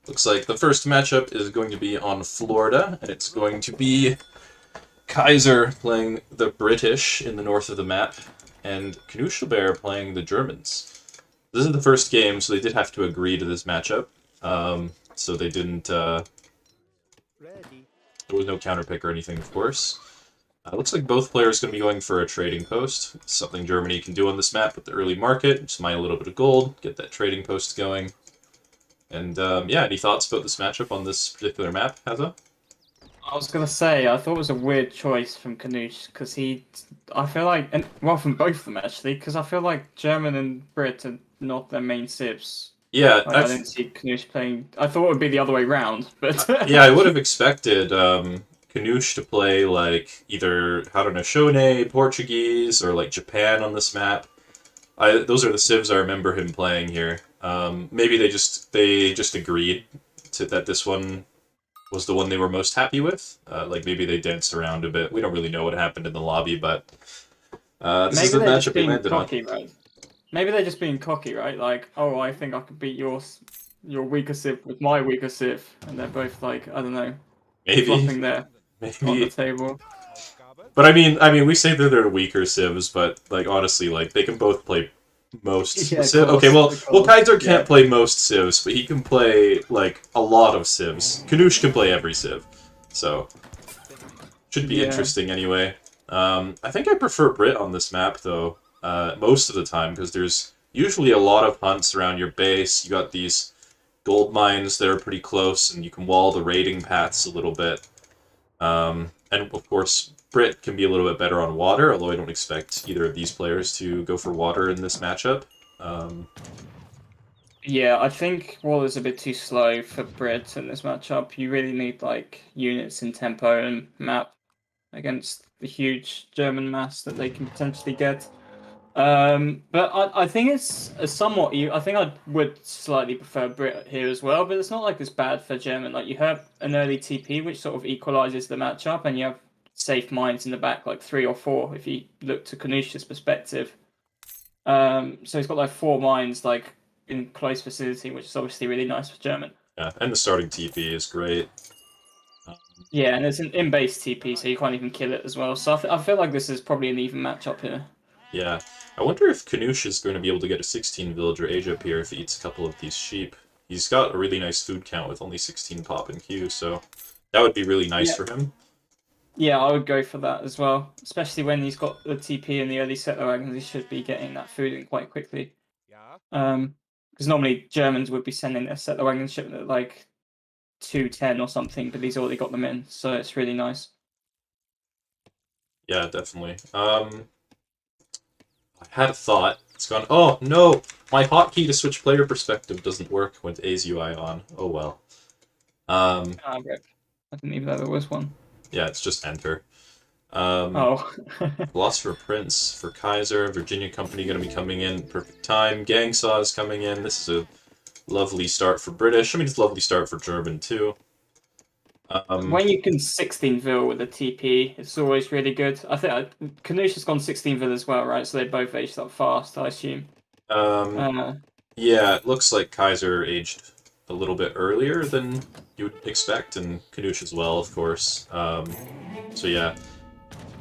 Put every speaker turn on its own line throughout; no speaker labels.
Looks like the first matchup is going to be on Florida, and it's going to be Kaiser playing the British in the north of the map, and Knuschelbär playing the Germans. This is the first game, so they did have to agree to this matchup. So they didn't. There was no counterpick or anything, of course. Looks like both players going to be going for a trading post. Something Germany can do on this map with the early market. Just mine a little bit of gold, get that trading post going. And yeah, any thoughts about this matchup on this particular map, Hazza?
I was gonna say, I thought it was a weird choice from Knusch because I feel like, and well, from both of them actually, because I feel like German and Brit are not their main civs.
Yeah,
Like, I didn't see Knusch playing. I thought it would be the other way round, but
yeah, I would have expected Knusch to play like either Haudenosaunee, Portuguese, or like Japan on this map. Those are the civs I remember him playing here. Maybe they just agreed to that this one was the one they were most happy with. Like maybe they danced around a bit. We don't really know what happened in the lobby, but this is
maybe
the
they're just
matchup they
being
landed on.
cocky, right? Maybe they're just being cocky, right? Like, oh, I think I could beat your weaker civ with my weaker civ, and they're both like, I don't know,
Maybe,
flopping there on the
maybe.
table.
But I mean, we say they're weaker civs, but like honestly, like they can both play most
Yeah, of
civ. Okay,
course,
well,
of
well,
course.
Kaiser can't
Yeah,
play most civs, but he can play like a lot of civs. Kanush can play every civ, so should be
yeah.
interesting anyway. I think I prefer Brit on this map though, most of the time because there's usually a lot of hunts around your base. You got these gold mines that are pretty close, and you can wall the raiding paths a little bit. And of course, Brit can be a little bit better on water, although I don't expect either of these players to go for water in this matchup. Um,
Yeah, I think Waller's a bit too slow for Brit in this matchup. You really need like units in tempo and map against the huge German mass that they can potentially get. But I think it's a somewhat. I think I would slightly prefer Brit here as well, but it's not like it's bad for German. Like you have an early TP, which sort of equalizes the matchup, and you have safe mines in the back, like 3 or 4, if you look to Kanush's perspective. So he's got like 4 mines, like in close vicinity, which is obviously really nice for German.
yeah, and the starting TP is great. Um,
Yeah, and it's an in-base TP, so you can't even kill it as well. So I feel like this is probably an even matchup here.
yeah, I wonder if Kanush is going to be able to get a 16 villager age up here if he eats a couple of these sheep. He's got a really nice food count with only 16 pop and Q, so that would be really nice
Yeah,
for him.
yeah, I would go for that as well. Especially when he's got the TP in the early settler wagons, he should be getting that food in quite quickly. Because normally Germans would be sending their settler wagon shipment at like 210 or something, but he's already got them in, so it's really nice.
Yeah, definitely. I had a thought. It's gone. Oh no! My hotkey to switch player perspective doesn't work with AZUI on. Oh well. Um,
Ah, rip. I didn't even know there was one.
yeah, it's just enter. Um,
Oh.
Philosopher Prince for Kaiser. Virginia Company going to be coming in perfect time. Gangsaw is coming in. This is a lovely start for British. I mean, it's a lovely start for German too. Um,
When you can 16 vil with a TP, it's always really good. I think Canoosh has gone 16 vil as well, right? So they both aged up fast, I assume.
um,
Uh,
yeah, it looks like Kaiser aged a little bit earlier than you would expect, and Knoosh as well, of course. So yeah,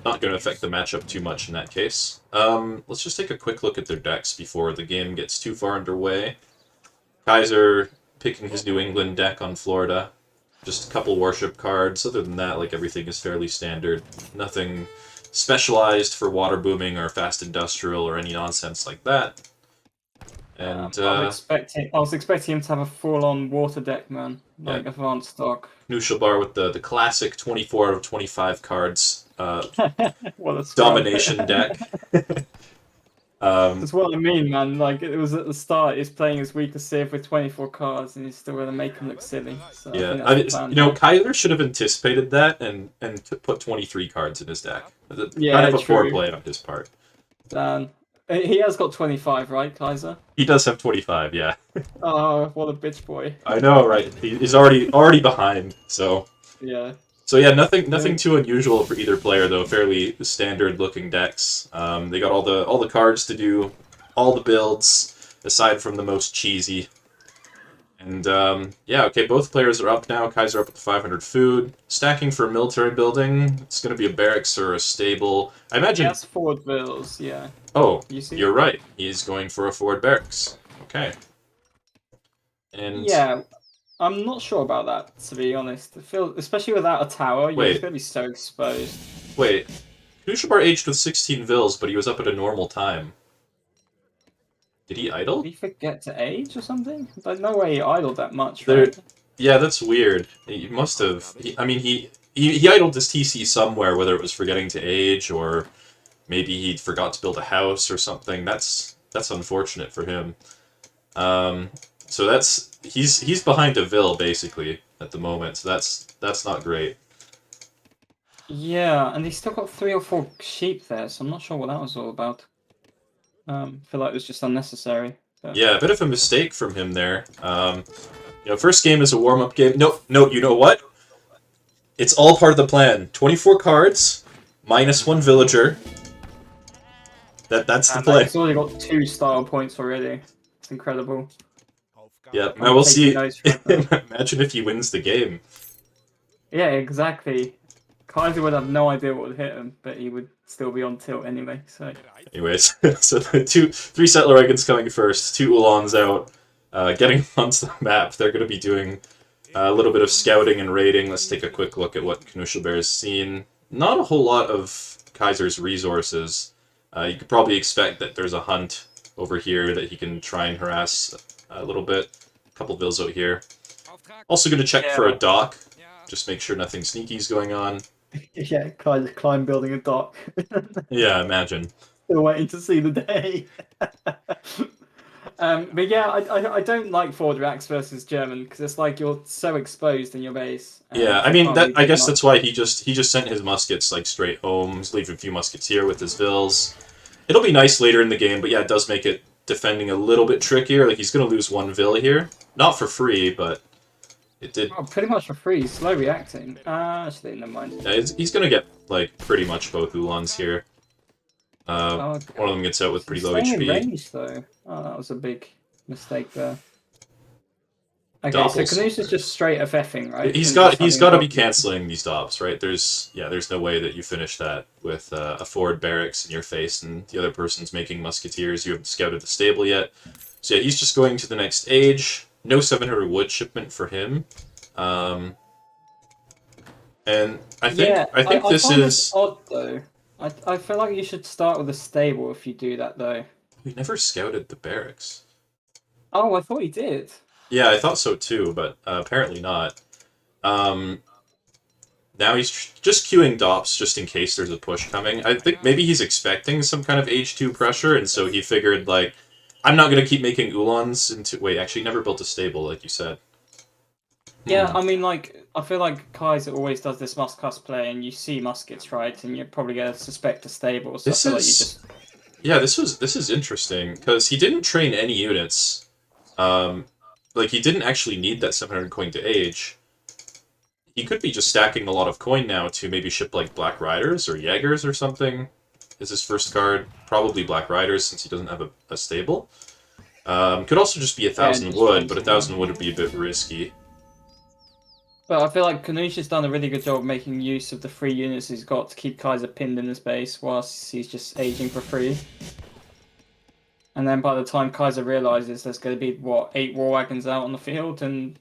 not going to affect the matchup too much in that case. Let's just take a quick look at their decks before the game gets too far underway. Kaiser picking his New England deck on Florida. Just a couple worship cards. Other than that, like everything is fairly standard. Nothing specialized for water booming or fast industrial or any nonsense like that. And
I was expecting him to have a full-on water deck, man,
yeah,
like advanced stock.
Knuschelbär with the classic 24 out of 25 cards
What a scrub.
domination deck. um,
That's what I mean, man. Like it was at the start, he's playing his weaker Civ with 24 cards, and he's still gonna make him look silly. So I
yeah,
think that's the
you
plan
know,
here.
Kyler should have anticipated that and put 23 cards in his deck. Kind
Yeah,
of a poor
true.
play on his part.
Dan, he has got 25, right, Kaiser?
He does have 25, yeah.
Oh, what a bitch boy.
I know, right? He's already behind.
Yeah.
So yeah, nothing
Uh,
too unusual for either player though. Fairly standard looking decks. They got all the cards to do all the builds aside from the most cheesy. And yeah, okay, both players are up now. Kaiser up with 500 food. Stacking for a military building. It's going to be a barracks or a stable. I imagine...
Yes, forward bills, yeah.
Oh,
You see
you're
that?
right. He's going for a forward barracks. Okay. And...
Yeah, I'm not sure about that, to be honest. I feel, especially without a tower, you're just
Wait,
going to be so exposed.
wait. Knuschelbär aged with 16 vills, but he was up at a normal time. Did he idle?
Did he forget to age or something? There's no way he idled that much,
There...
right?
Yeah, that's weird. He must have... I mean, he idled his TC somewhere, whether it was forgetting to age or maybe he forgot to build a house or something. That's unfortunate for him. So that's he's behind a Vill basically at the moment. So that's not great.
Yeah, and he's still got 3 or 4 sheep there, so I'm not sure what that was all about. Feel like it was just unnecessary. But...
Yeah, a bit of a mistake from him there. You know, first game is a warm-up game. No, you know what? It's all part of the plan. 24 cards, -1 villager. That's the play.
He's already got 2 style points already. It's incredible.
Yeah,
I'm
now we'll
taking
see.
notes right now.
Imagine if he wins the game.
Yeah, exactly. Kaiser would have no idea what would hit him, but he would still be on tilt anyway. So,
anyways, so the 3 settler wagons coming first, 2 Ulans out, getting onto the map. They're going to be doing a little bit of scouting and raiding. Let's take a quick look at what Knuschelbär has seen. Not a whole lot of Kaiser's resources. You could probably expect that there's a hunt over here that he can try and harass a little bit. A couple vills out here. Also going to check for a dock. Just make sure nothing sneaky's going on.
yeah, Kaiserklein building a dock.
Yeah, imagine.
Still waiting to see the day. But yeah, I don't like forward reacts versus German because it's like you're so exposed in your base.
Yeah, I mean I guess that's why he just sent his muskets like straight home. He's leaving a few muskets here with his vills. It'll be nice later in the game, but yeah, it does make it defending a little bit trickier. Like he's gonna lose 1 vill here, not for free, but it did.
Oh, pretty much for free. Slow reacting. Actually, never mind.
Yeah, he's gonna get like pretty much both Ulans here. One of them gets out with pretty low
Staying
HP.
in range, though. Oh, that was a big mistake there. Okay, so Knusch is just straight FFing, right?
He's got to be canceling these dobs, right? There's no way that you finish that with a forward barracks in your face and the other person's making musketeers. You haven't scouted the stable yet, so yeah, he's just going to the next age. No 700 wood shipment for him, and I think this is
odd though. I feel like you should start with a stable if you do that though.
We never scouted the barracks.
Oh, I thought he did.
Yeah, I thought so too, but apparently not. Now he's just queuing dops just in case there's a push coming. I think maybe he's expecting some kind of H2 pressure, and so he figured, like, I'm not going to keep making Ulans into... Wait, actually, he never built a stable, like you said.
Yeah, I mean, like, I feel like Kaiser always does this must-cast play, and you see muskets, right? And you're probably going to suspect a stable, so
This
I feel
is...
like you just...
Yeah, this is interesting, because he didn't train any units. Like, he didn't actually need that 700 coin to age. He could be just stacking a lot of coin now to maybe ship, like, Black Riders or Jaegers or something. Is his first card. Probably Black Riders, since he doesn't have a stable. Could also just be 1,000 wood, but 1,000 wood would be a bit risky.
But I feel like Knusch has done a really good job of making use of the free units he's got to keep Kaiser pinned in his base whilst he's just aging for free. And then by the time Kaiser realizes there's going to be, what, 8 war wagons out on the field, and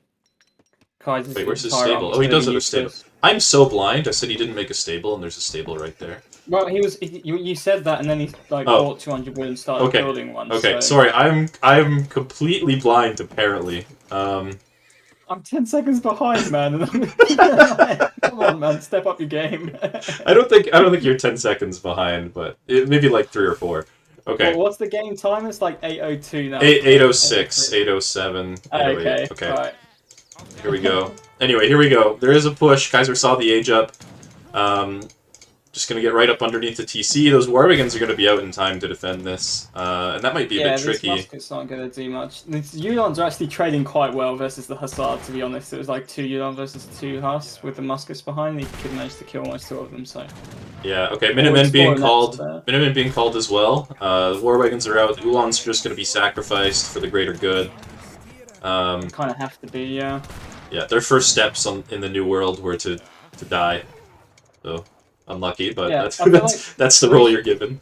Kaiser's...
Wait, where's his stable? Oh, he does have a stable. I'm so blind, I said he didn't make a stable, and there's a stable right there.
Well, you said that, and then he like bought 200 wood and started building one.
Okay,
so...
sorry, I'm completely blind, apparently.
I'm 10 seconds behind, man. Come on, man, step up your game.
I don't think you're 10 seconds behind, but maybe like 3 or 4. Okay.
Well, what's the game time? It's like 8:02 now.
8:06, 8:07, 8:08. Okay.
Right.
Here we go. Anyway, here we go. There is a push. Kaiser saw the age up. Just going to get right up underneath the TC. Those war wagons are going to be out in time to defend this. And that might be a bit tricky.
Yeah, these muskets aren't going to do much. The Ulans are actually trading quite well versus the Hazza, to be honest. It was like 2 Ulan versus 2 Hus with the muskets behind. He could manage to kill almost 2 of them, so...
Yeah, okay, Minutemen being called. Minutemen being called as well. The war wagons are out. The Ulans are just going to be sacrificed for the greater good.
Kind of have to be, yeah.
Yeah, their first steps in the new world were to die. So unlucky, but
Yeah,
that's
I feel like
that's the role you're given.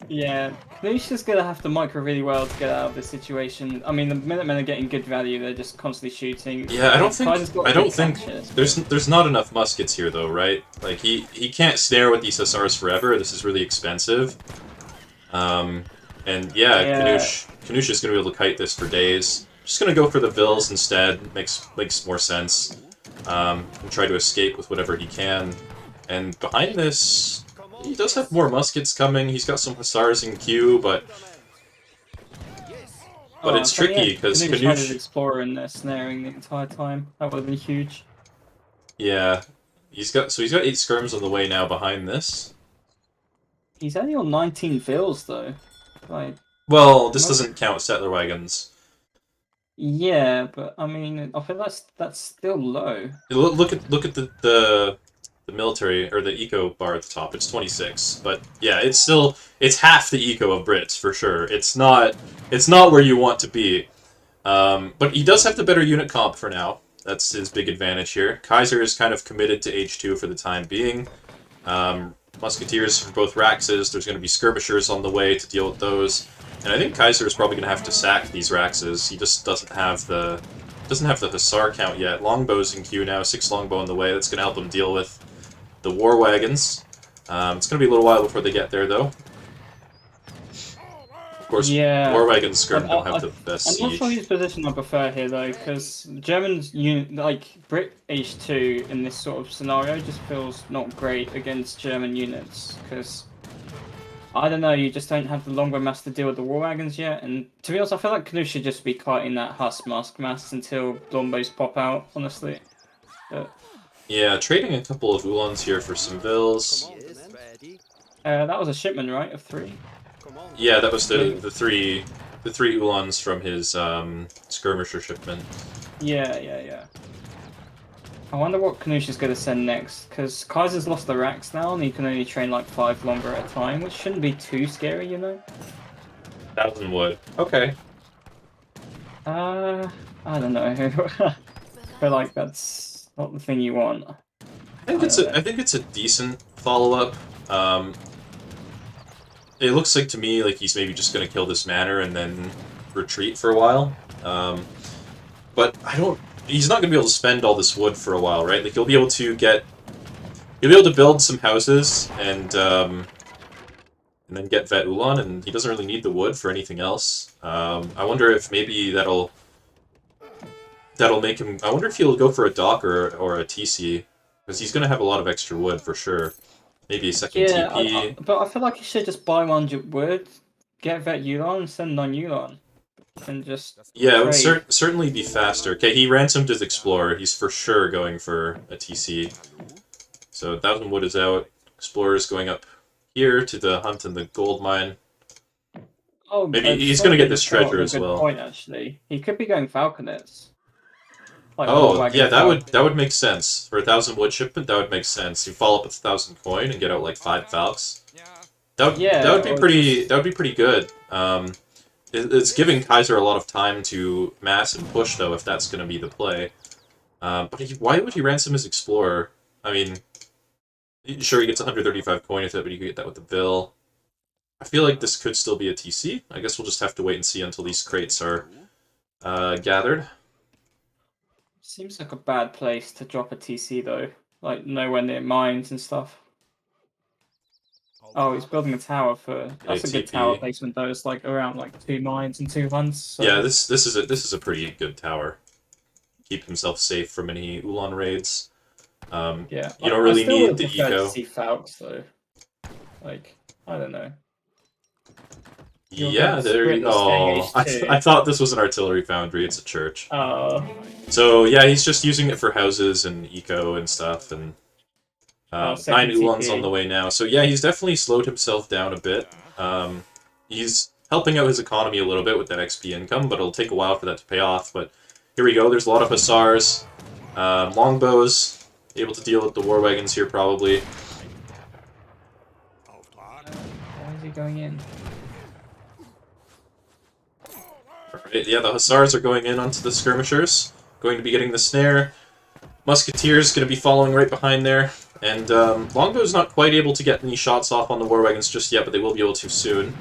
yeah, Knuschelbär's gonna have to micro really well to get out of this situation. I mean, the Minutemen are getting good value; they're just constantly shooting.
Yeah,
Kaiser's got
I
a
don't
good
think
catches,
there's not enough muskets here though, right? Like he can't snare with these Hussars forever. This is really expensive. And yeah,
yeah.
Knusch is gonna be able to kite this for days. Just gonna go for the Vills instead. Makes more sense. And try to escape with whatever he can. And behind this, he does have more muskets coming. He's got some Hussars in queue, but
Oh,
it's
if only
tricky because
Knusch had his
Knusch.
Explorer in there snaring the entire time. That would have been huge.
Yeah, he's got 8 skirms on the way now behind this.
He's only on 19 fills though. Like,
Well, this
most...
doesn't count settler wagons.
yeah, but I mean, I feel that's still low.
Look at the military or the eco bar at the top. It's 26, but yeah, it's half the eco of Brits for sure. It's not where you want to be. But he does have the better unit comp for now. That's his big advantage here. Kaiser is kind of committed to H2 for the time being. Musketeers for both Raxes. There's going to be skirmishers on the way to deal with those. And I think Kaiser is probably going to have to sack these Raxes. He just doesn't have the Hussar count yet. Longbow's in queue now. 6 longbow on the way. That's going to help him deal with the war wagons. It's going to be a little while before they get there, though. Of course,
Yeah,
war wagons skirm don't have the best
I'm not
siege.
sure whose position I prefer here though, because Germans, like Brit H2 in this sort of scenario, just feels not great against German units. Because I don't know, you just don't have the longbow mass to deal with the war wagons yet. And to be honest, I feel like Knusch should just be kiting that Huss mask mass until longbows pop out. Honestly, but,
Yeah, trading a couple of Ulans here for some Vills.
that was a shipment, right, of 3.
Yeah, that was the three Ulans from his skirmisher shipment.
Yeah. I wonder what Knusch is going to send next, because Kaiser's lost the racks now, and he can only train like 5 longer at a time, which shouldn't be too scary, you know?
1,000 wood. Okay.
I don't know. I feel like that's not the thing you want.
I think it's a decent follow-up. It looks like to me like he's maybe just going to kill this manor and then retreat for a while. But he's not going to be able to spend all this wood for a while, right? Like he'll be able to build some houses and then get Vet Ulan, and he doesn't really need the wood for anything else. I wonder if maybe that'll make him. I wonder if he'll go for a dock or a TC, because he's going to have a lot of extra wood for sure. Maybe a second
Yeah,
TP.
but I feel like you should just buy 100 wood, get Vet Yulan, and send on Yulan, and just
Yeah, it would
trade.
certainly be faster. Okay, he ransomed his Explorer. He's for sure going for a TC. So 1,000 wood is out. Explorer's going up here to the hunt and the gold mine.
Oh,
Maybe he's going to get this
brought up
treasure
a
as
good
well.
point, actually. He could be going Falconets. Like war
Oh,
wagon
yeah, that
Falcon.
would make sense. For a 1,000 wood shipment, that would make sense. You follow up with 1,000 coin and get out like 5 Falcons. That would be pretty good. It's giving Kaiser a lot of time to mass and push, though, if that's going to be the play. But why would he ransom his Explorer? I mean, sure, he gets 135 coin with it, but you could get that with the Bill. I feel like this could still be a TC. I guess we'll just have to wait and see until these crates are gathered.
Seems like a bad place to drop a TC, though. Like, nowhere near mines and stuff. Oh, he's building a tower for... That's a good tower
TP.
placement, though. It's like around like 2 mines and 2 hunts. So...
Yeah, this is a pretty good tower. Keep himself safe from any Ulan raids.
Yeah,
you don't really
I still
need
would
the
prefer
eco.
to see Falcons, though. Like, I don't know.
Yeah, there you go. Oh, I thought this was an artillery foundry. It's a church. So yeah, he's just using it for houses and eco and stuff, and 9 Ulans on the way now. So yeah, he's definitely slowed himself down a bit. He's helping out his economy a little bit with that XP income, but it'll take a while for that to pay off. But here we go. There's a lot of Hussars, longbows, able to deal with the war wagons here probably.
Why is he going in?
Right, yeah, the Hussars are going in onto the skirmishers, going to be getting the snare. Musketeers going to be following right behind there. And Longbow's not quite able to get any shots off on the war wagons just yet, but they will be able to soon.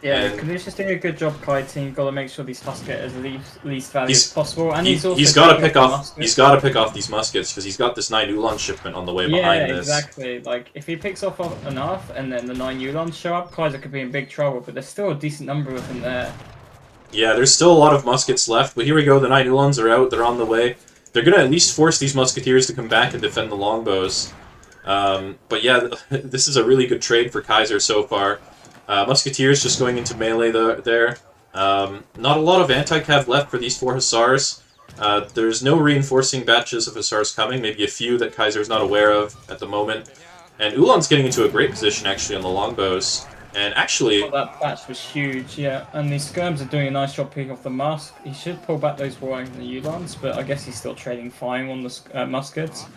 Yeah,
And
Canucci's doing a good job kiting. Got to make sure these husks get as least value as
he's
possible, and he's also
he's got to
picking
pick
off the
off
muskets.
these muskets because he's got this 9 Ulan shipment on the way
Yeah,
behind this.
exactly. Like if he picks off enough, and then the 9 Ulans show up, Kaiser could be in big trouble. But there's still a decent number of them there.
Yeah, there's still a lot of muskets left, but here we go. The 9 Ulans are out. They're on the way. They're going to at least force these musketeers to come back and defend the longbows. But yeah, this is a really good trade for Kaiser so far. Musketeers just going into melee there. Not a lot of anti-cav left for these 4 Hussars. There's no reinforcing batches of Hussars coming, maybe a few that Kaiser's not aware of at the moment. And Ulan's getting into a great position, actually, on the longbows. And actually...
Oh, that batch was huge, yeah. And these skirms are doing a nice job picking off the musk. He should pull back those warring and the Ulans, but I guess he's still trading fine on the muskets.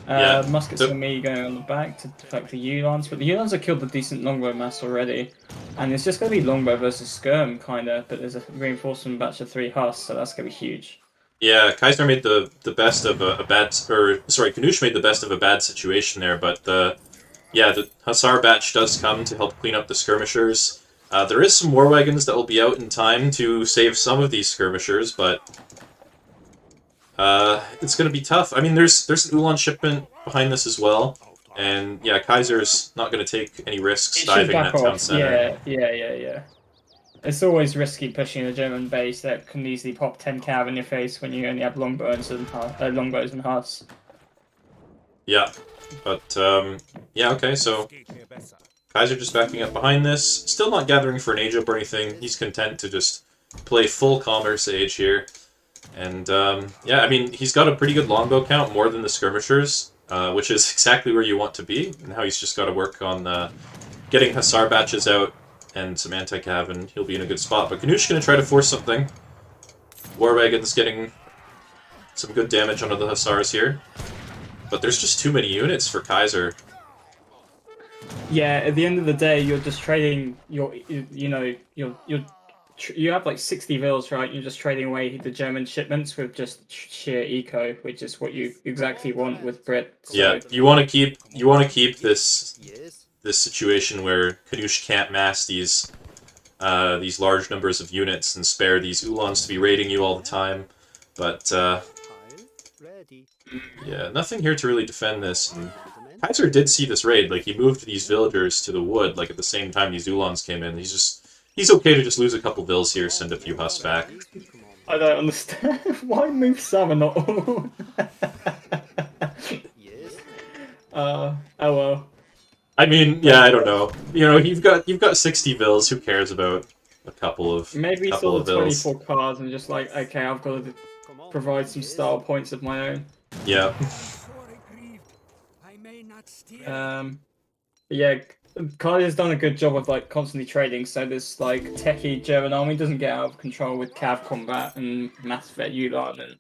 Yeah.
Muskets for me going on the back to deflect the Ulans, but the Ulans have killed the decent longbow mass already. And it's just going to be longbow versus skirm, kind of, but there's a reinforcement batch of 3 Huss, so that's going to be huge.
Yeah, Kaiser made the best of a bad... Knusch made the best of a bad situation there, but the Hussar batch does come to help clean up the skirmishers. There is some war wagons that will be out in time to save some of these skirmishers, but it's going to be tough. I mean, there's an Ulan shipment behind this as well, and yeah, Kaiser's not going to take any risks diving that town center.
Yeah. It's always risky pushing a German base that can easily pop 10 cav in your face when you only have longbows and Huss.
Yeah, but yeah, okay, so Kaiser just backing up behind this, still not gathering for an age up or anything. He's content to just play full commerce age here. And yeah, I mean, he's got a pretty good longbow count, more than the skirmishers, which is exactly where you want to be. And now he's just got to work on getting Hussar batches out and some anti-cav, and he'll be in a good spot. But Knusch's going to try to force something. War Wagon's getting some good damage onto the Hussars here. But there's just too many units for Kaiser.
Yeah, at the end of the day, you're just trading you have like 60 vils, right? You're just trading away the German shipments with just sheer eco, which is what you exactly want with Brit. So.
Yeah, you want to keep this situation where Knusch can't mass these large numbers of units and spare these Ulans to be raiding you all the time. But yeah, nothing here to really defend this. And Kaiser did see this raid. Like, he moved these villagers to the wood, like, at the same time these Ulans came in. He's okay to just lose a couple vills here, send a few Huss back.
I don't understand. Why move some and not all? Oh well.
I mean, yeah, I don't know. You know, you've got 60 vills. Who cares about a couple of
Maybe
couple
saw
of
the
vills?
24 cards and just like, okay, I've got to provide some style points of my own.
Yeah.
Yeah, Kaiser's done a good job of like constantly trading, so this like techie German army doesn't get out of control with cav combat and mass vet Ulan and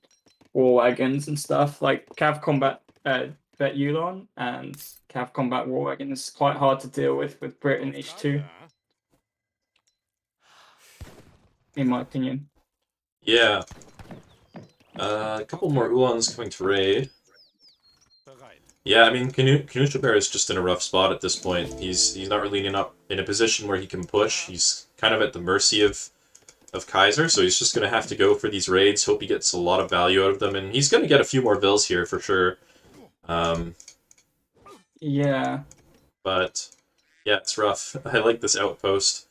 war wagons and stuff. Like cav combat vet Ulan and cav combat war wagon is quite hard to deal with Brit and H2, in my opinion.
Yeah. A couple more Ulans coming to raid. Yeah, I mean, Knuschelbär is just in a rough spot at this point. He's not really in a position where he can push. He's kind of at the mercy of Kaiser, so he's just going to have to go for these raids, hope he gets a lot of value out of them, and he's going to get a few more vills here for sure.
Yeah.
But, yeah, it's rough. I like this outpost.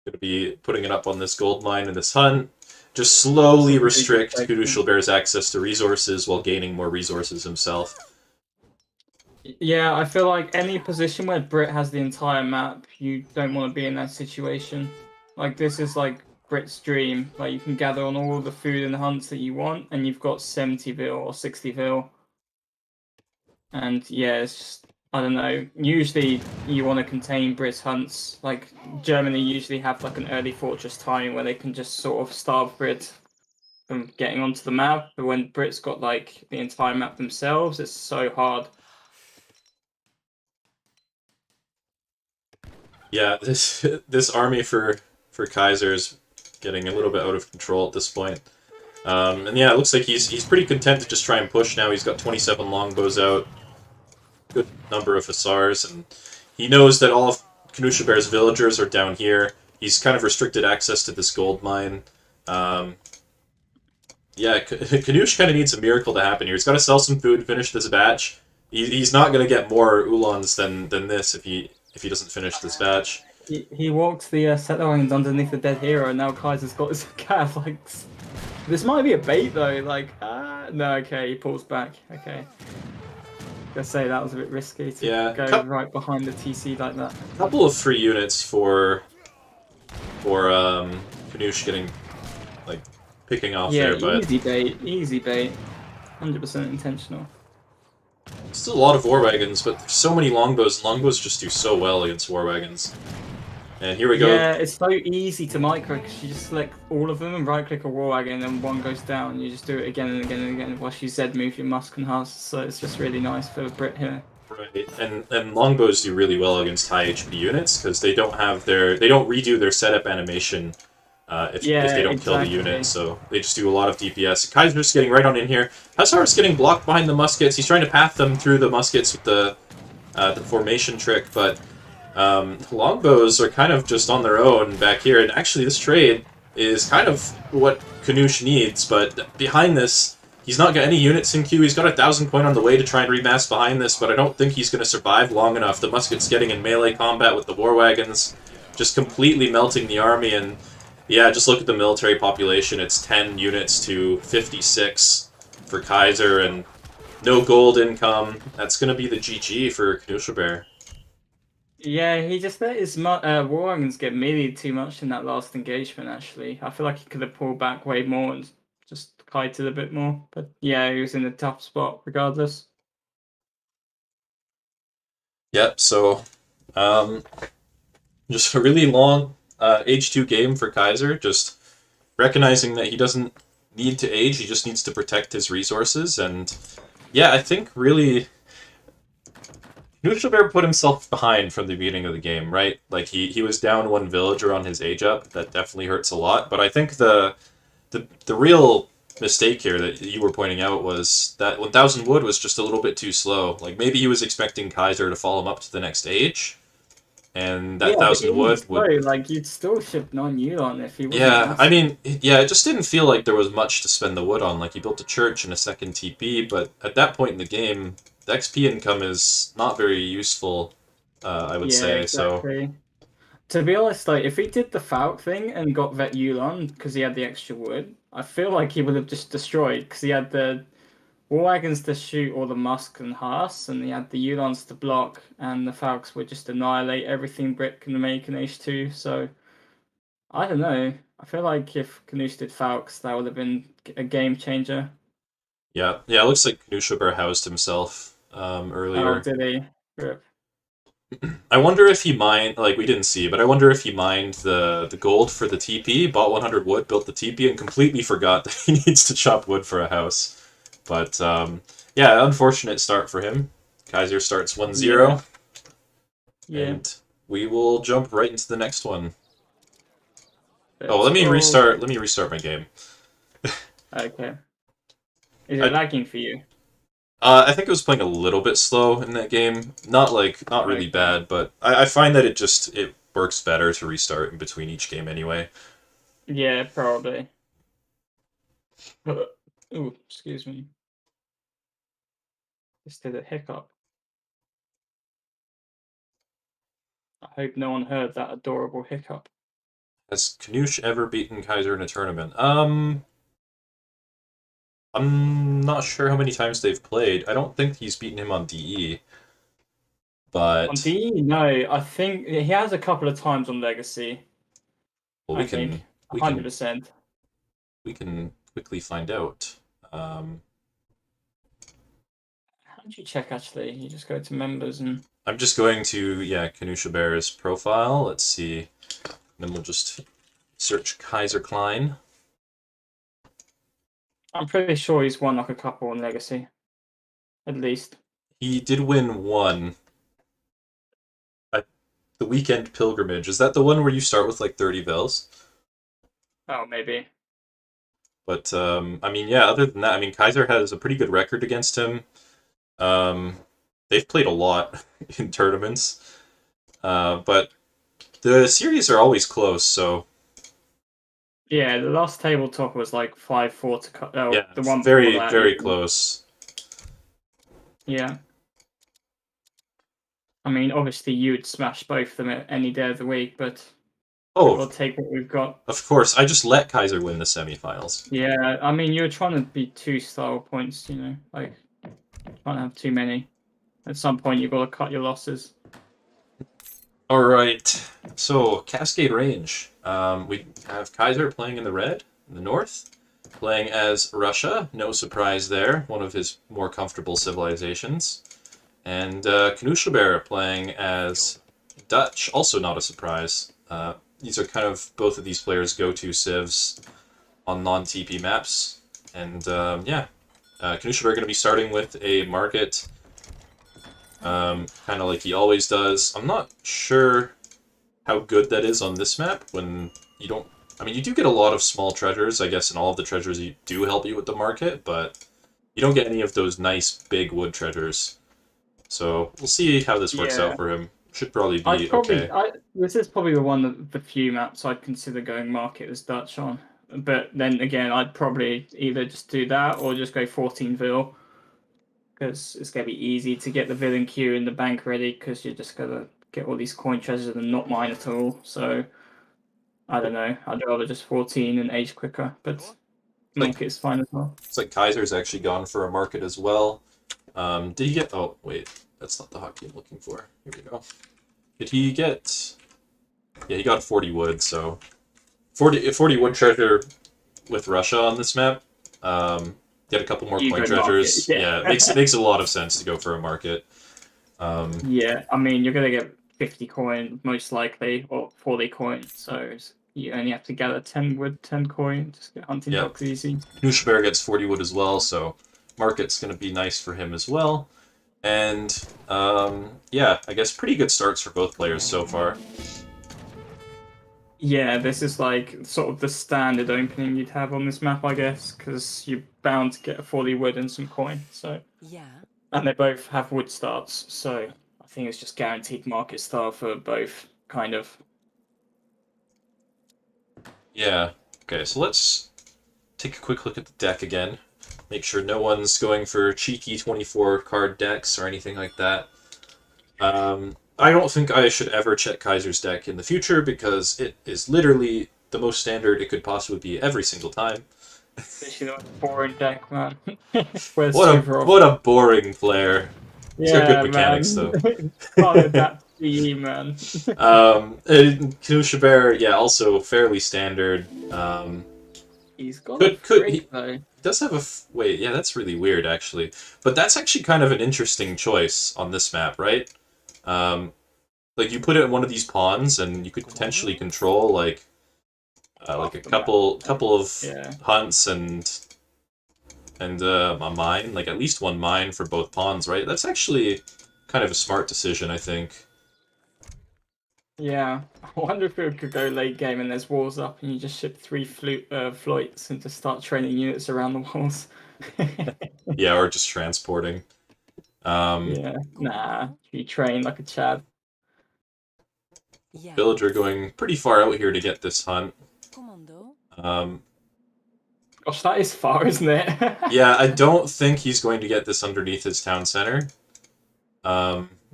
Going to be putting it up on this gold mine in this hunt. Just slowly restrict Knuschelbär's access to resources while gaining more resources himself.
Yeah, I feel like any position where Brit has the entire map, you don't want to be in that situation. Like, this is like Brit's dream. Like, you can gather on all the food and hunts that you want, and you've got 70 vil or 60 vil. And yeah, it's just, I don't know. Usually, you want to contain Brit's hunts. Like, Germany usually have like an early fortress timing where they can just sort of starve Brit from getting onto the map. But when Brit's got like the entire map themselves, it's so hard.
Yeah, this army for Kaiser's getting a little bit out of control at this point. And yeah, it looks like he's pretty content to just try and push now. He's got 27 longbows out, good number of hussars, and he knows that all of Knuschelbär's villagers are down here. He's kind of restricted access to this gold mine. Um, yeah, Knusch kind of needs a miracle to happen here. He's got to sell some food, finish this batch. He's not going to get more Ulans than this if he doesn't finish this batch.
He walked the settler wagons underneath the dead hero, and now Kaiser's got his cav. Like, this might be a bait though. Like, no, okay, he pulls back. Okay, gonna say that was a bit risky to go right behind the TC like that.
A couple of free units for Knusch getting like picking off there, but
easy bait, 100% intentional.
Still a lot of war wagons, but there's so many longbows. Longbows just do so well against war wagons. And here we go.
Yeah, it's so easy to micro because you just select all of them and right-click a war wagon, and then one goes down. You just do it again and again and again. While you Z move your Musk and Huss, so it's just really nice for Brit here.
Right, and longbows do really well against high HP units because they don't redo their setup animation if they don't kill the unit, so they just do a lot of DPS. Kaiser's getting right on in here. Hussar's getting blocked behind the muskets. He's trying to path them through the muskets with the formation trick, but longbows are kind of just on their own back here. And actually, this trade is kind of what Knusch needs, but behind this, he's not got any units in queue. He's got 1,000 coin on the way to try and remass behind this, but I don't think he's going to survive long enough. The musket's getting in melee combat with the war wagons, just completely melting the army, and yeah, just look at the military population. It's 10 units to 56 for Kaiser, and no gold income. That's going to be the GG for Knuschelbär.
Yeah, he just let his war wagons get melee too much in that last engagement, actually. I feel like he could have pulled back way more and just kited a bit more. But yeah, he was in a tough spot regardless.
Yep, so just a really long H2 game for Kaiser, just recognizing that he doesn't need to age, he just needs to protect his resources, and yeah, I think really Knuschelbär put himself behind from the beginning of the game, right? Like, he was down one villager on his age up, that definitely hurts a lot, but I think the real mistake here that you were pointing out was that 1,000 wood was just a little bit too slow. Like, maybe he was expecting Kaiser to follow him up to the next age, and that 1,000 wood would...
Like, you'd still ship 9 Yulon if he was...
Yeah, I mean, yeah, it just didn't feel like there was much to spend the wood on. Like, he built a church and a second TP, but at that point in the game, the XP income is not very useful, I would say,
exactly.
so...
To be honest, like, if he did the Falk thing and got Vet Yulon because he had the extra wood, I feel like he would have just destroyed because he had the war wagons to shoot all the Musk and Haas, and he had the Yulons to block, and the Falks would just annihilate everything Brit can make in H2. So I don't know. I feel like if Knusch did Falks, that would have been a game changer.
Yeah, it looks like Knuschelbär housed himself earlier.
Oh, did he? Rip.
I wonder if he mined, like, we didn't see, but I wonder if he mined the gold for the TP, bought 100 wood, built the TP, and completely forgot that he needs to chop wood for a house. But, yeah, unfortunate start for him. Kaiser starts 1-0.
Yeah.
And we will jump right into the next one. Let me restart my game.
Okay. Is it lagging for you?
I think it was playing a little bit slow in that game. Not really bad, but I find that it works better to restart in between each game anyway.
Yeah, probably. Ooh, excuse me. Just did a hiccup. I hope no one heard that adorable hiccup.
Has Knusch ever beaten Kaiser in a tournament? I'm not sure how many times they've played. I don't think he's beaten him on DE. But
on DE, no. I think he has a couple of times on Legacy.
Well,
I think 100%.
We can quickly find out.
How do you check, actually? You just go to members and...
I'm just going to, Knuschelbär's profile. Let's see. Then we'll just search Kaiserklein.
I'm pretty sure he's won like a couple on Legacy. At least.
He did win one. The Weekend Pilgrimage. Is that the one where you start with like 30 bells?
Oh, maybe.
But I mean, yeah. Other than that, I mean, Kaiser has a pretty good record against him. Um, they've played a lot in tournaments, but the series are always close. So
Yeah, the last tabletop was like 5-4 to cut. Oh,
yeah,
the one before
very
that,
very
even.
close.
Yeah. I mean, obviously you would smash both of them at any day of the week, but we've
Oh,
got to take what we've got.
of course. I just let Kaiser win the semifinals.
Yeah, I mean, you're trying to be two style points, you know, like trying to have too many. At some point, you've got to cut your losses.
All right. So Cascade Range. We have Kaiser playing in the red in the north, playing as Russia. No surprise there. One of his more comfortable civilizations. And Knuschelbär playing as Dutch. Also not a surprise. These are kind of both of these players' go-to civs on non-TP maps. And yeah, Knuschelbär going to be starting with a market. Kind of like he always does. I'm not sure how good that is on this map when you don't. I mean, you do get a lot of small treasures, I guess, and all of the treasures you do help you with the market, but you don't get any of those nice big wood treasures. So we'll see how this works out
Yeah,
for him. Should probably
I'd
be
probably,
okay.
this is probably the one of the few maps I'd consider going market as Dutch on. But then again, I'd probably either just do that or just go 14 Vil, because it's going to be easy to get the villain queue in the bank ready, because you're just going to get all these coin treasures and not mine at all. So I don't know. I'd rather just 14 and age quicker, but
Like
market is fine as well.
it's like Kaiser's actually gone for a market as well. Did he get? Oh wait, that's not the hotkey I'm looking for. Here we go. Did he get? Yeah, he got 40 wood. So 40 wood treasure with Russia on this map. Get a couple more
You
coin
go market,
treasures.
yeah.
Yeah, it makes a lot of sense to go for a market.
Yeah, I mean, you're going to get 50 coin most likely, or 40 coin. So you only have to gather 10 wood, 10 coin. Just get hunting
Yeah,
dogs easy.
Knuschelbär gets 40 wood as well, so market's going to be nice for him as well. And yeah, I guess pretty good starts for both players so far.
Yeah, this is like sort of the standard opening you'd have on this map, I guess, because you're bound to get a 40 wood and some coin. So,
Yeah.
and they both have wood starts, so I think it's just guaranteed market start for both, kind of.
Yeah. Okay, so let's take a quick look at the deck again. Make sure no one's going for cheeky 24 card decks or anything like that. I don't think I should ever check Kaiser's deck in the future because it is literally the most standard it could possibly be every single time.
Especially the most boring deck, man. Where's
What a
Suvorov?
what a boring player. He's got good
Yeah,
mechanics
man.
though.
Can't adapt to GE, man.
Knuschelbär, yeah, also fairly standard.
He's got a
Could he
freak though.
does have a wait? Yeah, that's really weird actually. But that's actually kind of an interesting choice on this map, right? Um, like you put it in one of these pawns, and you could potentially control like a
Half the map.
couple of
Yeah.
hunts and a mine, like at least one mine for both pawns, right? That's actually kind of a smart decision, I think.
Yeah. I wonder if it could go late game and there's walls up and you just ship 3 floats and just start training units around the walls.
Yeah, or just transporting. Um,
Yeah. Nah. You train like a Chad.
Yeah.
Villager going pretty far out here to get this hunt.
Commando.
Um,
Gosh, that is far, isn't it?
yeah, I don't think he's going to get this underneath his town center.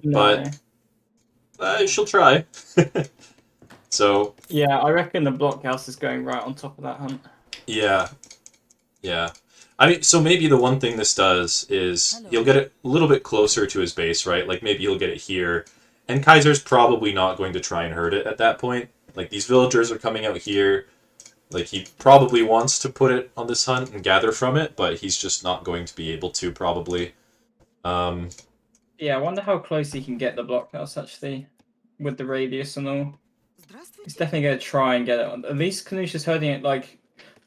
No.
But she'll try. So
Yeah, I reckon the blockhouse is going right on top of that hunt.
yeah, yeah. I mean, so maybe the one thing this does is he'll get it a little bit closer to his base, right? Like maybe he'll get it here, and Kaiser's probably not going to try and hurt it at that point. Like these villagers are coming out here. Like he probably wants to put it on this hunt and gather from it, but he's just not going to be able to probably. Um,
Yeah, I wonder how close he can get the blockhouse actually, with the radius and all. He's definitely going to try and get it on. At least Knusha's herding it like.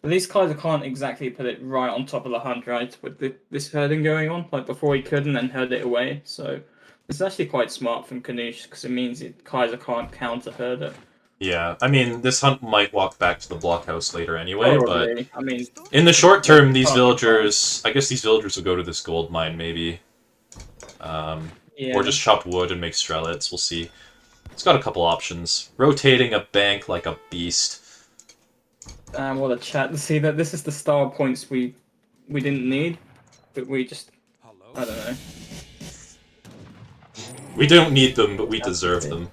At least Kaiser can't exactly put it right on top of the hunt, right? With this herding going on. Like before he could and then herd it away. So it's actually quite smart from Kanush because it means Kaiser can't counter herd it.
Yeah, I mean, this hunt might walk back to the blockhouse later anyway, but
Probably. I mean,
in the short
yeah,
term, these
can't be fun.
villagers, I guess these villagers will go to this gold mine, maybe. Or
Yeah.
just chop wood and make strelets, we'll see. It's got a couple options. Rotating a bank like a beast.
What a chat. See that this is the star points we didn't need, but we just I don't know.
We don't need them, but we
Have to
deserve
be.
them.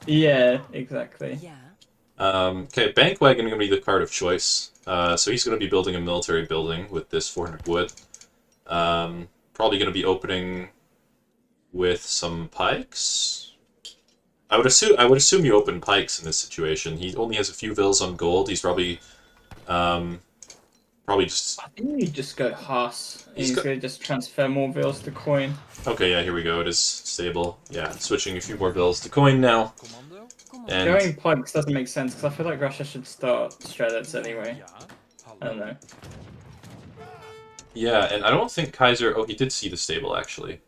Yeah, exactly.
Okay, Bank Wagon going to be the card of choice. So he's going to be building a military building with this 400 wood. Probably going to be opening with some pikes. I would assume you open pikes in this situation. He only has a few vills on gold. He's probably just
I think you just go Haas. And
he's
he's
got.
gonna just transfer more bills to coin.
Okay, yeah, here we go. It is stable. Yeah, switching a few more bills to coin now. And
Going pikes doesn't make sense because I feel like Russia should start Strelets anyway. I don't know.
yeah, and I don't think Kaiser. Oh, he did see the stable actually.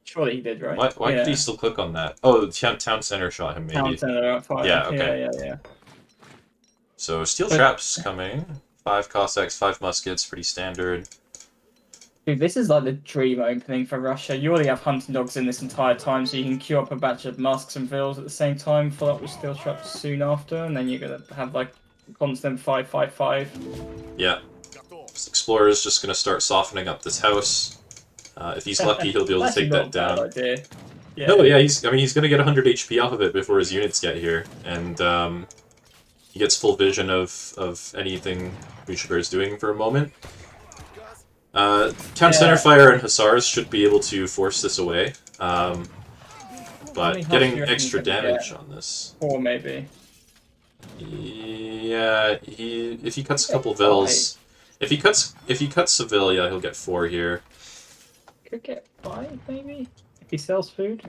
Surely he did, right?
Why
Yeah.
did he still click on that? Oh, the town center shot him
Town
maybe.
center out fire.
Yeah,
Yeah,
okay.
yeah.
So steel
But
traps coming. 5 Cossacks, 5 muskets, pretty standard.
dude, this is like the dream opening for Russia. You already have hunting dogs in this entire time, so you can queue up a batch of musks and vills at the same time, follow up with steel traps soon after, and then you're gonna have like constant 5-5-5.
Yeah. This explorer is just going to start softening up this house. If he's lucky, he'll be able to
Actually
take
not
that
a bad
down.
idea. Yeah.
No, yeah, he's going to get 100 HP off of it before his units get here, and he gets full vision of anything Knuschelbär is doing for a moment. Town center fire and hussars should be able to force this away,
How
but
many
getting
huts do you reckon
extra
he's gonna
damage
get?
on this.
4 maybe.
Yeah, if he cuts a couple
Get 5.
vills, if he cuts Seville, yeah, he'll get 4 here.
Could get 5 maybe if he sells food.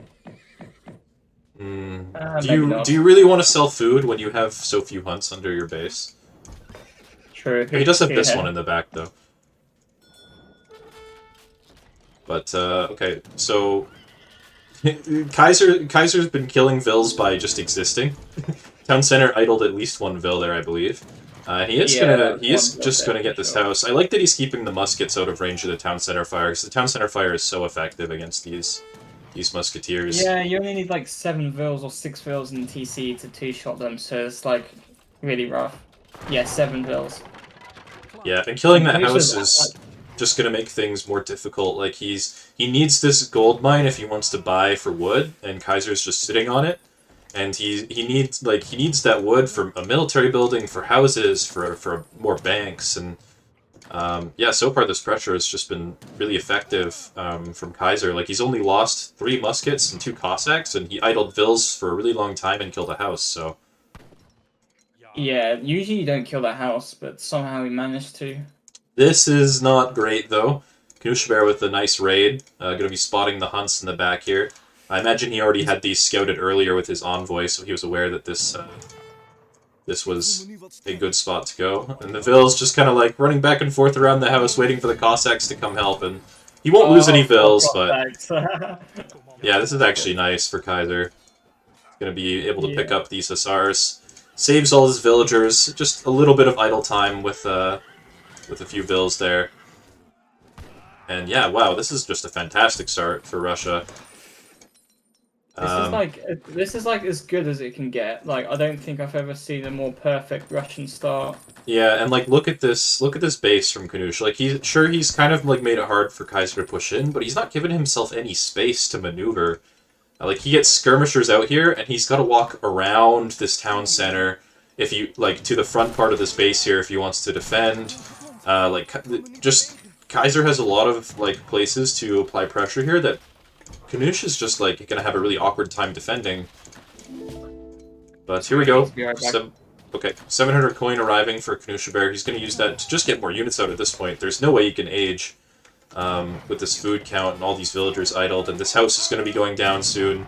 Do
Maybe not.
you really want to sell food when you have so few hunts under your base?
True.
He does have this
Yeah.
one in the back though. But okay, so Kaiser's been killing vills by just existing. Town center idled at least 1 vill there, I believe. He is just gonna get this house. I like that he's keeping the muskets out of range of the town center fire, because the town center fire is so effective against these musketeers.
Yeah, you only need like 7 vills or 6 vills in TC to 2-shot them, so it's like really rough. Yeah, 7 vills.
Yeah, and killing that
Kaiser's
house
at,
is
like,
just gonna make things more difficult. Like he needs this gold mine if he wants to buy for wood, and Kaiser's just sitting on it. And he needs that wood for a military building, for houses, for more banks, and yeah. So far, this pressure has just been really effective from Kaiser. Like he's only lost 3 muskets and 2 Cossacks, and he idled vills for a really long time and killed a house. So
yeah, usually you don't kill that house, but somehow he managed to.
this is not great though. Knuschelbär with a nice raid, going to be spotting the hunts in the back here. I imagine he already had these scouted earlier with his envoy, so he was aware that this was a good spot to go. And the Ville's just kind of like running back and forth around the house, waiting for the Cossacks to come help, and he won't lose any Villes, but yeah, this is actually nice for Kaiser. Going to be able to pick up these Hussars. Saves all his villagers, just a little bit of idle time with a few Villes there. And yeah, wow, this is just a fantastic start for Russia.
This is like as good as it can get. Like I don't think I've ever seen a more perfect Russian start.
Yeah, and like look at this base from Knusch. Like he's kind of like made it hard for Kaiser to push in, but he's not giving himself any space to maneuver. Like he gets skirmishers out here, and he's got to walk around this town center if you like to the front part of this base here if he wants to defend. Just Kaiser has a lot of like places to apply pressure here that Knusch is just like gonna have a really awkward time defending. But here we go. Okay, 700 coin arriving for Knuschelbär. He's gonna use that to just get more units out at this point. There's no way he can age with this food count and all these villagers idled, and this house is gonna be going down soon.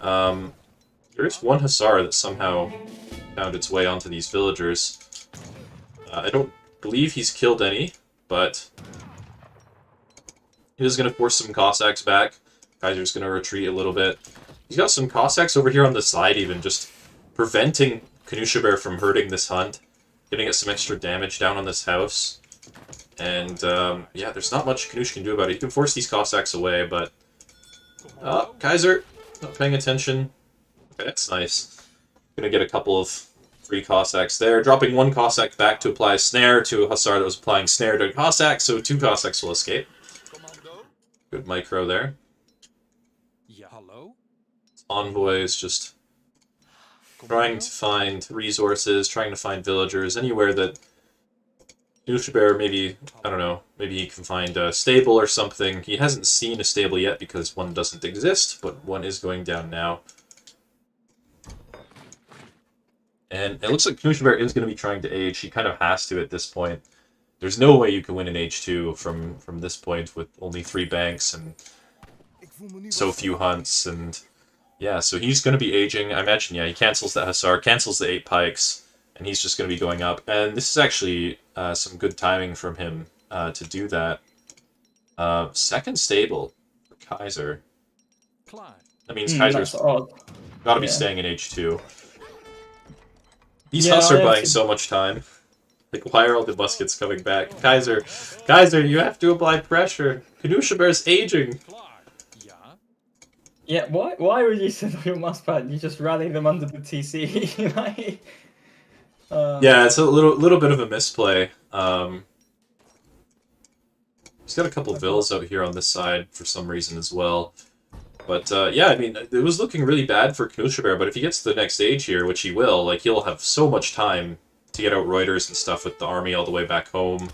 There is 1 Hussar that somehow found its way onto these villagers. I don't believe he's killed any, but he is going to force some Cossacks back. Kaiser's going to retreat a little bit. He's got some Cossacks over here on the side even, just preventing Knuschelbär from hurting this hunt, gonna get some extra damage down on this house. And, yeah, there's not much Knusch can do about it. He can force these Cossacks away, but... Oh, Kaiser! Not paying attention. Okay, that's nice. Gonna get a couple of free Cossacks there. Dropping one Cossack back to apply a snare to a Hussar that was applying snare to a Cossack, so 2 Cossacks will escape. Good micro there.
Yeah, hello?
Envoy is just trying to find resources, trying to find villagers, anywhere that Knuschelbär maybe, I don't know, maybe he can find a stable or something. He hasn't seen a stable yet because one doesn't exist, but one is going down now. And it looks like Knuschelbär is going to be trying to age. He kind of has to at this point. There's no way you can win an H2 from this point with only 3 banks and so few hunts. And yeah, so he's going to be aging. I imagine, yeah, he cancels that Hussar, cancels the 8 pikes, and he's just going to be going up. And this is actually some good timing from him to do that. Second stable for Kaiser. That means Kaiser's got to be staying in H2. These Huss are buying so much time. Like, why are all the muskets coming back? Kaiser, you have to apply pressure. Knuschelbär's aging.
Yeah, why would you send off your muskpad? You just rally them under the TC. Like,
yeah, it's a little bit of a misplay. He's got a couple of vills out here on this side for some reason as well. But, yeah, I mean, it was looking really bad for Knuschelbär, but if he gets to the next stage here, which he will, like, he'll have so much time to get out Reuters and stuff with the army all the way back home.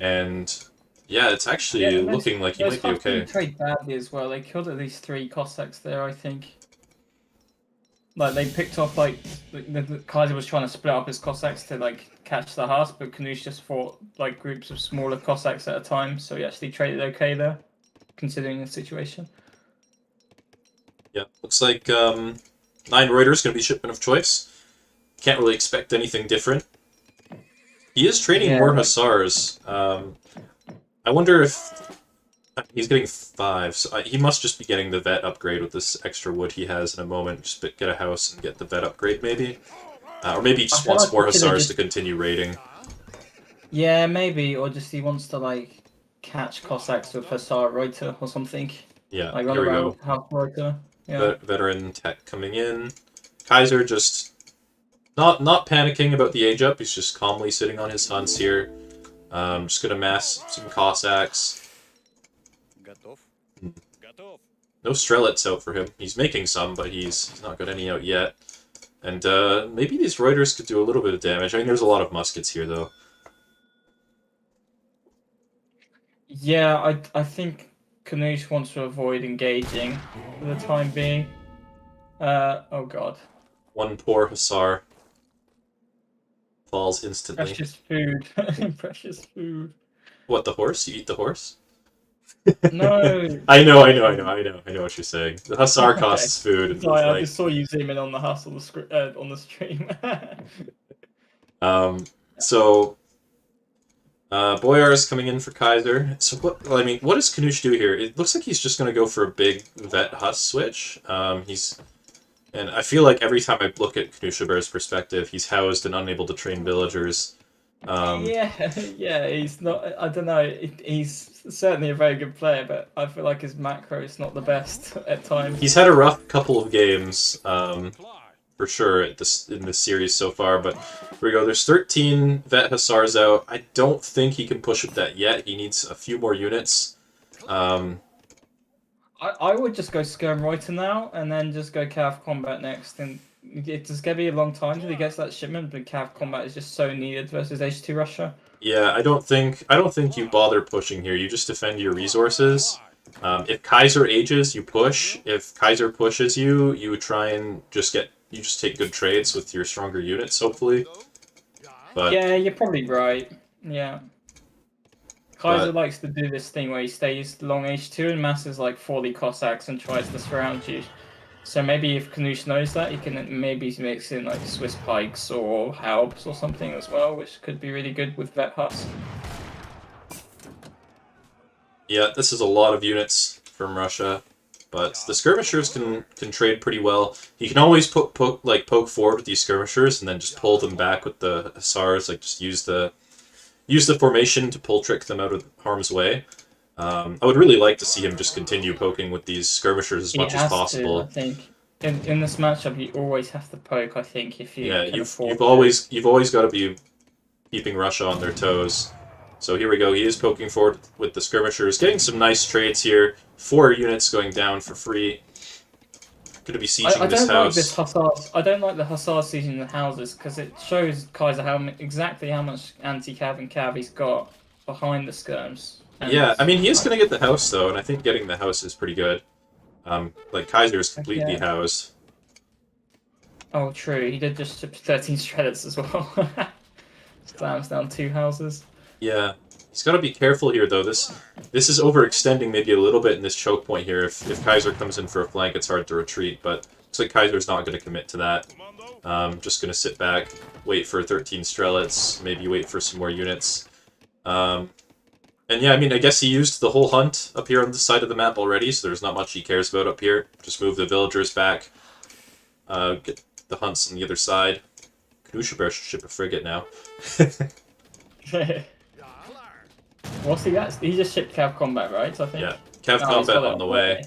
And, yeah, it's actually looking like he might be okay.
They trade badly as well. They killed at least 3 Cossacks there, I think. Like, they picked off, like, the Kaiser was trying to split up his Cossacks to, like, catch the Huss, but Knusch just fought, like, groups of smaller Cossacks at a time, so he actually traded okay there, considering the situation.
Yeah, looks like 9 Reuters going to be shipment of choice. Can't really expect anything different. He is training more Hussars. I wonder if he's getting 5. So he must just be getting the vet upgrade with this extra wood he has in a moment. Just get a house and get the vet upgrade, maybe. Or maybe he just wants more Hussars to continue raiding.
Yeah, maybe. Or just he wants to, like, catch Cossacks with Hussar Reuter or something.
Yeah,
like,
here we go.
Half Reuter. Yeah.
Veteran tech coming in. Kaiser just not panicking about the age up. He's just calmly sitting on his hunts here. Just gonna mass some Cossacks. No Strelets out for him. He's making some, but he's not got any out yet. And maybe these Reuters could do a little bit of damage. I mean, there's a lot of muskets here, though.
Yeah, I think Knusch wants to avoid engaging for the time being. Oh god.
One poor Hussar falls instantly.
Precious food. Precious food.
What, the horse? You eat the horse?
No.
I know what you're saying. The Hussar costs food. And
Sorry, I just saw you zoom in on the Huss on the stream.
So Boyar is coming in for Kaiser. So what does Knusch do here? It looks like he's just going to go for a big vet Huss switch. And I feel like every time I look at Knuschelbär's perspective, he's housed and unable to train villagers.
Yeah, he's not. I don't know. He's certainly a very good player, but I feel like his macro is not the best at times.
He's had a rough couple of games, for sure, in this series so far. But here we go. There's 13 vet Hussars out. I don't think he can push with that yet. He needs a few more units.
I would just go Skirmreuter now, and then just go Cav Combat next. And it's going to be a long time till he gets that shipment, but Cav Combat is just so needed versus H2 Russia.
Yeah, I don't think you bother pushing here. You just defend your resources. If Kaiser ages, you push. If Kaiser pushes you, you try and just take good trades with your stronger units, hopefully. But
yeah, you're probably right. Yeah. Kaiser likes to do this thing where he stays long H2 and masses like 40 Cossacks and tries to surround you. So maybe if Knusch knows that, he can maybe mix in like Swiss Pikes or Haubs or something as well, which could be really good with Vet Huss.
yeah, this is a lot of units from Russia, but the skirmishers can trade pretty well. He can always poke forward with these skirmishers and then just pull them back with the hussars. Like just use the formation to pull trick them out of harm's way. I would really like to see him just continue poking with these skirmishers as much as possible.
I think in this matchup you always have to poke. I think if you
you've always got to be keeping Russia on their toes. So here we go. He is poking forward with the skirmishers, getting some nice trades here. 4 units going down for free. Going to be sieging this house.
I don't like the hussars sieging the houses because it shows Kaiser exactly how much anti-cav and cav he's got behind the skirms.
Yeah, I mean, he is going to get the house, though, and I think getting the house is pretty good. Like, Kaiser is completely housed.
Oh, true. He did just ship 13 shredders as well. Slams down 2 houses.
Yeah. He's got to be careful here, though. This is overextending maybe a little bit in this choke point here. If Kaiser comes in for a flank, it's hard to retreat, but looks like Kaiser's not going to commit to that. Just going to sit back, wait for 13 strelets, maybe wait for some more units. And yeah, I mean, I guess he used the whole hunt up here on this side of the map already, so there's not much he cares about up here. Just move the villagers back, get the hunts on the other side. Knuschelbär should ship a frigate now.
What's he got? He just shipped Cav Combat, right? I think.
Yeah, Cav Combat on the way.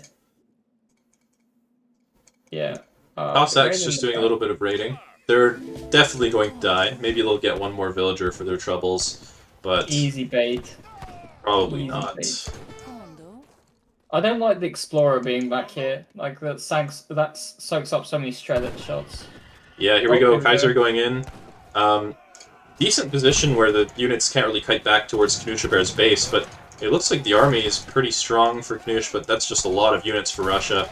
Yeah.
Cossacks just doing a little bit of raiding. They're definitely going to die. Maybe they'll get one more villager for their troubles, but
easy bait.
Probably not.
I don't like the Explorer being back here. Like that soaks up so many shredded shots.
Yeah, here we go. Kaiser going in. Decent position where the units can't really kite back towards Knuschelbär's base, but it looks like the army is pretty strong for Knusch, but that's just a lot of units for Russia.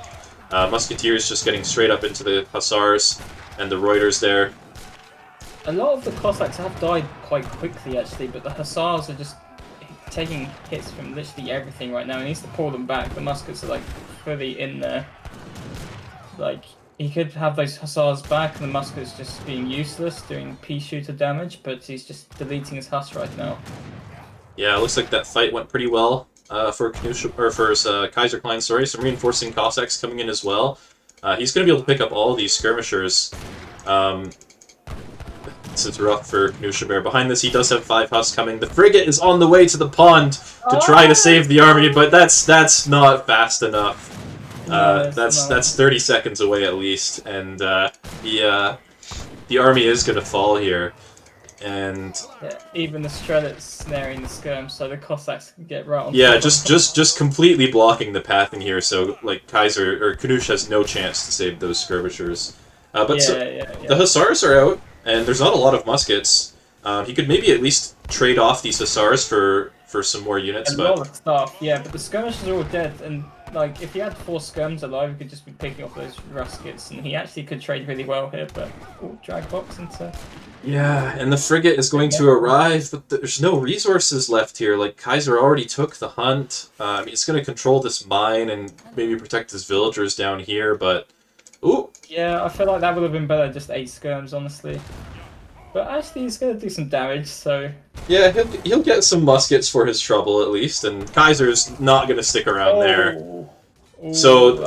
Musketeers just getting straight up into the hussars and the Reuters there.
A lot of the Cossacks have died quite quickly, actually, but the hussars are just taking hits from literally everything right now. He needs to pull them back. The muskets are like fully in there. Like, he could have those hussars back and the muskets just being useless, doing pea shooter damage, but he's just deleting his huss right now.
Yeah, it looks like that fight went pretty well for Kaiserklein. Sorry, some reinforcing Cossacks coming in as well. He's going to be able to pick up all of these skirmishers. This is rough for Knuschelbär. Behind this, he does have 5 huss coming. The frigate is on the way to the pond to try to save the army, but that's not fast enough. That's 30 seconds away at least, and the army is going to fall here. And
yeah, even the shredders snaring the skirm, so the Cossacks can get right on.
Yeah, just completely blocking the pathing here, so like Knusch has no chance to save those skirmishers. The hussars are out, and there's not a lot of muskets. He could maybe at least trade off these hussars for some more units.
A lot of stuff, yeah, but the skirmishers are all dead, and like if he had 4 skirms alive, he could just be picking off those ruskets, and he actually could trade really well here. But drag box into.
Yeah, and the frigate is going to arrive, but there's no resources left here. Like, Kaiser already took the hunt. He's going to control this mine and maybe protect his villagers down here, but... Ooh!
Yeah, I feel like that would have been better, just 8 skirms, honestly. But actually, he's going to do some damage, so... Yeah,
he'll get some muskets for his trouble, at least, and Kaiser's not going to stick around there. So,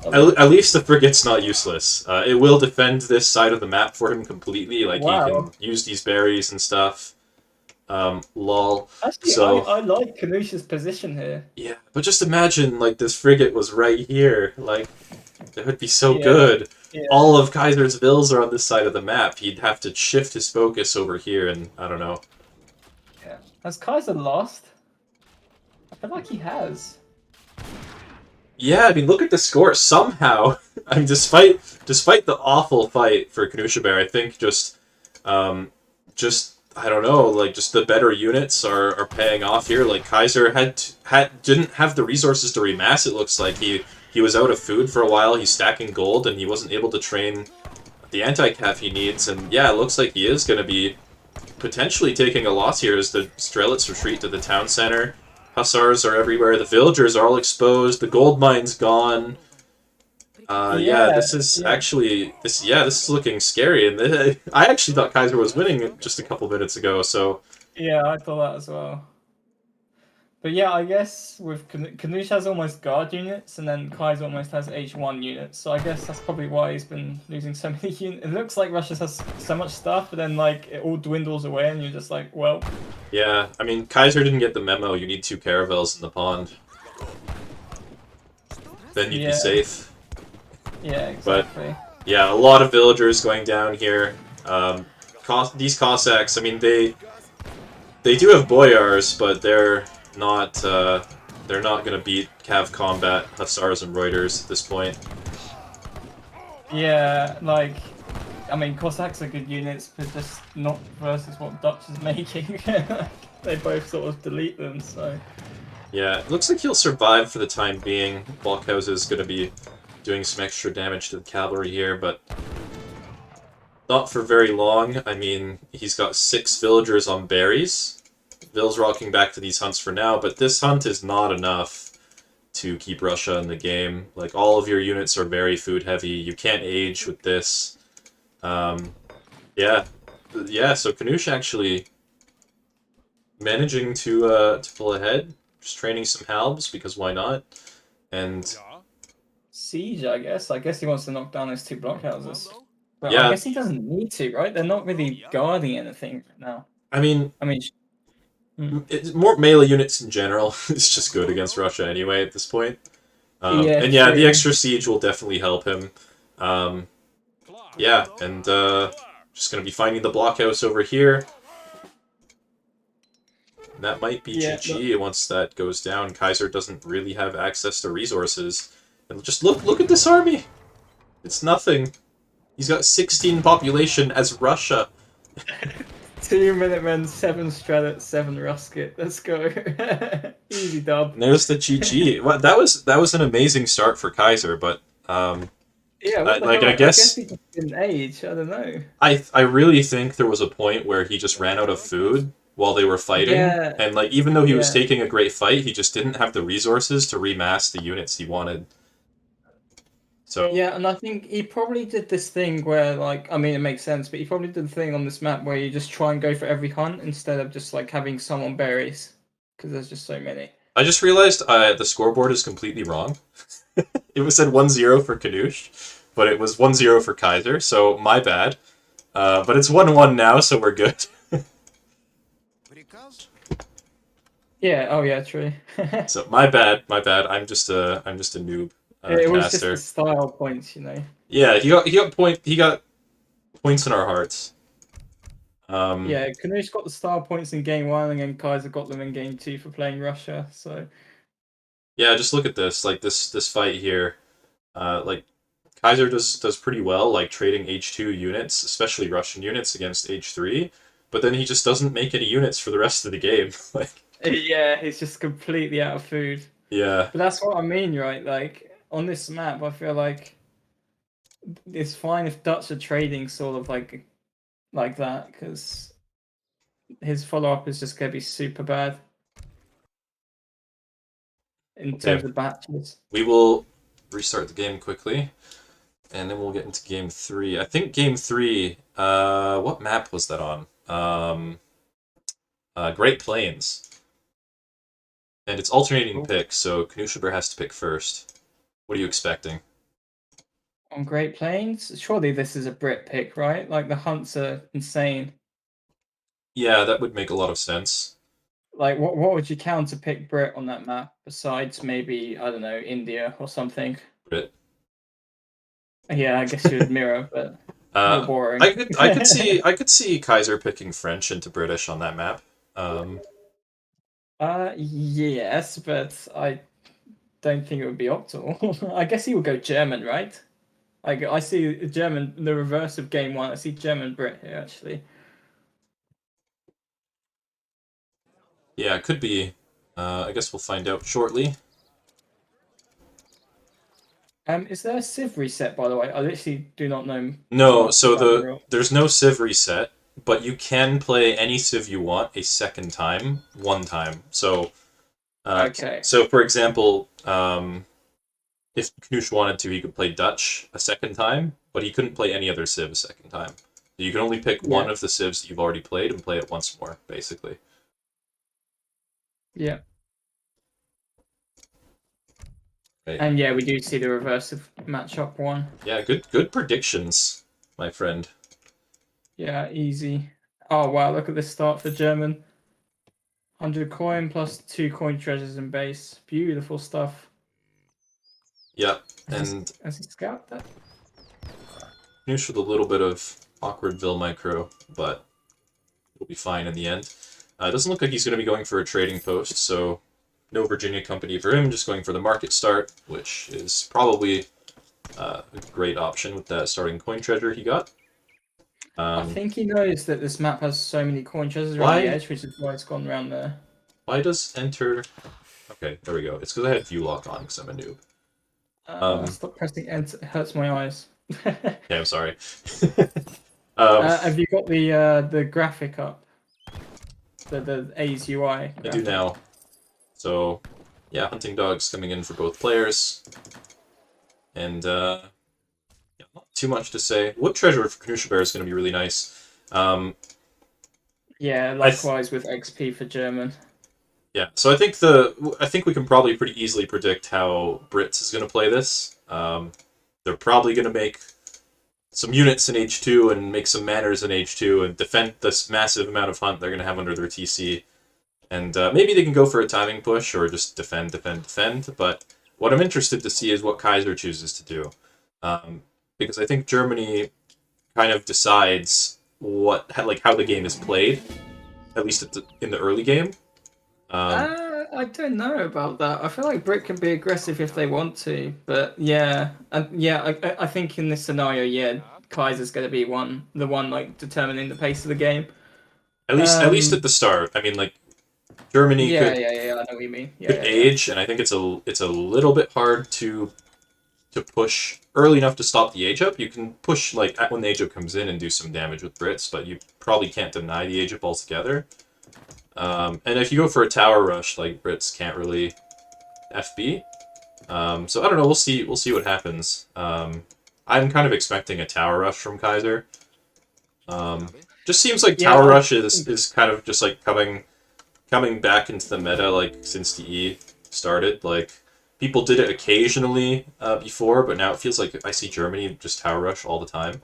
at least the frigate's not useless. It will defend this side of the map for him completely. Like, he can use these berries and stuff. Lol.
Actually, so, I like Knusch's position here.
Yeah, but just imagine, like, this frigate was right here. Like, it would be so good. Yeah. All of Kaiser's vills are on this side of the map. He'd have to shift his focus over here, and I don't know.
Yeah. Has Kaiser lost? I feel like he has.
Yeah, I mean, look at the score. Somehow, I mean, despite the awful fight for Knuschelbär, I think just I don't know, like just the better units are paying off here. Like Kaiser didn't have the resources to remass. It looks like he was out of food for a while. He's stacking gold, and he wasn't able to train the anti-cav he needs. And yeah, it looks like he is going to be potentially taking a loss here as the Strelets retreat to the town center. Hussars are everywhere. The villagers are all exposed. The gold mine's gone. This is looking scary. And I actually thought Kaiser was winning just a couple minutes ago. So
yeah, I thought that as well. But yeah, I guess with Knusch has almost guard units, and then Kaiser almost has H1 units. So I guess that's probably why he's been losing so many units. It looks like Russia has so much stuff, but then like it all dwindles away, and you're just like, well,
Yeah, I mean, Kaiser didn't get the memo. You need 2 caravels in the pond. Then you'd be
yeah,
safe.
yeah, exactly.
Yeah, a lot of villagers going down here. These Cossacks, I mean, they do have boyars, but they're not gonna beat Cav Combat, Hussars, and Reuters at this point.
Yeah, like, I mean, Cossacks are good units, but just not versus what Dutch is making. They both sort of delete them, so.
Yeah, it looks like he'll survive for the time being. Blockhouse is gonna be doing some extra damage to the cavalry here, but not for very long. I mean, he's got 6 villagers on berries. Ville's rocking back to these hunts for now, but this hunt is not enough to keep Russia in the game. Like, all of your units are very food heavy. You can't age with this. Yeah. Yeah, so Knusch actually managing to pull ahead. Just training some halbs, because why not? And
Siege, I guess. I guess he wants to knock down his 2 blockhouses. But
yeah,
I guess he doesn't need to, right? They're not really guarding anything right now.
I mean,
Hmm.
more melee units in general is just good against Russia anyway at this point.
Yeah,
and yeah,
true.
the extra siege will definitely help him. Yeah, and just gonna be finding the blockhouse over here. That might be
Yeah,
GG once that goes down. Kaiser doesn't really have access to resources. And just look at this army! It's nothing. He's got 16 population as Russia.
2 Minutemen, 7 Stradet, 7 Rusket. Let's go. Easy dub.
And there's the GG. Well, that was an amazing start for Kaiser, but
Yeah, what the
like
hell?
I guess
he just didn't age. I don't know.
I really think there was a point where he just ran out of food while they were fighting,
Yeah,
and like even though he was
yeah.
taking a great fight, he just didn't have the resources to remass the units he wanted. So
Yeah, and I think he probably did this thing where, like, I mean, it makes sense, but he probably did the thing on this map where you just try and go for every hunt instead of just, like, having some on berries, because there's just so many.
I just realized the scoreboard is completely wrong. It was said 1-0 for Knusch, but it was 1-0 for Kaiser, so my bad. But it's 1-1 now, so we're good.
Yeah, oh yeah, true.
So my bad. I'm just a noob
It was just
caster.
the style points, you know.
Yeah, he got points in our hearts.
Yeah, Knusch got the style points in game 1, and then Kaiser got them in game 2 for playing Russia, so.
Yeah, just look at this. Like this fight here. Like Kaiser does pretty well, like trading H2 units, especially Russian units against H3, but then he just doesn't make any units for the rest of the game. Like,
Yeah, he's just completely out of food.
yeah.
But that's what I mean, right? Like, on this map, I feel like it's fine if Dutch are trading sort of like that, because his follow-up is just going to be super bad in terms of batches.
We will restart the game quickly, and then we'll get into game 3. I think game 3, what map was that on? Great Plains. And it's alternating picks, so Knuschelbär has to pick first. What are you expecting?
On Great Plains? Surely this is a Brit pick, right? Like, the hunts are insane.
Yeah, that would make a lot of sense.
Like, what would you counter pick Brit on that map, besides maybe, I don't know, India or something?
Brit.
Yeah, I guess you would mirror, but you're boring.
I could see Kaiser picking French into British on that map.
Yes, but I don't think it would be optimal. I guess he would go German, right? I see German, the reverse of game 1. I see German Brit here, actually.
Yeah, it could be. I guess we'll find out shortly.
Is there a Civ reset, by the way? I literally do not know.
No, so there's no Civ reset, but you can play any Civ you want a second time, one time. So,
Okay.
So for example, if Knusch wanted to, he could play Dutch a second time, but he couldn't play any other Civ a second time. You can only pick one of the Civs that you've already played and play it once more, basically.
Yeah.
Right.
And yeah, we do see the reverse of matchup 1.
Yeah, good predictions, my friend.
Yeah, easy. Oh wow, look at this start for German. 100 coin plus 2 coin treasures in base. Beautiful stuff.
Yeah,
Has
and
he scouted that?
Knusch with a little bit of awkwardville micro, but it'll be fine in the end. It doesn't look like he's going to be going for a trading post, so no Virginia company for him, just going for the market start, which is probably a great option with that starting coin treasure he got.
I think he knows that this map has so many coin treasures around
Why?
the edge, which is why it's gone around there.
Why does enter... Okay, there we go. It's because I had view lock on because I'm a noob.
Stop pressing enter. It hurts my eyes.
Yeah, I'm sorry.
Have you got the graphic up? The A's UI graphic?
I do now. So, yeah, hunting dogs coming in for both players. And, yeah, not too much to say. Wood treasure for Knuschelbär is going to be really nice.
Yeah, likewise with XP for German.
Yeah, so I think we can probably pretty easily predict how Brits is going to play this. They're probably going to make some units in H2 and make some manners in H2 and defend this massive amount of hunt they're going to have under their TC. And maybe they can go for a timing push or just defend. But what I'm interested to see is what Kaiser chooses to do. Because I think Germany kind of decides how the game is played, at least in the early game.
I don't know about that. I feel like Brit can be aggressive if they want to, but yeah, I think in this scenario, yeah, Kaiser's going to be the one like determining the pace of the game.
At least at the start. I mean, like Germany
Yeah,
could
I know what you mean.
could age, and I think it's a little bit hard to push early enough to stop the age up. You can push like when the age up comes in and do some damage with Brits, but you probably can't deny the age up altogether. And if you go for a tower rush, like Brits can't really FB. So I don't know. We'll see what happens. I'm kind of expecting a tower rush from Kaiser. Just seems like tower rush is kind of just like coming back into the meta like since DE started. Like people did it occasionally before, but now it feels like I see Germany just tower rush all the time.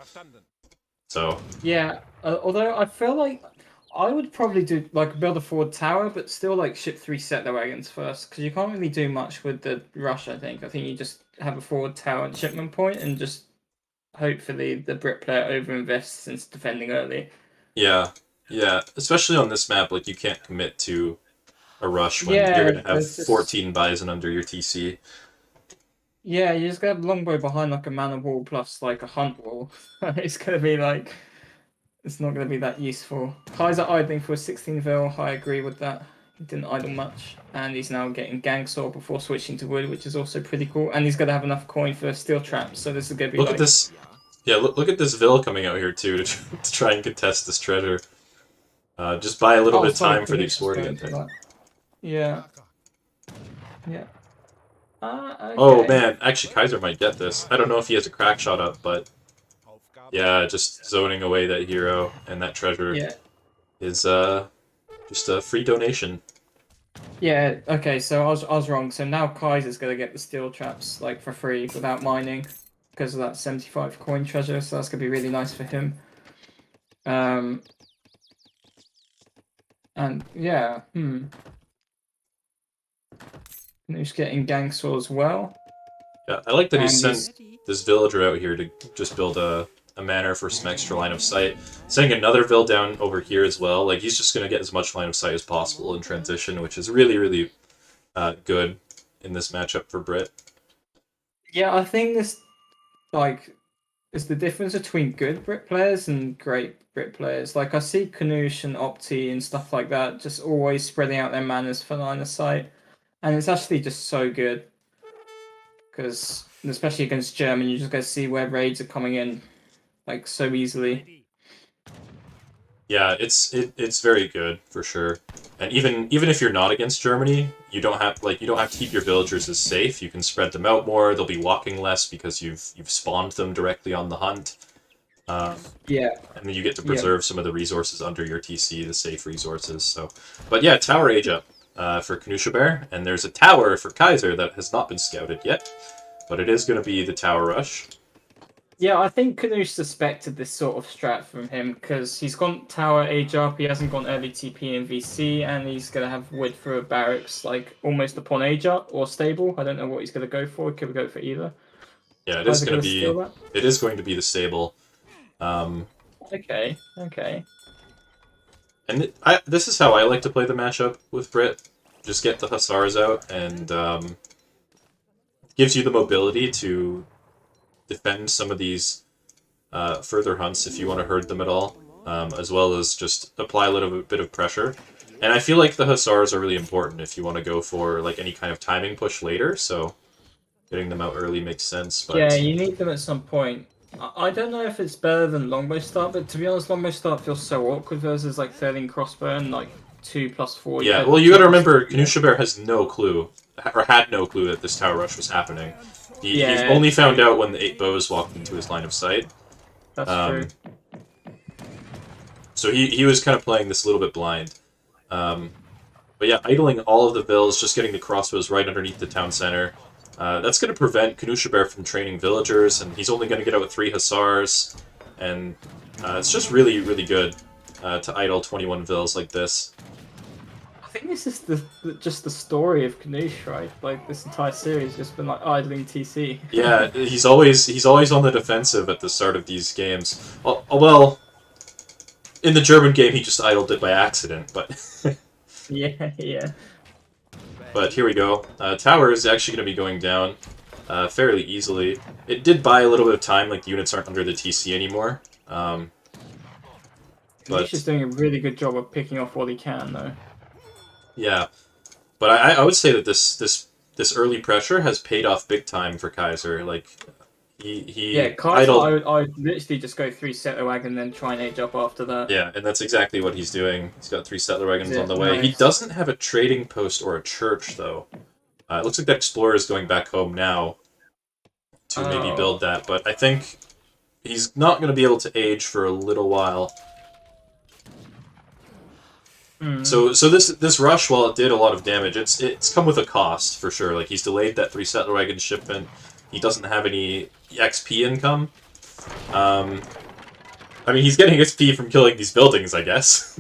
So
yeah, although I feel like I would probably do like build a forward tower, but still like ship 3 settler wagons first, because you can't really do much with the rush. I think you just have a forward tower and shipment point, and just hopefully the Brit player overinvests since defending early.
yeah, especially on this map, like you can't commit to a rush when
Yeah,
you're gonna have
there's
14 bison under your TC.
Yeah, you just got a longbow behind like a mana wall plus like a hunt wall. It's gonna be like it's not gonna be that useful. Kaiser idling for a 16 vil. I agree with that. He didn't idle much, and he's now getting gang sword before switching to wood, which is also pretty cool. And he's gonna have enough coin for steel traps, so this is gonna be
Look at this. Yeah, look at this Vil coming out here too to try and contest this treasure. Just buy a little bit of time for the exporting. I think.
Yeah. Yeah. Okay.
Oh man, actually Kaiser might get this. I don't know if he has a crack shot up, but yeah, just zoning away that hero and that treasure is just a free donation.
Yeah, okay, so I was wrong. So now Kaiser's gonna get the steel traps like for free without mining because of that 75 coin treasure, so that's gonna be really nice for him. And yeah, and he's getting gang saw as well.
Yeah, I like that he sent this villager out here to just build a manor for some extra line of sight. Sending another Vil down over here as well. Like he's just gonna get as much line of sight as possible in transition, which is really, really good in this matchup for Brit.
Yeah, I think this is the difference between good Brit players and great Brit players. Like I see Knusch and Opti and stuff like that just always spreading out their manners for line of sight, and it's actually just so good because especially against German, you just go see where raids are coming in like so easily.
Yeah, it's very good for sure. And even if you're not against Germany, you don't have to keep your villagers as safe. You can spread them out more. They'll be walking less because you've spawned them directly on the hunt.
Yeah.
And then you get to preserve some of the resources under your TC, the safe resources. So, but yeah, tower age up. for Knuschelbär, and there's a tower for Kaiser that has not been scouted yet, but it is going to be the tower rush.
Yeah, I think Knusch suspected this sort of strat from him because he's gone tower age up, he hasn't gone early TP in VC, and he's gonna have wood for a barracks like almost upon age up or stable. I don't know what he's gonna go for. Could we go for either?
Yeah, it is
Kaiser
going to
gonna
be.
steal that?
It is going to be the stable.
Okay.
And this is how I like to play the matchup with Brit. Just get the Hussars out, and gives you the mobility to defend some of these further hunts if you want to herd them at all, as well as just apply a little bit of pressure. And I feel like the Hussars are really important if you want to go for like any kind of timing push later, so getting them out early makes sense. But
Yeah, you need them at some point. I don't know if it's better than longbow start, but to be honest, longbow start feels so awkward versus like 13 crossbow and like 2+4.
yeah, well, you got to
2+4,
remember,
yeah.
Knuschelbär has no clue, or had no clue that this tower rush was happening. He
Yeah,
only
true.
found out when the 8 bows walked into his line of sight.
That's true.
So he was kind of playing this a little bit blind. But yeah, idling all of the vills, just getting the crossbows right underneath the town center. That's going to prevent Knuschelbär from training villagers, and he's only going to get out with 3 Hussars. And it's just really, really good to idle 21 vills like this.
I think this is just the story of Knusch, right? Like this entire series just been like idling TC.
Yeah, he's always on the defensive at the start of these games. Well, in the German game, he just idled it by accident, but
yeah.
But here we go. Tower is actually going to be going down fairly easily. It did buy a little bit of time, like the units aren't under the TC anymore. But
Knusch is doing a really good job of picking off what he can, though.
yeah, but I would say that this early pressure has paid off big time for Kaiser. Like he
Kaiser,
idled.
I would literally just go 3 settler wagon and then try and age up after that.
Yeah, and that's exactly what he's doing. He's got 3 settler wagons
Yeah,
on the way. He
nice.
doesn't have a trading post or a church though. It looks like that explorer is going back home now to maybe build that, but I think he's not going to be able to age for a little while. So this rush, while it did a lot of damage, it's come with a cost for sure. Like he's delayed that 3 settler wagon shipment. He doesn't have any XP income. I mean, he's getting XP from killing these buildings, I guess.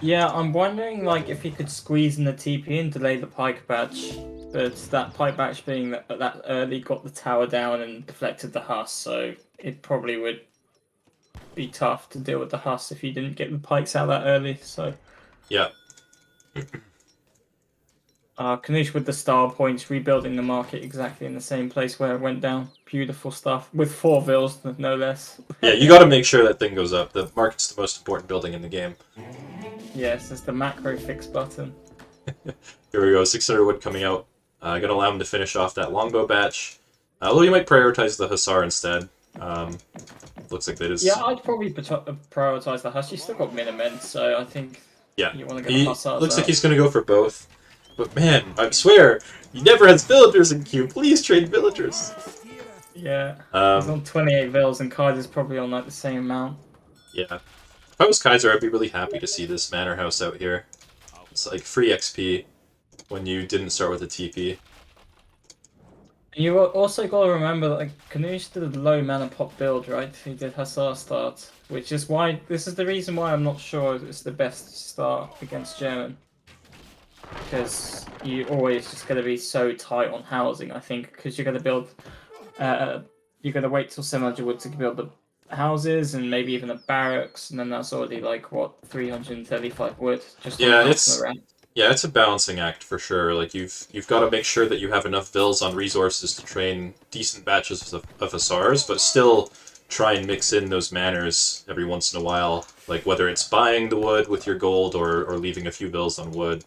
Yeah, I'm wondering like if he could squeeze in the TP and delay the pike batch, but that pike batch being that early got the tower down and deflected the Huss, so it probably would be tough to deal with the Huss if you didn't get the pikes out that early. So
Yeah.
Knusch with the star points, rebuilding the market exactly in the same place where it went down. Beautiful stuff with 4 vills, no less.
Yeah, you got to make sure that thing goes up. The market's the most important building in the game.
Yes, it's the macro fix button.
Here we go, 600 wood coming out. Gonna allow him to finish off that longbow batch. Although you might prioritize the Hussar instead. Looks like that is...
Yeah, I'd probably prioritize the Huss. You still got Minumen, so I think
Yeah,
you want to get the Hussars
looks
out.
like he's gonna go for both. But man, I swear, he never has villagers in queue. Please trade villagers.
Yeah, he's on 28 vills and Kaiser's probably on like the same amount.
Yeah. If I was Kaiser, I'd be really happy to see this manor house out here. It's like free XP when you didn't start with a TP.
You also got to remember that like, Knusch did a low mana pop build, right? He did Hussar start, which is why this is the reason why I'm not sure it's the best start against German. Because you're always just going to be so tight on housing, I think, because you're going to build, you're going to wait till 700 wood to build the houses and maybe even the barracks, and then that's already like what 335 wood just on the ramp.
Yeah, it's a balancing act for sure. Like you've got to make sure that you have enough vills on resources to train decent batches of Hussars, but still try and mix in those manors every once in a while. Like whether it's buying the wood with your gold or leaving a few vills on wood.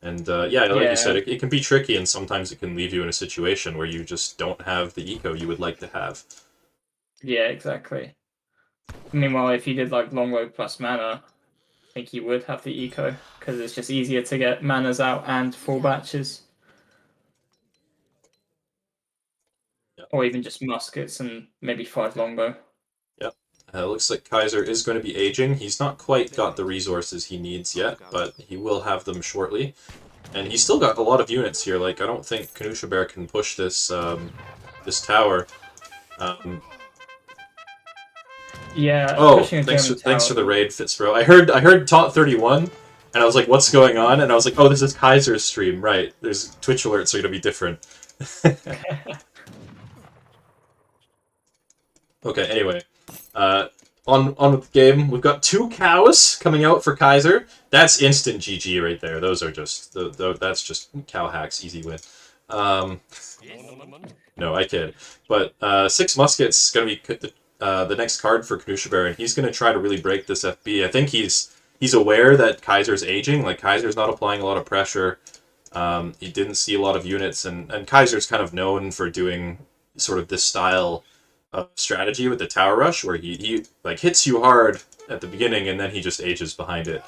And like you said, it can be tricky, and sometimes it can leave you in a situation where you just don't have the eco you would like to have.
Yeah, exactly. Meanwhile, if you did like longbow plus mana, I think you would have the eco, because it's just easier to get manas out and full batches.
Yep.
Or even just muskets and maybe 5 longbow.
Yep. Looks like Kaiser is going to be aging. He's not quite got the resources he needs yet, but he will have them shortly. And he's still got a lot of units here. Like, I don't think Knuschelbär can push this this tower.
Yeah,
Oh,
pushing a German
thanks for
tower.
the raid, Fitzbro. I heard Taunt 31, and I was like, what's going on? And I was like, oh, this is Kaiser's stream, right? There's Twitch alerts are gonna be different. Okay, anyway. On with the game, we've got 2 cows coming out for Kaiser. That's instant GG right there. Those are just that's just cow hacks, easy win. No, I kid. But 6 muskets is gonna be the next card for Knuschelbär, and he's gonna try to really break this FB. I think he's aware that Kaiser's aging. Like, Kaiser's not applying a lot of pressure. He didn't see a lot of units, and Kaiser's kind of known for doing sort of this style strategy with the tower rush, where he like hits you hard at the beginning and then he just ages behind it.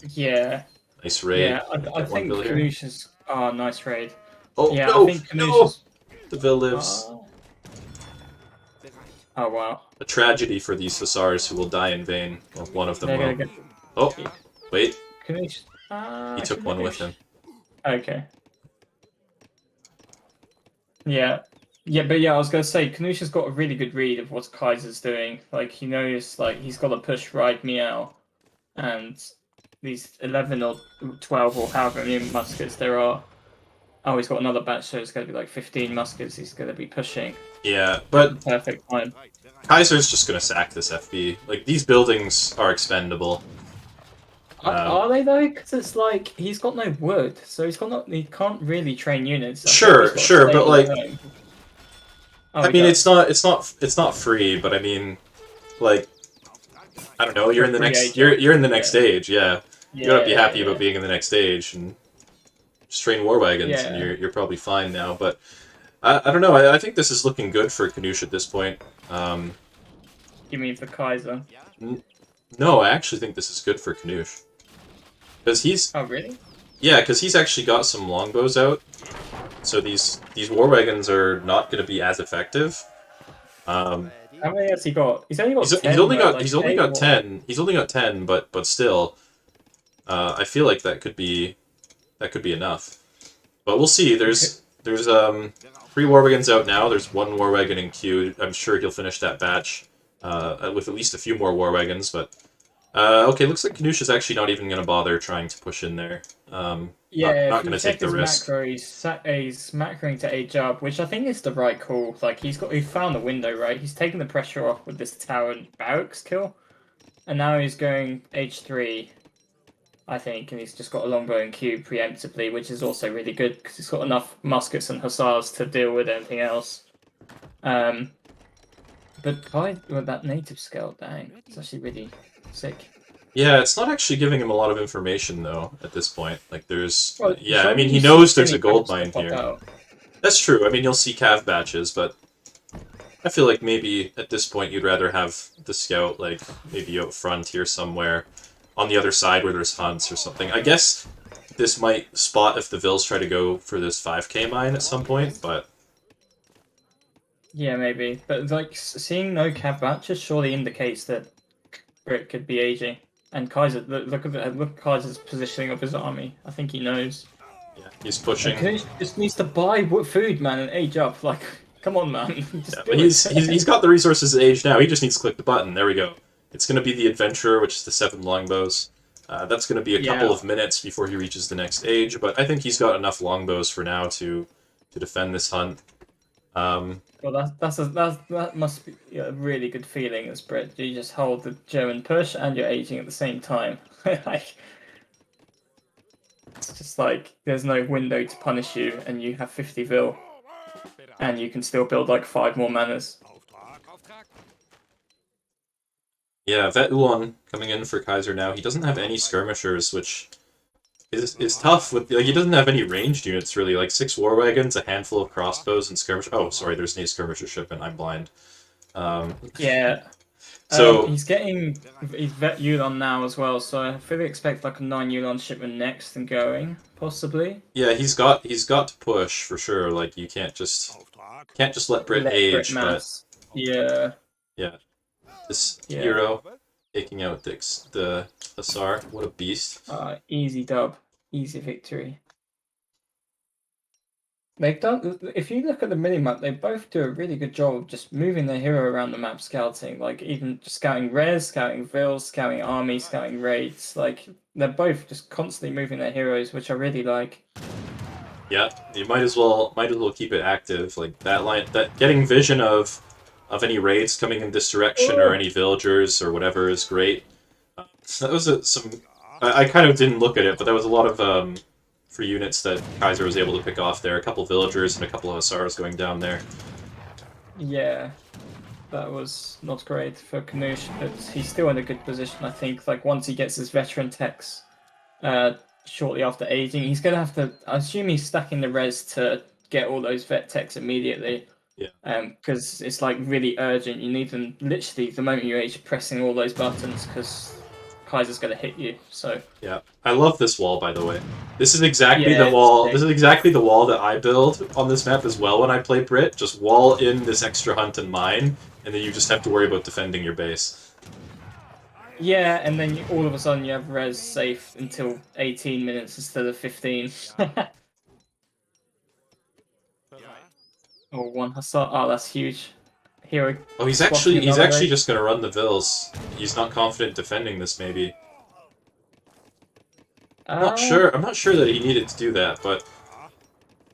Yeah.
Nice raid.
Yeah, I think Knusch's... Oh, nice raid.
Oh,
yeah,
no!
I think Knusch's...
The Vil lives.
Oh, wow.
A tragedy for these Hussars who will die in vain. Well, one of them will. Oh, wait.
Knusch...
He took one with him.
Okay. Yeah. Yeah, but yeah, I was going to say, Knusch's got a really good read of what Kaiser's doing. Like, he knows, like, he's got to push Ride Meow, and these 11 or 12 or however many muskets there are. Oh, he's got another batch, so it's going to be like 15 muskets he's going to be pushing.
Yeah, but
Perfect time.
Kaiser's just going to sack this FB. Like, these buildings are expendable.
Are they though? Because it's like he's got no wood, so he can't really train units.
Sure, but like,
I
mean, it's not free, but I mean, like, I don't know. You're in the next. You're in the next stage. Yeah. You gotta be happy about being in the next stage and just train war wagons, and you're probably fine now. But I don't know. I think this is looking good for Knusch at this point.
You mean for Kaiser?
No, I actually think this is good for Knusch. Because he's...
Oh, really?
Yeah, because he's actually got some longbows out. So these war wagons are not going to be as effective.
How many has he got? He's only got 10.
He's only got 10. He's only got 10, but still, I feel like that could be enough. But we'll see. There's 3 war wagons out now. There's 1 war wagon in queue. I'm sure he'll finish that batch with at least a few more war wagons. But okay, looks like Knusch is actually not even going to bother trying to push in there.
Yeah,
not going to take the risk.
Macro, he's macroing to age up, which I think is the right call. Like, he found the window, right? He's taken the pressure off with this tower and barracks kill, and now he's going H3, I think, and he's just got a longbow and queue preemptively, which is also really good because he's got enough muskets and hussars to deal with anything else. But with that native scale, dang, it's actually really sick.
Yeah, it's not actually giving him a lot of information, though, at this point. Like, there's...
Well,
yeah, I mean, he knows there's a gold mine here.
Out.
That's true. I mean, you'll see cav batches, but I feel like maybe at this point you'd rather have the scout, like, maybe out front here somewhere, on the other side where there's hunts or something. I guess this might spot if the Vils try to go for this 5k mine at some point, but...
Yeah, maybe. But, like, seeing no cav batches surely indicates that Brit could be aging. And Kaiser, look at Kaiser's positioning of his army. I think he knows.
Yeah, he's pushing.
He just needs to buy food, man, and age up. Like, come on, man.
But he's got the resources to age now. He just needs to click the button. There we go. It's going to be the Adventurer, which is the 7 longbows. That's going to be a couple of minutes before he reaches the next age, but I think he's got enough longbows for now to defend this hunt.
Well, that must be a really good feeling as Brit. You just hold the German push and you're aging at the same time. Like, it's just like there's no window to punish you, and you have 50 Vil, and you can still build like 5 more manors.
Yeah, Vet Ulan coming in for Kaiser now. He doesn't have any skirmishers, which is tough. With like, he doesn't have any ranged units, really. Like 6 war wagons, a handful of crossbows, and skirmish... Oh, sorry, there's no skirmisher shipment. I'm blind.
Yeah.
So
he's Vet Ulan now as well, so I fully expect like a 9 Ulan shipment next and going, possibly.
yeah, he's got to push for sure. Like, you can't just let Brit age, but...
Yeah.
Yeah, this
Yeah.
hero taking out the Hussar. What a beast.
Easy dub, easy victory. They've done. If you look at the minimap, they both do a really good job of just moving their hero around the map, scouting. Like even just scouting res, scouting vills, scouting army, scouting raids. Like they're both just constantly moving their heroes, which I really like.
Yeah, you might as well keep it active. Like that line, that getting vision of any raids coming in this direction or
Oh.
any villagers or whatever is great. So that was some. I kind of didn't look at it, but that was a lot of for units that Kaiser was able to pick off there. A couple villagers and a couple of Hussars going down there.
Yeah, that was not great for Knusch, but he's still in a good position. I think. Like once he gets his veteran techs, shortly after aging, he's gonna have to. I assume he's stacking the res to get all those vet techs immediately.
Yeah.
Because it's like really urgent. You need them literally the moment you age, pressing all those buttons because Kaiser's gonna hit you. So
Yeah, I love this wall, by the way. This is exactly
yeah,
the
it's
wall.
sick.
This is exactly the wall that I build on this map as well when I play Brit. Just wall in this extra hunt and mine, and then you just have to worry about defending your base.
Yeah, and then all of a sudden you have res safe until 18 minutes instead of 15. Or one Hazza. Oh, that's huge. Hero.
Oh, he's
blocking
actually
another raid.
just gonna run the vills. He's not confident defending this. Maybe I'm not sure that he needed to do that, but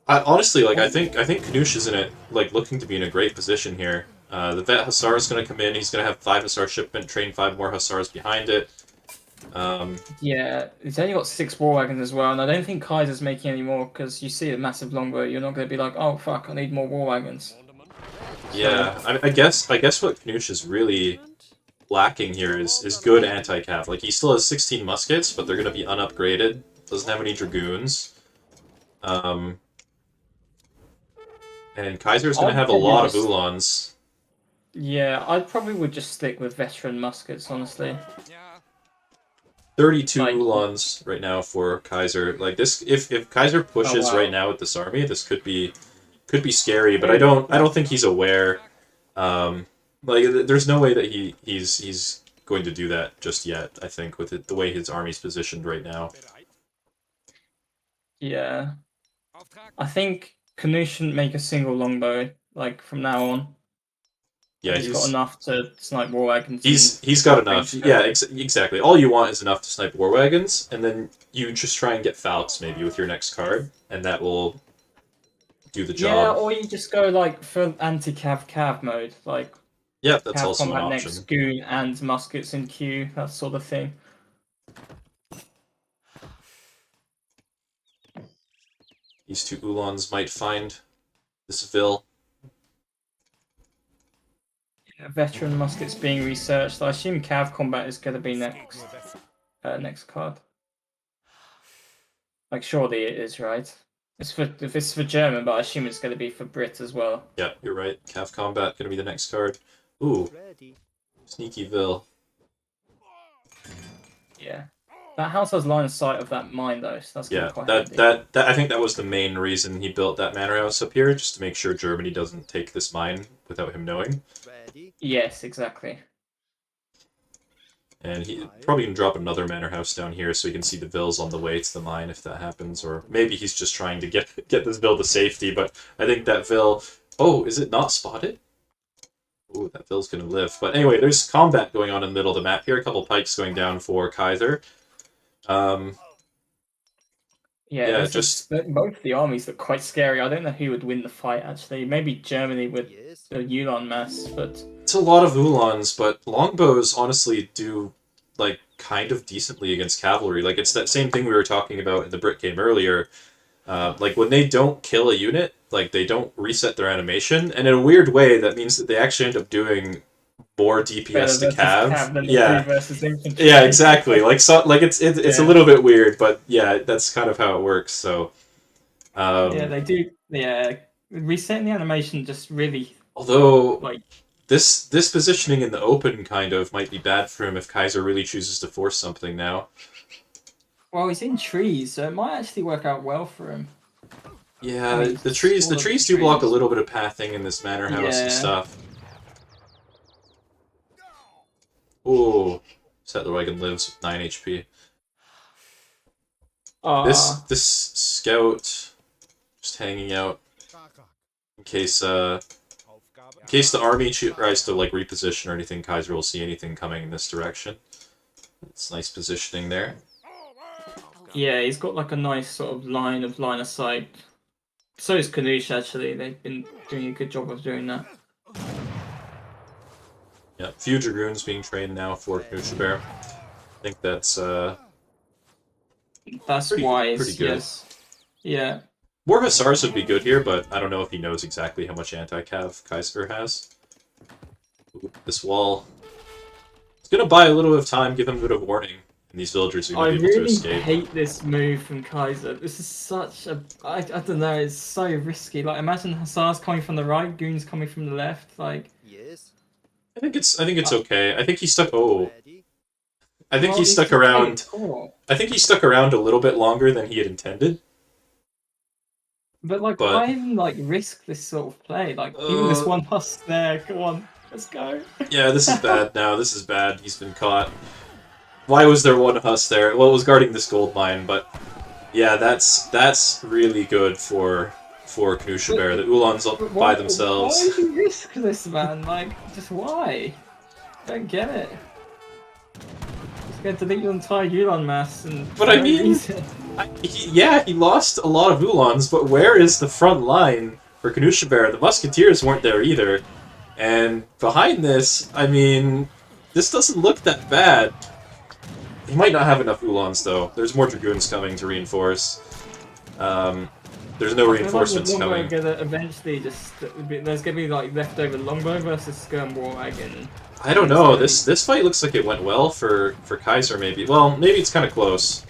honestly, like I think Knusch is in it, like looking to be in a great position here. The vet Hussar is gonna come in. He's gonna have 5 Hussar shipment, train 5 more Hussars behind it.
Yeah, it's only got 6 war wagons as well, and I don't think Kaiser's making any more because you see a massive longbow. You're not going to be like, oh fuck, I need more war wagons.
Yeah, I guess what Knusch is really lacking here is good anti-cav. Like he still has 16 muskets, but they're gonna be unupgraded. Doesn't have any dragoons. And Kaiser's gonna
I'd
have a
probably
lot of
just-
Ulans.
Yeah, I probably would just stick with veteran muskets, honestly.
32
Like-
Ulans right now for Kaiser. Like this, if Kaiser pushes
wow.
right now with this army, this could be scary. But I don't think he's aware. Like there's no way that he's going to do that just yet. I think with the way his army's positioned right now.
Yeah, I think Canoe shouldn't make a single longbow, like, from now on.
Yeah,
He's got enough to snipe war wagons.
He's got enough.
range
Yeah, exactly. All you want is enough to snipe war wagons, and then you just try and get Falx maybe with your next card, and that will do the
Yeah,
job.
or you just go, like, for anti-cav mode, like,
Yeah, that's
cav
also an
combat
option.
next, goon, and muskets in queue, that sort of thing.
These 2 Ulans might find this Vil.
Yeah, veteran muskets being researched. I assume cav combat is going to be next card. Like, surely it is, right? If it's for German, but I assume it's going to be for Brit as well.
Yeah, you're right. Cav Combat gonna be the next card. Ooh, sneaky Vil.
Yeah. That house has line of sight of that mine, though, so that's going to
Yeah,
be quite handy.
that I think that was the main reason he built that manor house up here, just to make sure Germany doesn't take this mine without him knowing.
Yes, exactly.
And he probably can drop another manor house down here so he can see the Vils on the way to the mine if that happens, or maybe he's just trying to get this Vil to safety. But I think that Vil. Oh, is it not spotted? Ooh, that Vil's gonna live. But anyway, there's combat going on in the middle of the map here. A couple pikes going down for Kaiser. Yeah, just
both the armies look quite scary. I don't know who would win the fight actually. Maybe Germany with the Yulon mass, but
it's a lot of Ulans, but longbows honestly do like kind of decently against cavalry. Like it's that same thing we were talking about in the Brit game earlier. Like when they don't kill a unit, like they don't reset their animation, and in a weird way, that means that they actually end up doing more DPS to cav.
than
Yeah,
versus infantry.
yeah, exactly. Like so, like it's a little bit weird, but yeah, that's kind of how it works. So,
yeah, they do. Yeah, resetting the animation just really.
Although
like
this positioning in the open kind of might be bad for him if Kaiser really chooses to force something now.
Well, he's in trees, so it might actually work out well for him.
Yeah,
I mean,
the trees do block a little bit of pathing in this manor house and
Yeah.
stuff. Ooh, Settlerwagon lives with 9 HP. This scout just hanging out in case the army tries to like reposition or anything. Kaiser will see anything coming in this direction. It's nice positioning there.
Yeah, he's got like a nice sort of line of sight. So is Knusch actually. They've been doing a good job of doing that.
Yeah, few dragoons being trained now for Knuschelbär. I think that's
wise.
pretty good.
Yes. Yeah.
More Hussars would be good here, but I don't know if he knows exactly how much anti-cav Kaiser has. Ooh, this wall. It's gonna buy a little bit of time, give him a bit of warning, and these villagers are gonna be able to escape.
I hate this move from Kaiser. This is such a... I don't know, it's so risky. Like, imagine Hussars coming from the right, goons coming from the left, like...
Yes.
I think it's okay. I think he stuck... Oh. I think
Well,
he stuck around...
Cool.
I think he stuck around a little bit longer than he had intended.
But, like, why even, like, risk this sort of play? Like, even this one Huss there, come on, let's go.
Yeah, this is bad now. This is bad. He's been caught. Why was there one Huss there? Well, it was guarding this gold mine, but... Yeah, that's really good for Knuschelbär. The Ulans by themselves.
Why would you risk this, man? Like, just why? I don't get it. Just going to delete your entire Ulan mass and...
But I mean... he lost a lot of Ulans, but where is the front line for Knuschelbär? The Musketeers weren't there either. And behind this, I mean, this doesn't look that bad. He might not have enough Ulans, though. There's more Dragoons coming to reinforce. There's no reinforcements coming.
Gonna eventually there's gonna be like leftover longbow versus skirm war wagon.
I don't know. This fight looks like it went well for Kaiser, maybe. Well, maybe it's kind of close.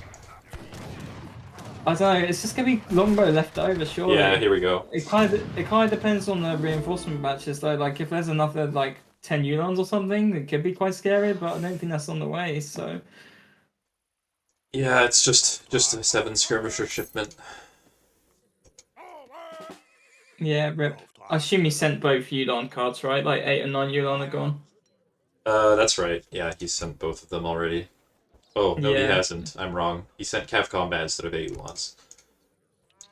I don't know. It's just gonna be longbow left over, surely.
Yeah, here we go.
It kind of depends on the reinforcement batches, though. Like if there's another like 10 Ulans or something, it could be quite scary. But I don't think that's on the way. So.
Yeah, it's just a 7 skirmisher shipment.
Yeah, rip. I assume he sent both Ulan cards, right? Like 8 and 9 Ulan are gone.
That's right. Yeah, he sent both of them already. Oh, no, he hasn't. I'm wrong. He sent Cav Combat instead of 8 Ulans.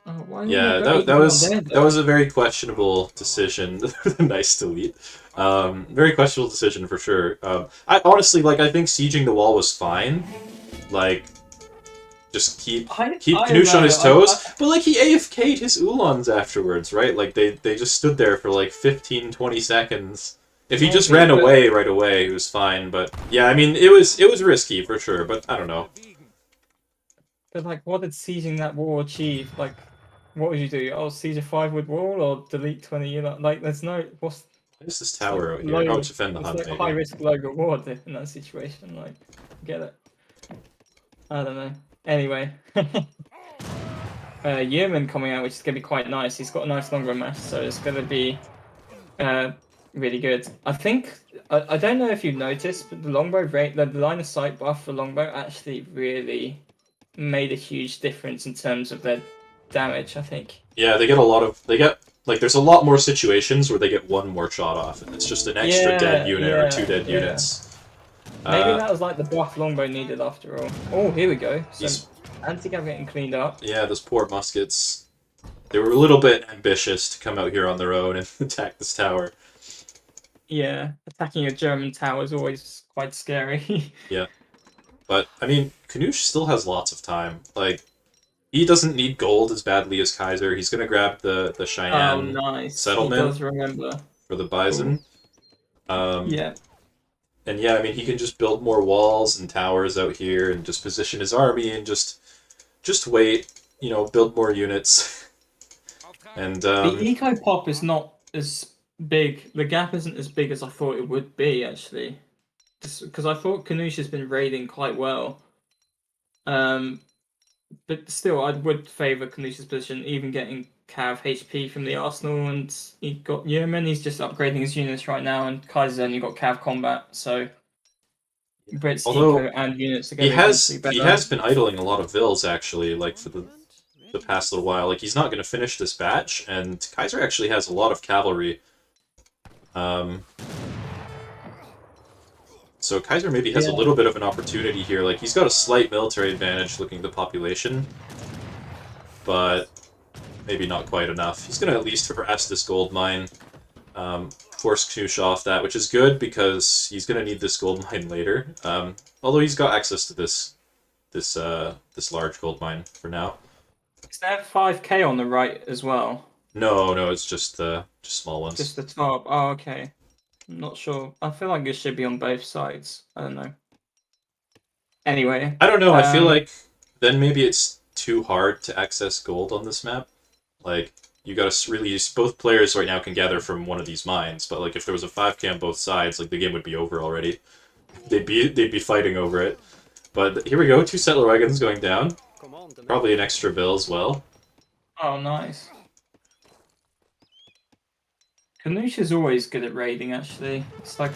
Oh, why
Yeah, that was a very questionable decision. Nice delete. Very questionable decision for sure. I honestly, like, I think sieging the wall was fine. Like, just keep Knusch on his toes. But, like, he AFK'd his Ulans afterwards, right? Like, they just stood there for, like, 15, 20 seconds. If he just ran away right away, it was fine. But, yeah, I mean, it was risky, for sure. But, I don't know.
But, like, what did sieging that wall achieve? Like, what would you do? Oh, siege a 5-wood wall or delete 20 Ulan? Like, there's no... What's
this tower out here? Oh, defend the hunt,
like
maybe.
high risk, low reward in that situation. Like, get it. I don't know. Anyway, Yeoman coming out, which is gonna be quite nice. He's got a nice longbow mass, so it's gonna be really good. I think I don't know if you've noticed, but the longbow the line of sight buff for longbow actually really made a huge difference in terms of their damage. I think.
Yeah, like there's a lot more situations where they get one more shot off, and it's just an extra dead unit or 2 dead units.
Maybe that was like the buff longbow needed after all. Oh, here we go. So anti-cav getting cleaned up.
Yeah, those poor muskets. They were a little bit ambitious to come out here on their own and attack this tower.
Yeah, attacking a German tower is always quite scary.
Yeah. But, I mean, Knusch still has lots of time. Like, he doesn't need gold as badly as Kaiser. He's going to grab the Cheyenne settlement.
He does remember.
For the Bison.
Yeah.
And yeah, I mean, he can just build more walls and towers out here and just position his army and just wait, you know, build more units. And
the eco pop is not as big. The gap isn't as big as I thought it would be, actually. Because I thought Knusch has been raiding quite well. But still, I would favour Knusch's position, even getting Cav HP from the Arsenal, and he got Yeoman. He's just upgrading his units right now, and Kaiser's only got Cav Combat, so Brit's eco and units are going
he has been idling a lot of vills actually, like for the past little while. Like he's not going to finish this batch, and Kaiser actually has a lot of cavalry. So Kaiser maybe has a
Yeah.
little bit of an opportunity here. Like, he's got a slight military advantage looking at the population, but maybe not quite enough. He's going to at least harass this gold mine, force Knusch off that, which is good because he's going to need this gold mine later. Although he's got access to this large gold mine for now.
Is there 5k on the right as well?
No, it's just small ones.
Just the top. Oh, okay. I'm not sure. I feel like it should be on both sides. I don't know. Anyway.
I don't know. I feel like then maybe it's too hard to access gold on this map. Like, you gotta really use... Both players right now can gather from one of these mines, but like if there was a 5k on both sides, like the game would be over already. They'd be fighting over it. But here we go, 2 settler wagons going down. Probably an extra bill as well.
Oh, nice. Knusch is always good at raiding, actually. It's like...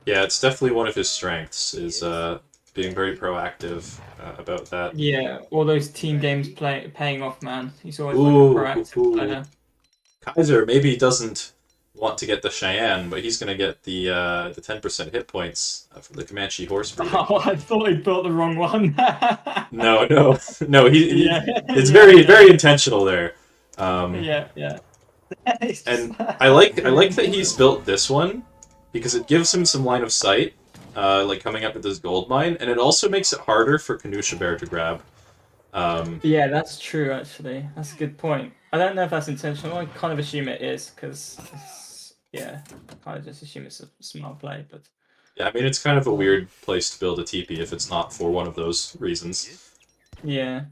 Yeah, it's definitely one of his strengths, is being very proactive about that.
Yeah, all those team games paying off, man. He's always
Ooh,
like a proactive player.
Kaiser maybe doesn't want to get the Cheyenne, but he's going to get the 10% hit points from the Comanche horse breeding.
Oh, I thought he built the wrong one.
No, he
Yeah.
it's very intentional there.
Yeah.
And I like that he's built this one because it gives him some line of sight, like coming up with this gold mine, and it also makes it harder for Knuschelbär to grab.
Yeah, that's true, actually. That's a good point. I don't know if that's intentional. I kind of assume it is, because, yeah, I kind of just assume it's a smart play, but...
Yeah, I mean, it's kind of a weird place to build a teepee if it's not for one of those reasons.
Yeah.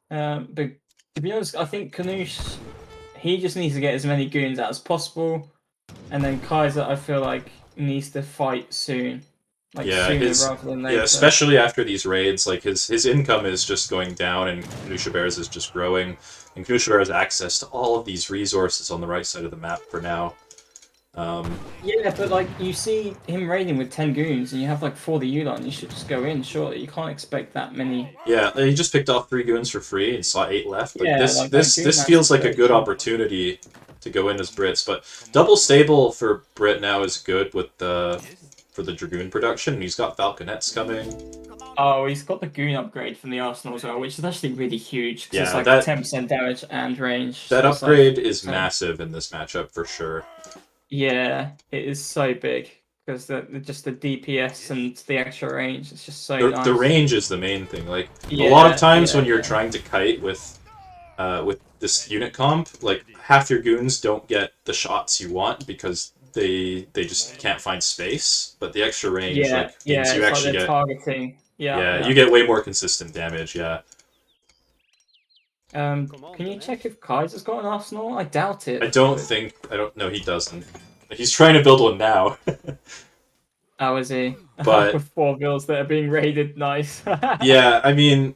But to be honest, I think Knusch, he just needs to get as many goons out as possible, and then Kaiser, I feel like, needs to fight soon. Like, sooner rather than later.
Yeah, especially after these raids, like his income is just going down and Knuschelbär's is just growing. And Knuschelbär has access to all of these resources on the right side of the map for now.
Yeah, but like you see him raiding with 10 goons and you have like 40 Yulon, you should just go in, surely. You can't expect that many.
Yeah, he just picked off 3 goons for free and saw 8 left. Like,
Yeah,
this feels like a good opportunity to go in as Brits, but double stable for Brit now is good with for the Dragoon production. He's got Falconets coming.
Oh, he's got the goon upgrade from the Arsenal as well, which is actually really huge. Cause
Yeah,
it's like 10% damage and range.
That
so it's
upgrade
like,
is massive in this matchup for sure.
Yeah, it is so big because just the DPS and the extra range. It's just so nice.
The range is the main thing. Like a lot of times when you're trying to kite with this unit comp, like half your goons don't get the shots you want because they just can't find space. But the extra range means you actually get
targeting. Yeah,
you get way more consistent damage. Yeah.
Can you check if Kaiser's got an arsenal? I doubt it.
I don't know. He doesn't. He's trying to build one now.
Oh, is he?
But
with 4 bills that are being raided, nice.
Yeah, I mean,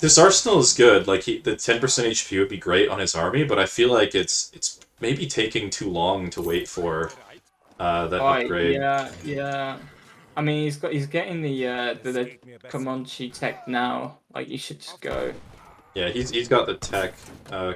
this arsenal is good. Like the 10% HP would be great on his army, but I feel like it's maybe taking too long to wait for that upgrade.
Yeah. I mean, he's getting the Comanche tech now. Like, you should just go.
Yeah, he's got the tech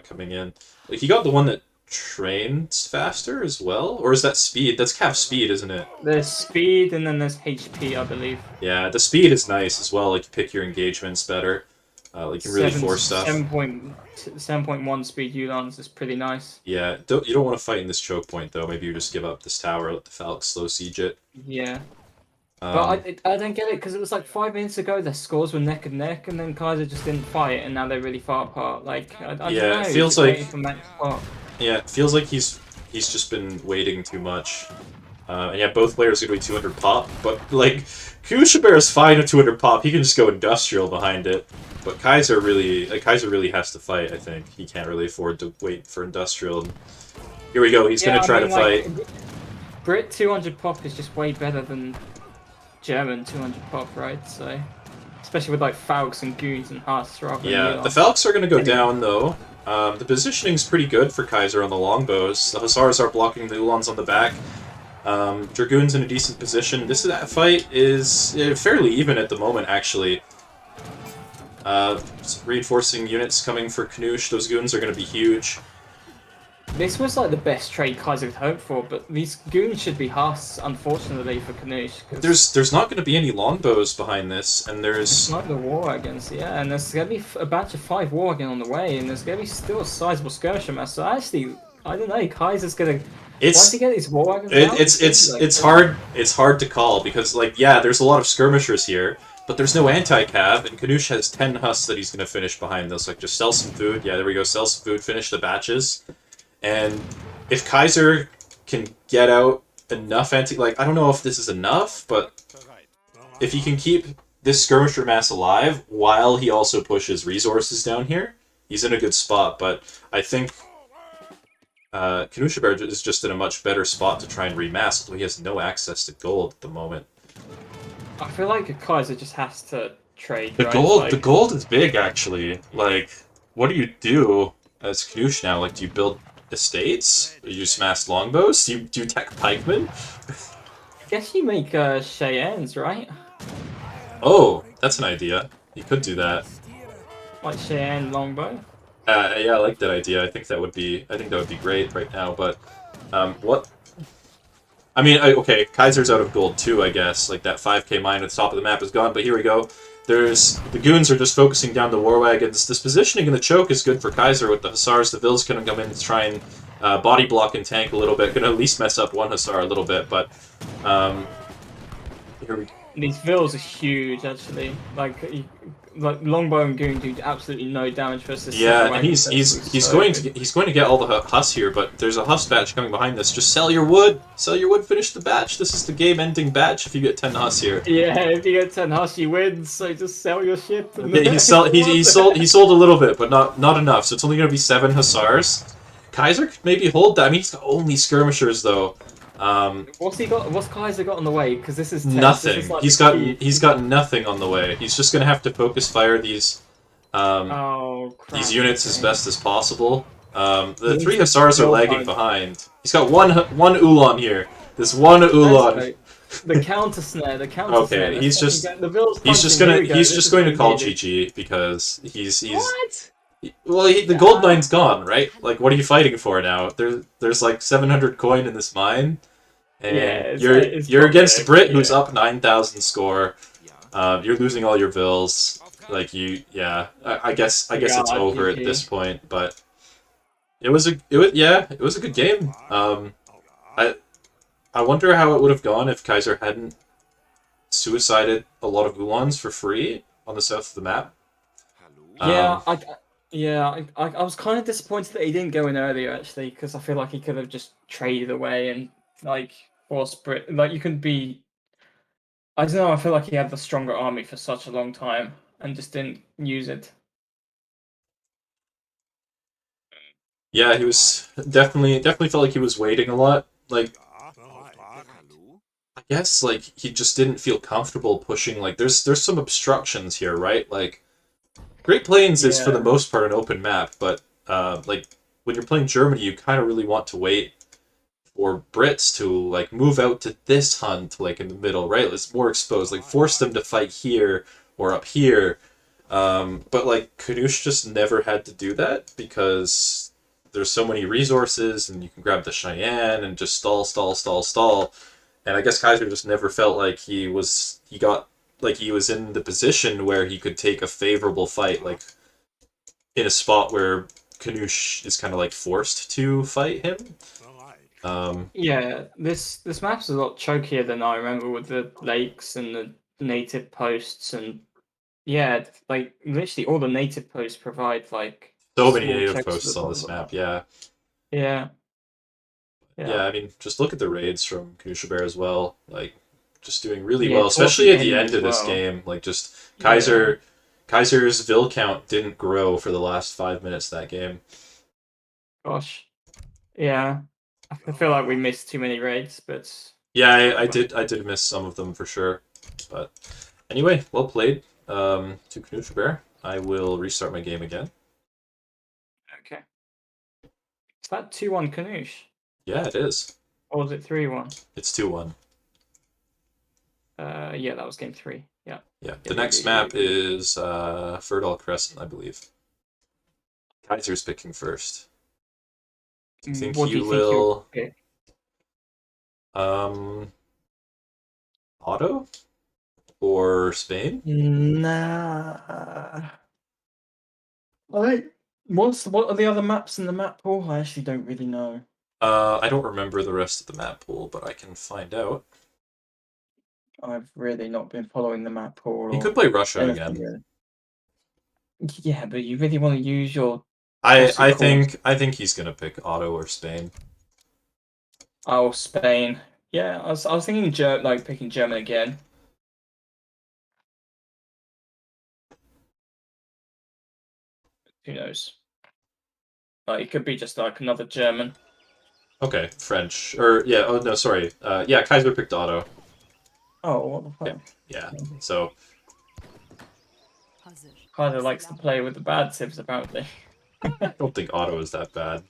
coming in. Like, he got the one that trains faster as well, or is that speed? That's cap speed, isn't it?
There's speed and then there's HP, I believe.
Yeah, the speed is nice as well. Like, you pick your engagements better. Like, you can really force stuff.
7.1 speed Yulons is pretty nice.
Yeah, you don't want to fight in this choke point though. Maybe you just give up this tower, let the Falcons slow siege it.
Yeah. But I don't get it, because it was like 5 minutes ago their scores were neck and neck, and then Kaiser just didn't fight, and now they're really far apart. Like, I don't know.
It feels like...
Yeah,
it feels like he's just been waiting too much. And yeah, both players are going to be 200 pop, but like, Knuschelbär is fine at 200 pop. He can just go industrial behind it. But Kaiser really has to fight, I think. He can't really afford to wait for industrial. And here we go, he's going to try to fight.
Brit 200 pop is just way better than German 200 pop, right? So, especially with like Falcons and Goons and Hearts rather
than the Falcons are going to go down though. The positioning's pretty good for Kaiser on the longbows. The Hussars are blocking the Ulans on the back. Dragoon's in a decent position. That fight is fairly even at the moment, actually. Reinforcing units coming for Knusch. Those goons are going to be huge.
This was like the best trade Kaiser could hope for, but these goons should be Huss, unfortunately, for Knusch.
There's not going to be any longbows behind this, and there's
Like the war wagons, yeah, and there's gonna be a batch of 5 war wagons on the way, and there's gonna be still a sizable skirmisher mass. So actually, I don't know, Kaiser's gonna. Once he get these war wagons out,
it's hard to call because like yeah, there's a lot of skirmishers here, but there's no anti-cav, and Knusch has 10 Huss that he's going to finish behind this. Like just sell some food. Yeah, there we go. Sell some food. Finish the batches. And if Kaiser can get out enough like I don't know if this is enough, but if he can keep this skirmisher mass alive while he also pushes resources down here, he's in a good spot. But I think Knuschelbär is just in a much better spot to try and remass, although he has no access to gold at the moment.
I feel like Kaiser just has to trade.
The
right?
gold,
Like,
the gold is big actually. Like, what do you do as Knusch now? Like, do you build estates? Do you smash longbows? Do you tech pikemen?
I guess you make Cheyennes, right?
Oh, that's an idea. You could do that.
Like Cheyenne longbow.
Yeah, I like that idea. I think that would be great right now. But what? I mean, okay, Kaiser's out of gold too, I guess. Like that 5k mine at the top of the map is gone. But here we go. There's the goons are just focusing down the war wagons. This positioning in the choke is good for Kaiser with the hussars. The Vils can come in and try and body block and tank a little bit. Gonna at least mess up one hussar a little bit, but here we.
These vills are huge, actually. Like longbow and goon do absolutely no damage versus.
Yeah, and he's going to get all the Huss here, but there's a Huss batch coming behind this. Just sell your wood, finish the batch. This is the game-ending batch if you get 10 Huss here.
Yeah, if you get 10 Huss, you win. So just sell your shit.
Yeah, he sold a little bit, but not enough. So it's only going to be 7 Hussars. Kaiser could maybe hold that. I mean, he's got only skirmishers though.
What's he got? What's Kaiser got on the way? Because this is tense.
Nothing.
This is like
he's got nothing on the way. He's just gonna have to focus fire these these units as best as possible. The 3 hussars are lagging behind. He's got one Ulan here. This one Ulan.
The counter snare. The counter snare.
Okay, he's just going to call GG because he's.
What?
Well, the gold mine's gone, right? Like, what are you fighting for now? There's like 700 coin in this mine, and
yeah,
you're against Brit, who's up 9,000 score. You're losing all your bills. Like I guess it's over at this point. But it was a good game. I wonder how it would have gone if Kaiser hadn't suicided a lot of Ulans for free on the south of the map.
I was kind of disappointed that he didn't go in earlier, actually, because I feel like he could have just traded away and, like, forced Brit. Like, you can be. I don't know, I feel like he had the stronger army for such a long time and just didn't use it.
Yeah, he was definitely felt like he was waiting a lot. Like, I guess, like, he just didn't feel comfortable pushing. Like, there's some obstructions here, right? Like, Great Plains is for the most part an open map, but like when you're playing Germany, you kind of really want to wait for Brits to like move out to this hunt, like in the middle, right? It's more exposed, like force them to fight here or up here. But like Knusch just never had to do that because there's so many resources, and you can grab the Cheyenne and just stall. And I guess Kaiser just never felt like he was in the position where he could take a favorable fight, like in a spot where Knusch is kind of like forced to fight him.
Yeah, this map's a lot chokier than I remember with the lakes and the native posts, and yeah, like literally all the native posts provide like
So many
small
native
checks
posts
to the
on this
bottom
map,
of
yeah.
the map.
Yeah, I mean, just look at the raids from Knuschelbär as well. Like, just doing really
Yeah,
well,
towards
especially
the
at the
end
end of
as
this
well.
game. Like, just Kaiser's Vil count didn't grow for the last 5 minutes of that game.
Gosh, yeah, I feel like we missed too many raids, but
Yeah, I did miss some of them for sure. But anyway, well played to Knuschelbär. I will restart my game again.
okay. Is that 2-1 Knusch?
Yeah, it is.
Or was it 3-1?
It's 2-1.
Yeah, that was game 3. Yeah.
Yeah. The next map is Ferdal Crescent, I believe. Kaiser's picking first. Do you think
What do
he
you think he'll
will
pick?
auto or Spain?
Nah. What are the other maps in the map pool? I actually don't really know.
I don't remember the rest of the map pool, but I can find out.
I've really not been following the map pool
He
or
could play Russia
anything
again.
really. Yeah, but you really want to use your
I
what's it
I
called?
think I think he's gonna pick auto or Spain.
Oh, Spain. Yeah, I was thinking like picking German again. Who knows? Like it could be just like another German.
Okay, French or yeah. Oh no, sorry. Yeah, Kaiser picked auto.
Oh, what the
Yeah,
fuck?
yeah.
Maybe.
So
Kind of likes to play with the bad sibs apparently.
I don't think auto is that bad.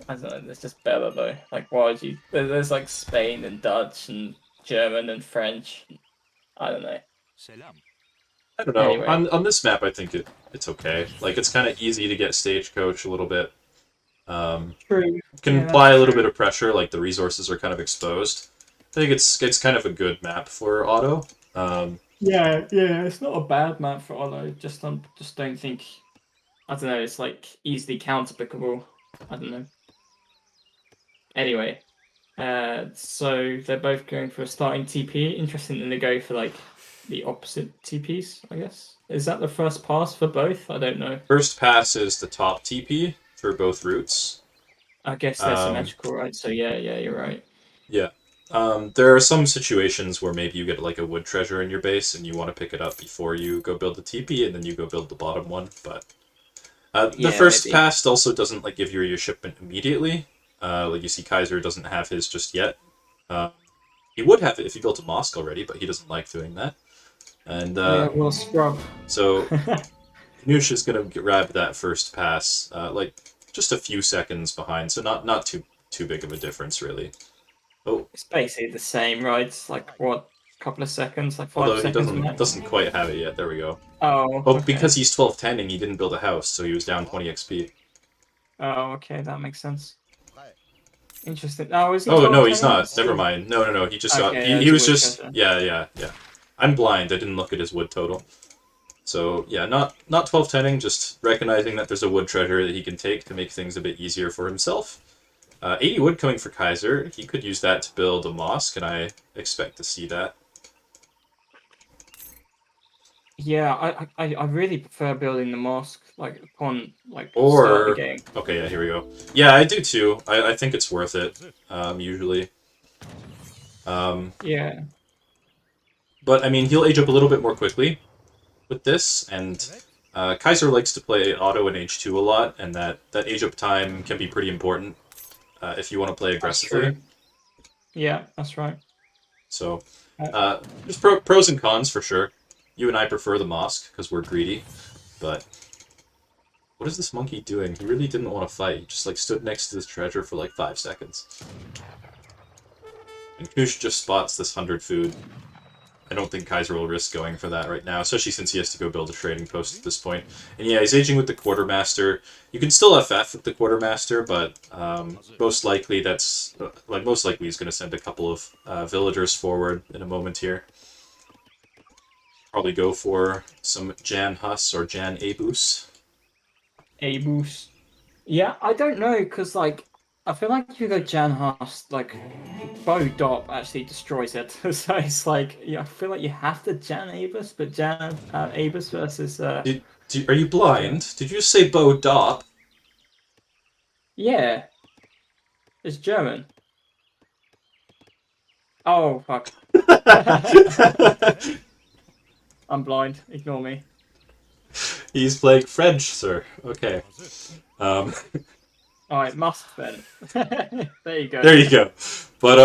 I don't know. It's just better though. Like, why would you? There's like Spain and Dutch and German and French. I don't know.
Selam.
I don't know.
Anyway,
On this map, I think it's okay. Like it's kind of easy to get stagecoach a little bit.
true.
Can
Yeah,
apply
that's
a little
true.
bit of pressure. Like the resources are kind of exposed. I think it's kind of a good map for auto.
Yeah. It's not a bad map for Olo. Just don't think. I don't know. It's like easily counterpickable. I don't know. Anyway, so they're both going for a starting TP. Interesting that they go for like the opposite TPs. I guess is that the first pass for both? I don't know.
First pass is the top TP for both routes.
I guess they're
Um,
symmetrical, right? So yeah, you're right.
yeah. There are some situations where maybe you get like a wood treasure in your base and you want to pick it up before you go build the TP and then you go build the bottom one. But the
Yeah,
first
maybe.
pass also doesn't like give you your shipment immediately. Like you see, Kaiser doesn't have his just yet. Uh, he would have it if he built a mosque already, but he doesn't like doing that. And
Yeah, well, scrub.
so Knusch is going to grab that first pass, like just a few seconds behind, so not too big of a difference really. Oh,
It's basically the same, right? It's like what, a couple of seconds, like five
although he
seconds
doesn't
max.
quite have it yet. There we go.
Oh,
Oh, because
okay.
he's 12-10ing, he didn't build a house, so he was down 20 XP.
Oh, okay, that makes sense. Interesting. Oh, is he
Oh no,
12
he's
10?
not. Never mind. No. He just got.
Okay,
He
that's a
was
wood
just.
treasure.
Yeah. I'm blind. I didn't look at his wood total. So yeah, not 12-10ing, just recognizing that there's a wood treasure that he can take to make things a bit easier for himself. 80 wood coming for Kaiser. He could use that to build a mosque, and I expect to see that.
Yeah, I really prefer building the mosque like upon like start the
Or
game.
okay, yeah, here we go. Yeah, I do too. I think it's worth it. Usually.
Yeah.
But I mean, he'll age up a little bit more quickly with this, and Kaiser likes to play auto and H2 a lot, and that age up time can be pretty important if you want to play
That's
aggressively.
true. Yeah, that's right.
So
Uh,
there's pros and cons for sure. You and I prefer the mosque because we're greedy, but what is this monkey doing? He really didn't want to fight. He just like stood next to this treasure for like 5 seconds. And Knusch just spots this 100 food. I don't think Kaiser will risk going for that right now, especially since he has to go build a trading post at this point. And yeah, he's aging with the quartermaster. You can still FF with the quartermaster, but most likely most likely he's going to send a couple of villagers forward in a moment here. Probably go for some Jan Hus or Jan Abus.
a boost. Yeah, I don't know because like I feel like if you go Jan Haas, like Bo Dop actually destroys it. So it's like yeah, I feel like you have to Jan Abus, but Jan Abus versus
Are you
Jan.
blind? Did you just say Bo Dop?
Yeah, it's German. Oh fuck. I'm blind. Ignore me.
He's playing French, sir. Okay. Um,
Oh, it must then. There you go.
there you go. But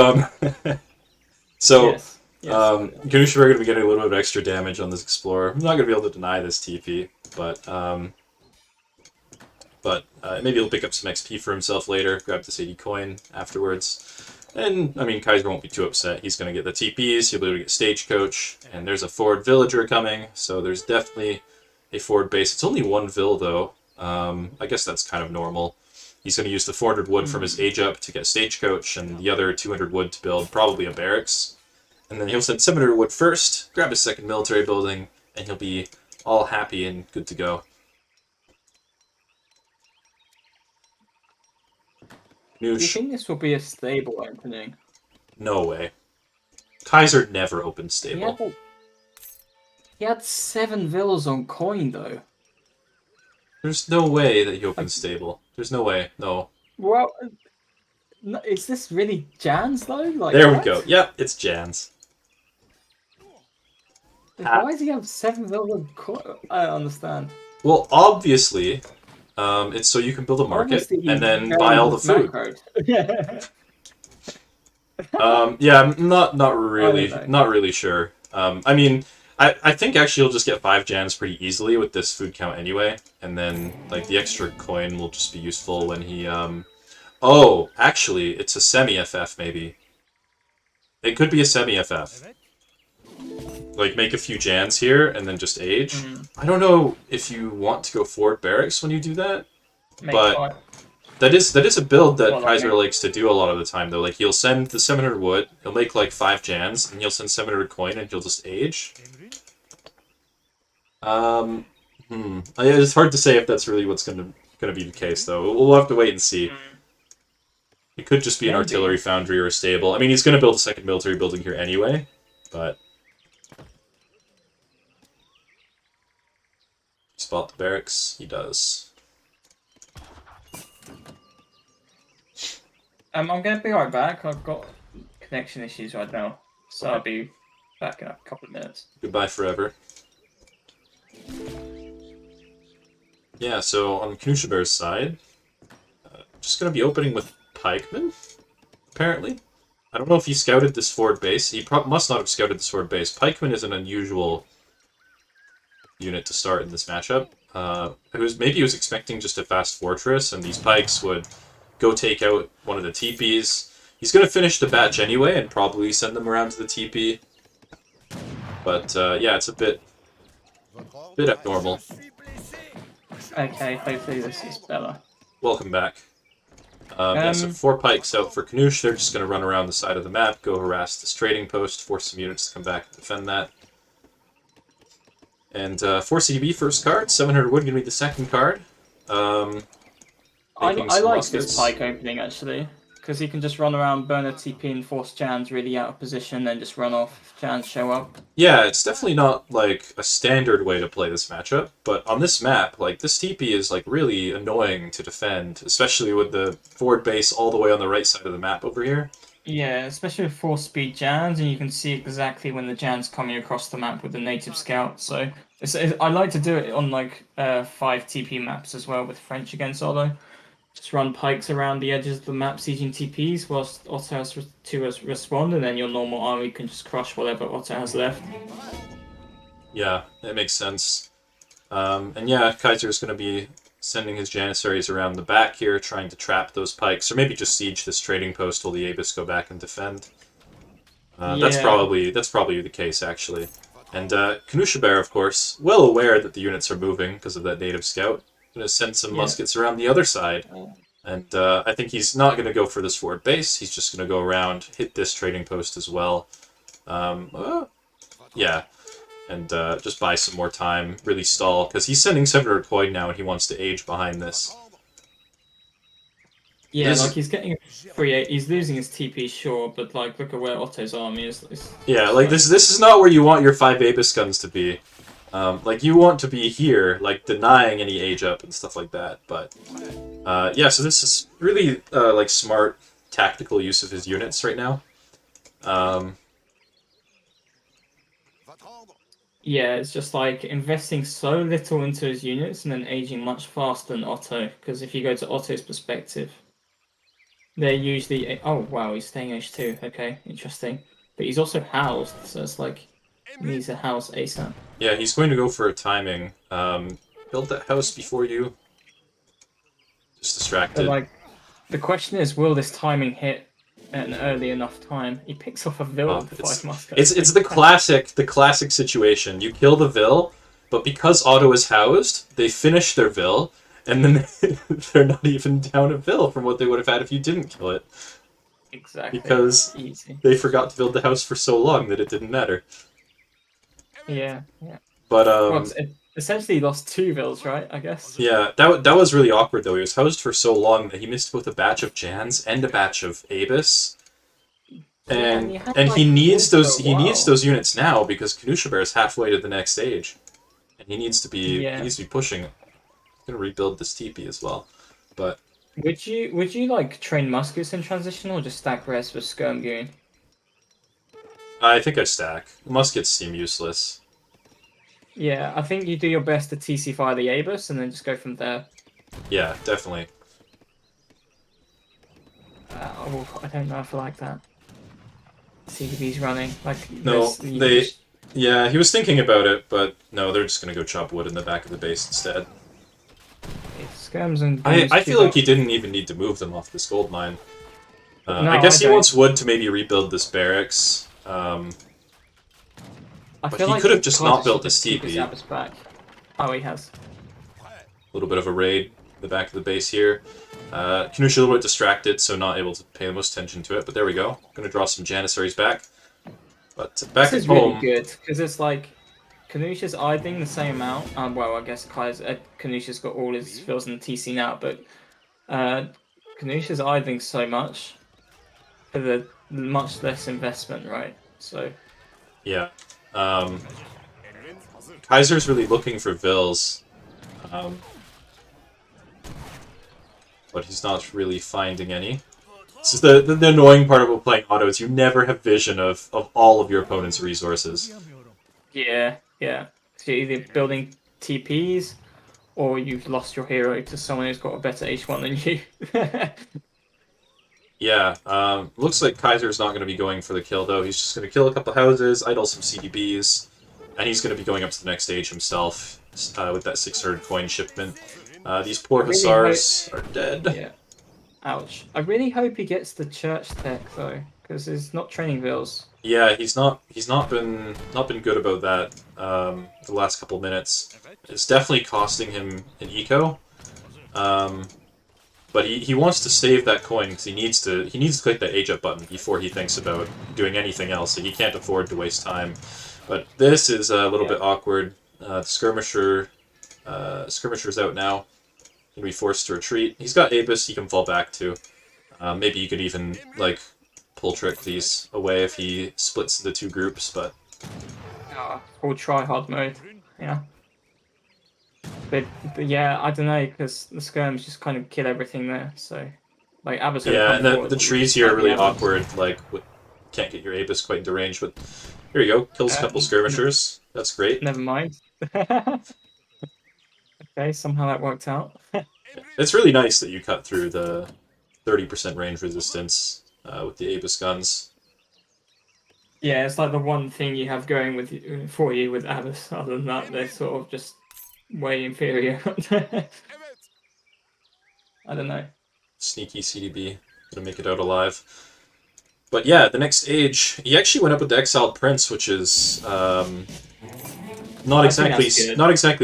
so
Yes.
Knuschelbär are going to be getting a little bit of extra damage on this Explorer. I'm not going to be able to deny this TP, but maybe he'll pick up some XP for himself later, grab this 80 coin afterwards. And, I mean, Kaiser won't be too upset. He's going to get the TPs, he'll be able to get Stagecoach, and there's a forward villager coming, so there's definitely a forward base. It's only one vill, though. I guess that's kind of normal. He's going to use the 400 wood from his age up to get stagecoach, and the other 200 wood to build probably a barracks. And then he'll send 700 wood first, grab his second military building, and he'll be all happy and good to go.
Do you think this will be a stable opening?
No way. Kaiser never opened stable.
He had 7 villas on coin, though.
There's no way that he opened stable. There's no way. No.
Well, no, is this really Jan's, though? Like,
There we
what?
go. Yep, it's Jan's.
Why does he have 7 villas on coin? I don't understand.
Well, obviously, it's so you can build a market
Obviously,
and then buy all the food. Yeah, I'm not really sure. I mean, I think actually you'll just get 5 Jans pretty easily with this food count anyway, and then like the extra coin will just be useful when he Oh, actually, it's a semi-FF maybe. It could be a semi-FF. Like make a few Jans here and then just age. I don't know if you want to go forward barracks when you do that, but that is a build that Kaiser likes to do a lot of the time though. Like he'll send the 700 wood, he'll make like 5 Jans, and he'll send 700 coin and he'll just age. It's hard to say if that's really what's gonna be the case though. We'll have to wait and see. It could just be an artillery foundry or a stable. I mean, he's gonna build a second military building here anyway, but spot the barracks, he does.
I'm gonna be right back. I've got connection issues right now, so I'll be back in a couple of minutes.
Goodbye forever. Yeah, so on Knuschelbär's side, just gonna be opening with pikemen, apparently. I don't know if he scouted this forward base. He must not have scouted this forward base. Pikeman is an unusual unit to start in this matchup. Maybe he was expecting just a fast fortress, and these pikes would go take out one of the teepees. He's going to finish the batch anyway, and probably send them around to the teepee. But yeah, it's a bit abnormal.
Okay, hopefully this is better.
Welcome back. Yeah, so 4 pikes out for Knusch. They're just going to run around the side of the map, go harass this trading post, force some units to come back and defend that. And 4 CDB first card, 700 wood going to be the second card.
I like this pike opening actually, because he can just run around, burn a TP and force Jans really out of position, then just run off if Jans show up.
Yeah, it's definitely not like a standard way to play this matchup, but on this map, like this TP is like really annoying to defend, especially with the forward base all the way on the right side of the map over here.
Yeah, especially with 4-speed Jans, and you can see exactly when the Jan's coming across the map with the native scout. So I like to do it on like 5 TP maps as well with French against Otto. Just run pikes around the edges of the map, sieging TPs, whilst Otto has to respond, and then your normal army can just crush whatever Otto has left.
Yeah, that makes sense. And yeah, Kaiser's going to be sending his Janissaries around the back here, trying to trap those pikes, or maybe just siege this trading post while the Abyss go back and defend. That's probably the case, actually. And Knuschelbär, of course, well aware that the units are moving because of that native scout, going to send some muskets around the other side. And I think he's not going to go for this forward base. He's just going to go around, hit this trading post as well. Yeah. And just buy some more time, really stall, because he's sending 700 coin now and he wants to age behind this.
Yeah, like he's getting free. He's losing his TP, sure, but like look at where Otto's army is.
Yeah, like this is not where you want your 5 Abyss guns to be. Like you want to be here, like denying any age up and stuff like that. But yeah, so this is really like smart tactical use of his units right now.
Yeah, it's just like investing so little into his units and then aging much faster than Otto. Because if you go to Otto's perspective, they're usually... Oh, wow, he's staying H2. Okay, interesting. But he's also housed, so it's like he needs a house ASAP.
Yeah, he's going to go for a timing. Build that house before you... Just distracted.
But like, the question is, will this timing hit at an early enough time? He picks off a Vil with the 5 muskets.
It's the classic situation. You kill the Vil, but because Otto is housed, they finish their Vil, and then they're not even down a bill from what they would have had if you didn't kill it,
Exactly.
because
Easy.
they forgot to build the house for so long that it didn't matter.
Yeah, yeah.
But
Well, it essentially lost 2 vills, right? I guess.
yeah, that was really awkward though. He was housed for so long that he missed both a batch of Jans and a batch of Abus.
Yeah,
And
you had,
and
like, wood for a
he needs
while.
those units now because Knuschelbär is halfway to the next stage, and he needs to be
Yeah.
pushing. He's gonna rebuild this teepee as well, but
Would you like train muskets in transition or just stack res with skirm goon?
I think I stack. Muskets seem useless.
Yeah, I think you do your best to TC fire the Abus and then just go from there.
Yeah, definitely.
I don't know if I like that. CDB's running. Like,
No,
you
they.
just-
Yeah, he was thinking about it, but no, they're just gonna go chop wood in the back of the base instead.
skirms and
I
goons
feel
queued
like
up.
he didn't even need to move them off this gold mine.
No,
I guess
I
he
don't.
wants wood to maybe rebuild this barracks.
I
But
feel
he
like
could have just
Kaiser
not built
should
this
just keep his
teepee.
Abus back. Oh, he has.
A little bit of a raid in the back of the base here. Knusha a little bit distracted, so not able to pay the most attention to it, but there we go. Gonna draw some Janissaries back. But back
This
at
is really
home,
good because it's like Kanusha's idling the same amount. Well, I guess Kanusha's got all his fills in the TC now, but Kanusha's idling so much for the much less investment, right? So
yeah. Kaiser's really looking for Vills. But he's not really finding any. This is the annoying part about playing auto, is you never have vision of all of your opponent's resources.
yeah. So you're either building TPs or you've lost your hero to someone who's got a better H1 than you.
Yeah, looks like Kaiser's not going to be going for the kill, though. He's just going to kill a couple houses, idle some CDBs, and he's going to be going up to the next stage himself with that 600 coin shipment. These poor
I really
Hussars are dead.
Yeah. Ouch. I really hope he gets the church tech though, because he's not training vills.
Yeah, he's not been good about that the last couple minutes. It's definitely costing him an eco. But he wants to save that coin because he needs to click that age up button before he thinks about doing anything else. So he can't afford to waste time. But this is a little bit awkward. Skirmisher's out now. Gonna be forced to retreat. He's got Abus he can fall back to. Maybe you could even like pull trick these away if he splits into 2 groups. But
Full try hard mode. Yeah. But yeah, I don't know, because the skirms just kind of kill everything there. So, like, Abus
yeah, and
forward,
the
but
trees
you
here are
can't
really
get Abus.
awkward. Like, can't get your Abus quite into range. But here you go, kills a couple skirmishers. That's great.
Never mind. Okay, somehow that worked out.
It's really nice that you cut through the 30% range resistance with the Abus guns.
Yeah, it's like the one thing you have going for you with Abus. Other than that, they're sort of just way inferior. I don't know.
Sneaky CDB, gonna make it out alive. But yeah, the next stage, he actually went up with the Exiled Prince, which is not exactly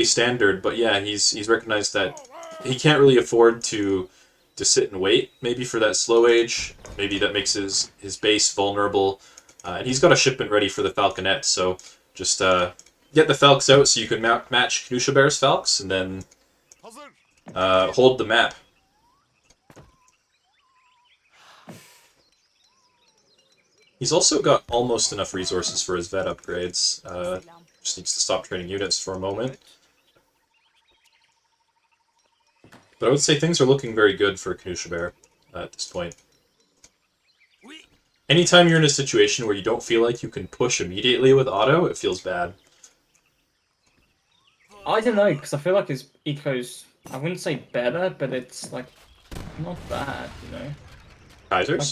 standard. But yeah, he's recognized that he can't really afford to sit and wait. Maybe for that slow age, maybe that makes his base vulnerable. And he's got a shipment ready for the Falconet, so just get the Falcs out so you can match Knuschelbär's Falcs, and then hold the map. He's also got almost enough resources for his vet upgrades. Just needs to stop training units for a moment. But I would say things are looking very good for Knuschelbär at this point. Anytime you're in a situation where you don't feel like you can push immediately with auto, it feels bad.
I don't know, because I feel like his eco's, I wouldn't say better, but it's like not bad, you know.
Kaisers?
Like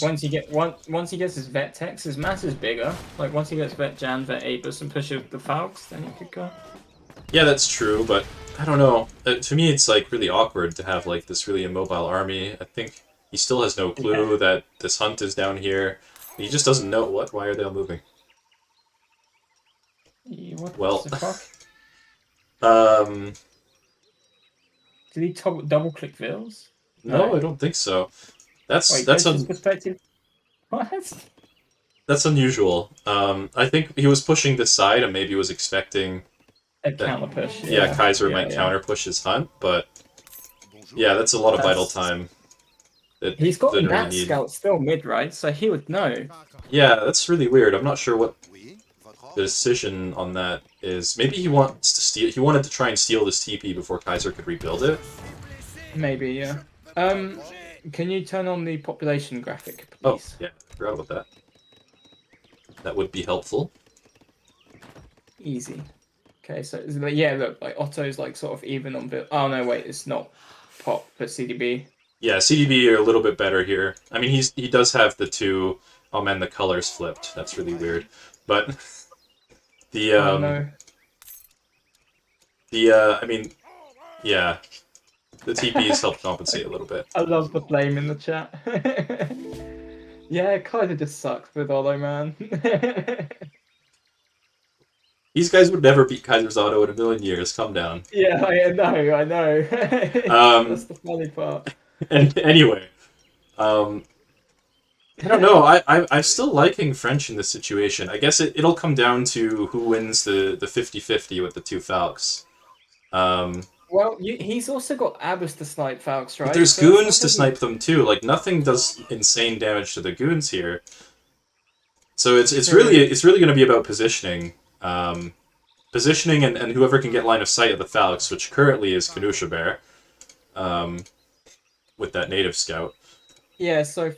once he gets his vet techs, his mass is bigger. Like once he gets vet Jan, vet Abus, and pushes the Falcons, then he could go.
Yeah, that's true, but I don't know. To me, it's like really awkward to have like this really immobile army. I think he still has no clue that this hunt is down here. He just doesn't know why are they all moving.
What
Well,
the fuck? Did he double click Vils?
No, I don't think so.
Wait,
That's
Ghost's perspective. What?
that's unusual. I think he was pushing this side and maybe was expecting
A
that,
counter push.
yeah, Kaiser
yeah,
might
yeah.
counter push his hunt, but yeah, that's a lot of vital
That's-
time. That
He's got
that we
that
need.
scout still mid, right? So he would know.
Yeah, that's really weird. I'm not sure what the decision on that is. Maybe he wants to steal. He wanted to try and steal this TP before Kaiser could rebuild it.
Maybe, yeah. Can you turn on the population graphic,
Oh,
please?
yeah, forgot about that. That would be helpful.
Easy. Okay, so yeah, look, like Otto's like sort of even on Vil. Oh no, wait, it's not pop, but CDB.
Yeah, CDB are a little bit better here. I mean, he does have the two. Oh man, the colors flipped. That's really weird. But the
Oh no.
I mean, yeah, the TPs help compensate a little bit.
I love the flame in the chat. Yeah, Kaiser just sucks with Olo, man.
These guys would never beat Kaiser's auto in a million years. Calm down.
Yeah, I know. That's the funny part.
And anyway, I don't know. I'm still liking French in this situation. I guess it'll come down to who wins the 50-50 with the two Falcons.
Well, he's also got Abbas to snipe Falcons, right?
But there's
So
goons to
probably-
snipe them too. Like nothing does insane damage to the goons here. So it's really going to be about positioning, positioning, and whoever can get line of sight of the Falcons, which currently is Knuschelbär, with that native scout.
Yeah, so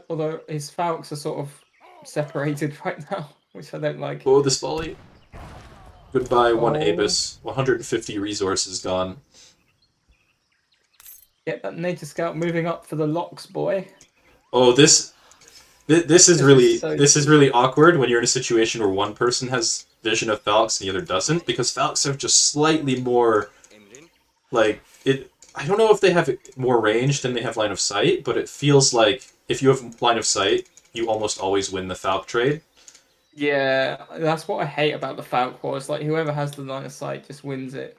although his Falcons are sort of separated right now, which I don't like.
Oh, this volley. Goodbye, one
Oh.
Abus. 150 resources gone.
Get that native scout moving up for the locks, boy.
Oh, this is really
so
this is really awkward when you're in a situation where one person has vision of Falcons and the other doesn't, because Falcons have just slightly more, like, it. I don't know if they have more range than they have line of sight, but it feels like if you have line of sight, you almost always win the Falc trade.
Yeah, that's what I hate about the Falcon Wars. Like, whoever has the line of sight just wins it.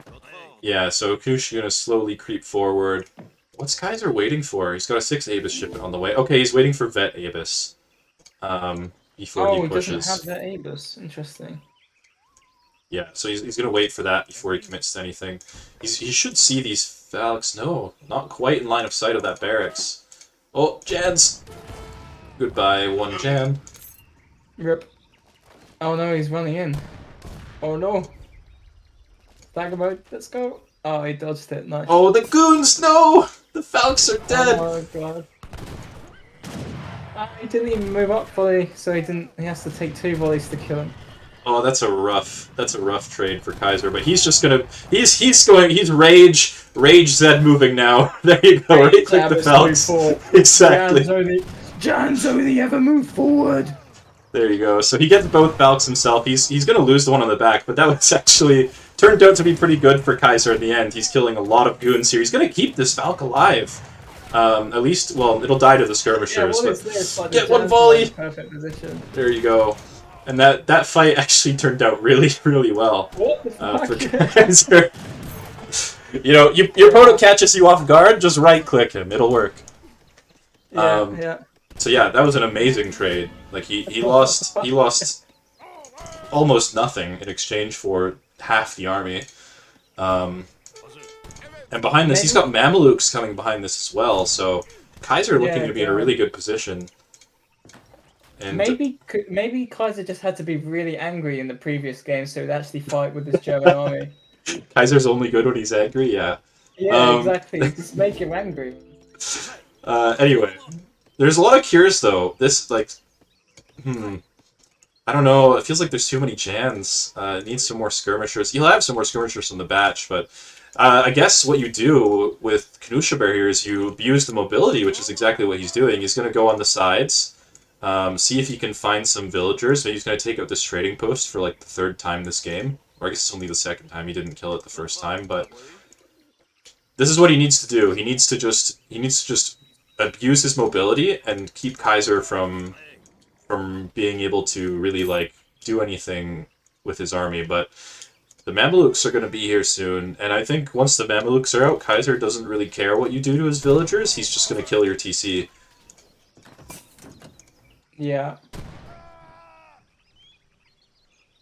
Yeah, so Knusch is gonna slowly creep forward. What's Kaiser waiting for? He's got a 6 Abus shipment on the way. Okay, he's waiting for Vet Abus. Before he
He
pushes.
doesn't have that Abus. Interesting.
Yeah, so he's gonna wait for that before he commits to anything. He should see these Falcons. No, not quite in line of sight of that barracks. Oh, Jans! Goodbye, one Jan.
Rip. Oh no, he's running in. Oh no. Stagger mode, let's go. Oh, he dodged it, nice.
Oh, the goons! No! The Falcons are dead!
Oh my god. He didn't even move up fully, so he has to take 2 volleys to kill him.
Oh, that's a rough trade for Kaiser, but he's just gonna he's rage Zed moving now. There you go, right click the Falcons. Exactly.
Jan's only ever moved forward.
There you go. So he gets both Falcons himself. He's gonna lose the one on the back, but that was actually turned out to be pretty good for Kaiser in the end. He's killing a lot of goons here. He's gonna keep this Falc alive. At least, well, it'll die to the skirmishers. But get one volley.
Perfect position.
There you go. And that fight actually turned out really, really well.
What the fuck?
For Kaiser. You know, your opponent catches you off guard, just right-click him. It'll work.
Yeah.
So yeah, that was an amazing trade. Like he lost almost nothing in exchange for half the army. And behind this, he's got Mamelukes coming behind this as well. So Kaiser looking to be in a really good position. And
maybe Kaiser just had to be really angry in the previous game, so he'd actually fight with this German army.
Kaiser's only good when he's angry. Yeah.
Yeah, exactly. Just make him angry.
Anyway, there's a lot of cures though. This I don't know. It feels like there's too many Jans. It needs some more skirmishers. You'll have some more skirmishers from the batch, but I guess what you do with Knuschelbär here is you abuse the mobility, which is exactly what he's doing. He's going to go on the sides, see if he can find some villagers. Maybe he's going to take out this trading post for like the 3rd time this game. Or I guess it's only the 2nd time. He didn't kill it the 1st time, but this is what he needs to do. He needs to just abuse his mobility and keep Kaiser from being able to really like do anything with his army. But the Mamelukes are going to be here soon, and I think once the Mamelukes are out, Kaiser doesn't really care what you do to his villagers. He's just going to kill your TC.
Yeah.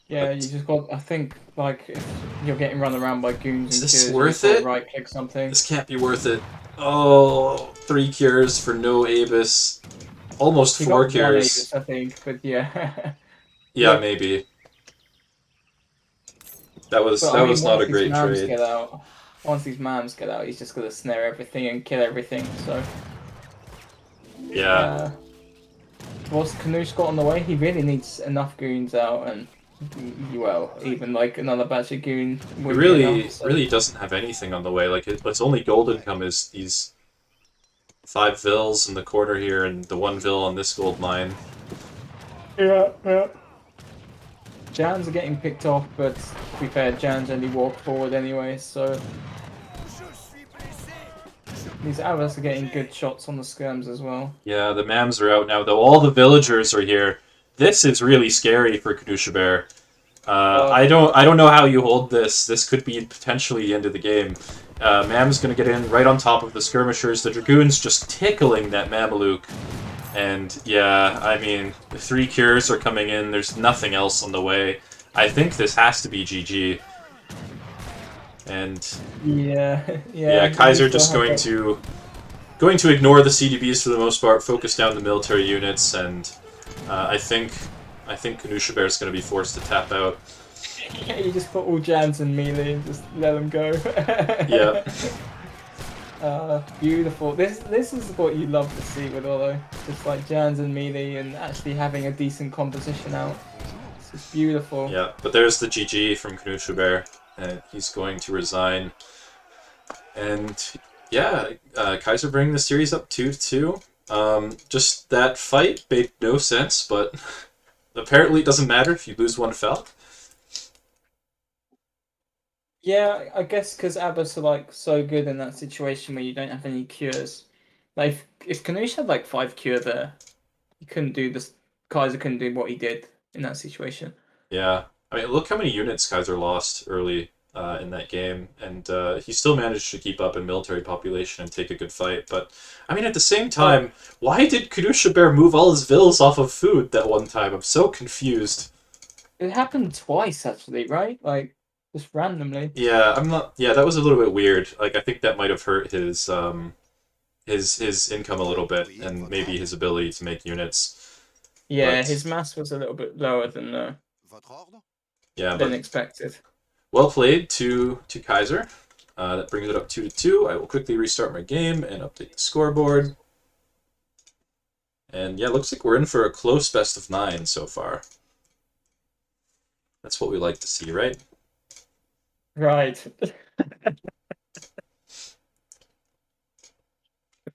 Yeah,
But
you just got. I think like if you're getting run around by goons
is
and
this
cures,
worth
you just
it?
right click something.
This can't be worth it. Oh, 3 cures for no Abyss. Almost
He
4
got one
cures.
Aegis, I think, but yeah.
Yeah,
Look,
maybe. That was
but I mean,
not
once
a
these
great
mams
trade.
get out, he's just gonna snare everything and kill everything. So,
Yeah.
what's Knusch got on the way? He really needs enough goons out, and well, even like another batch of goon
He
would be enough. So.
really doesn't have anything on the way. Like, its only gold income is these 5 vills in the corner here and the 1 vill on this gold mine.
Yeah. Jans are getting picked off, but to be fair, Jans only walk forward anyway, so these Avars are getting good shots on the skirms as well.
Yeah, the Mams are out now, though all the villagers are here. This is really scary for Knuschelbär. I don't know how you hold this. This could be potentially the end of the game. Mam's gonna get in right on top of the skirmishers. The Dragoon's just tickling that Mameluke. And yeah, I mean, the 3 cures are coming in. There's nothing else on the way. I think this has to be GG. And
yeah,
Kaiser just going to ignore the CDBs for the most part, focus down the military units, and I think Knuschelbär is going to be forced to tap out.
Yeah, you just put all Jans in melee and just let them go.
Yeah.
Beautiful. This is what you love to see with Olo. Just like Jans and melee and actually having a decent composition out. This is beautiful.
Yeah, but there's the GG from Knuschelbär, and he's going to resign. And yeah, Kaiser bringing the series up 2-2. Just that fight made no sense, but apparently it doesn't matter if you lose 1 fell.
Yeah, I guess because Abbas are like so good in that situation where you don't have any cures. Like if Knusch had like 5 cure there, he couldn't do this. Kaiser couldn't do what he did in that situation.
Yeah, I mean, look how many units Kaiser lost early in that game, and he still managed to keep up in military population and take a good fight. But I mean, at the same time, why did Knuschelbär move all his vills off of food that one time? I'm so confused.
It happened twice actually, right? Like just randomly.
Yeah, I'm not. Yeah, that was a little bit weird. Like, I think that might have hurt his his income a little bit, and maybe his ability to make units.
Yeah,
But
his mass was a little bit lower than
yeah, but
expected.
well played to Kaiser. That brings it up 2-2. I will quickly restart my game and update the scoreboard. And yeah, looks like we're in for a close best of 9 so far. That's what we like to see, right?
Right. If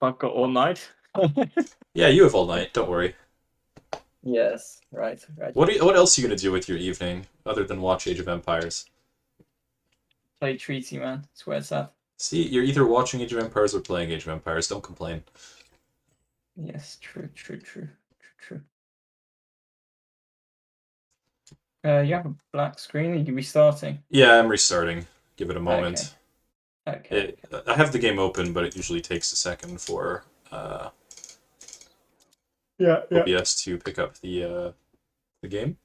I've got all night.
Yeah, you have all night. Don't worry.
Yes, right.
What else are you gonna do with your evening other than watch Age of Empires?
Play Treaty, man. That's where it's at.
See, you're either watching Age of Empires or playing Age of Empires. Don't complain.
Yes, true. You have a black screen. Are you restarting?
Yeah, I'm restarting. Give it a moment.
Okay.
I have the game open, but it usually takes a second for OBS to pick up the game.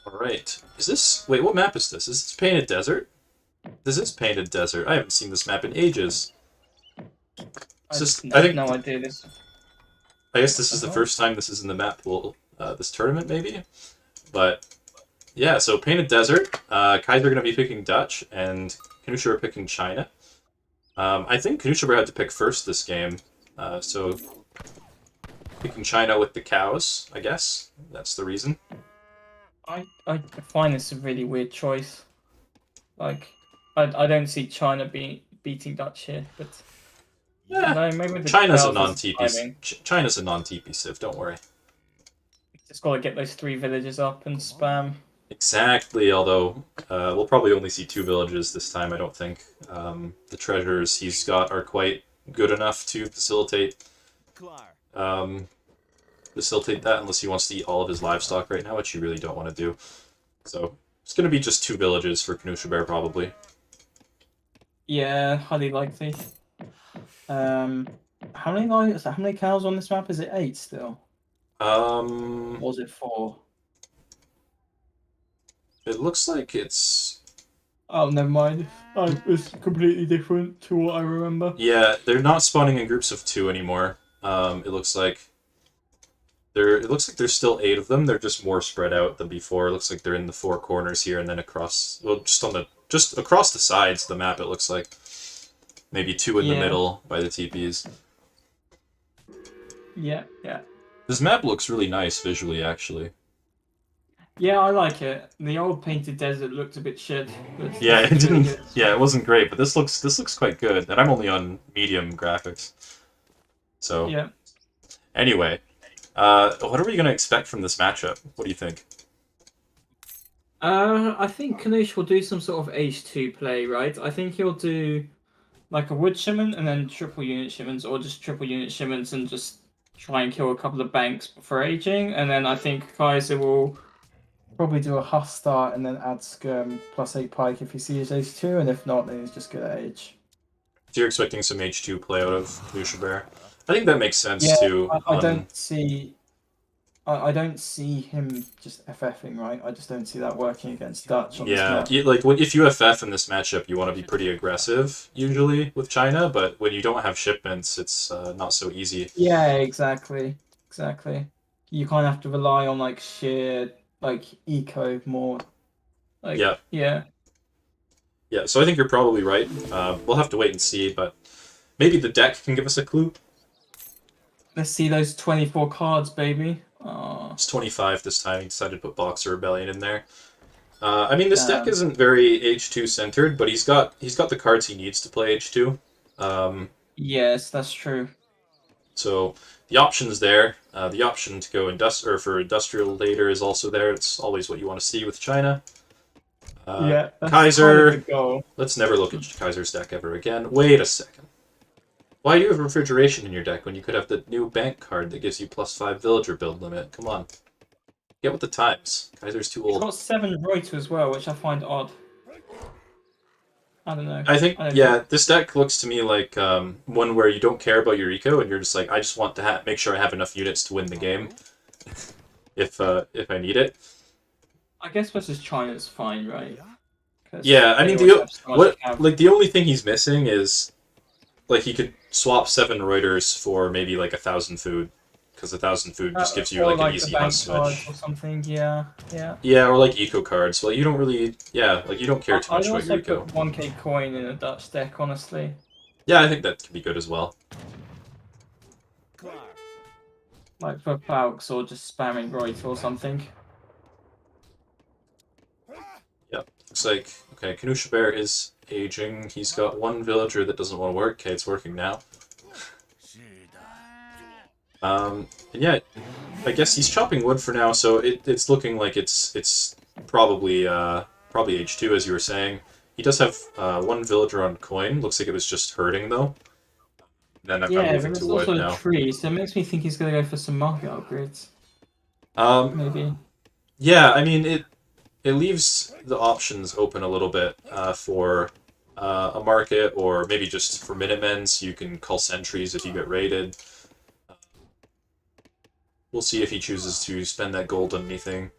All right. Is this? Wait, what map is this? Is this Painted Desert? This is Painted Desert. I haven't seen this map in ages.
I
think
no idea this.
I guess this is the first time this is in the map pool this tournament, maybe. But yeah, so Painted Desert. Kaiser going to be picking Dutch, and Knuschelbär picking China. I think Knuschelbär had to pick first this game, so picking China with the cows, I guess. That's the reason.
I find this a really weird choice. Like, I don't see China beating Dutch here, but
Yeah,
no, maybe the
China's a
cows is
non-TP.
timing.
China's a non-TP civ. Don't worry.
Just gotta get those 3 villages up and spam.
Exactly. Although we'll probably only see 2 villages this time. I don't think the treasures he's got are quite good enough to facilitate facilitate that unless he wants to eat all of his livestock right now, which you really don't want to do. So it's going to be just 2 villages for Knuschelbär probably.
Yeah, highly likely. How many how many cows on this map? Is it 8 still? Or was it 4?
It looks like it's...
Oh, never mind. It's completely different to what I remember.
Yeah, they're not spawning in groups of 2 anymore. It looks like there's still 8 of them. They're just more spread out than before. It looks like they're in the 4 corners here and then across, well, just across the sides of the map. It looks like maybe 2 in the middle by the TPs.
Yeah.
This map looks really nice visually, actually.
Yeah, I like it. The old painted desert looked a bit shit. But
Yeah, it
this is really
didn't.
good.
Yeah, it wasn't great, but this looks quite good. And I'm only on medium graphics. So
Yeah.
anyway, what are we gonna expect from this matchup? What do you think?
I think Knusch will do some sort of H2 play, right? I think he'll do like a wood shipment and then triple unit shipments, or just triple unit shipments and just try and kill a couple of banks before aging. And then I think Kaiser will probably do a husk start and then add skirm plus 8 pike if he sees H2, and if not, then he's just good at H.
So you're expecting some H2 play out of Knuschelbär? I think that makes sense
Yeah,
too.
I don't see. I don't see him just FFing, right? I just don't see that working against Dutch on this
Yeah,
map.
like if you FF in this matchup, you want to be pretty aggressive usually with China, but when you don't have shipments, it's not so easy.
Yeah, exactly. You kind of have to rely on like sheer like eco more. Like,
Yeah. So I think you're probably right. We'll have to wait and see, but maybe the deck can give us a clue.
Let's see those 24 cards, baby. Oh,
It's 25 this time. He decided to put Boxer Rebellion in there. I mean, this deck
damn.
isn't very H2 centered, but he's got the cards he needs to play H2.
Yes, that's true.
So the option's there. The option to go for industrial later is also there. It's always what you want to see with China.
Yeah, that's
Kaiser.
kind of the goal.
Let's never look at Kaiser's deck ever again. Wait a second. Why do you have refrigeration in your deck when you could have the new bank card that gives you +5 villager build limit? Come on. Get with the times. Kaiser's too
He's
old.
got 7 Reuter as well, which I find odd. I don't know.
I think,
don't
yeah,
know.
this deck looks to me like one where you don't care about your eco and you're just like, I just want to make sure I have enough units to win the game if I need it.
I guess versus China's fine, right? 'Cause
Yeah, I
they
mean,
always have so much cav.
the only thing he's missing is, like, he could swap 7 Reuters for maybe, like, 1,000 food, because 1,000 food just gives you,
Or
like, an
the
easy
bank
hunt
cards
switch.
or something. Yeah.
Yeah, or, like, eco cards. Well, you don't really, yeah, like, you don't care too
I'd
much about your
also
eco.
put 1k coin in a Dutch deck, honestly.
Yeah, I think that could be good as well.
Like for Falks or just spamming Reuter or something.
Looks like, okay, Knuschelbär is aging. He's got 1 villager that doesn't want to work. Okay, it's working now. And yeah, I guess he's chopping wood for now, so it's looking like it's probably H2 as you were saying. He does have 1 villager on coin. Looks like it was just herding though. Then I'm
Yeah,
moving
but
to
it's
wood
also a
now.
tree, so it makes me think he's gonna go for some market upgrades. Maybe.
Yeah, I mean it leaves the options open a little bit for a market, or maybe just for Minutemen, so you can call sentries if you get raided. We'll see if he chooses to spend that gold on anything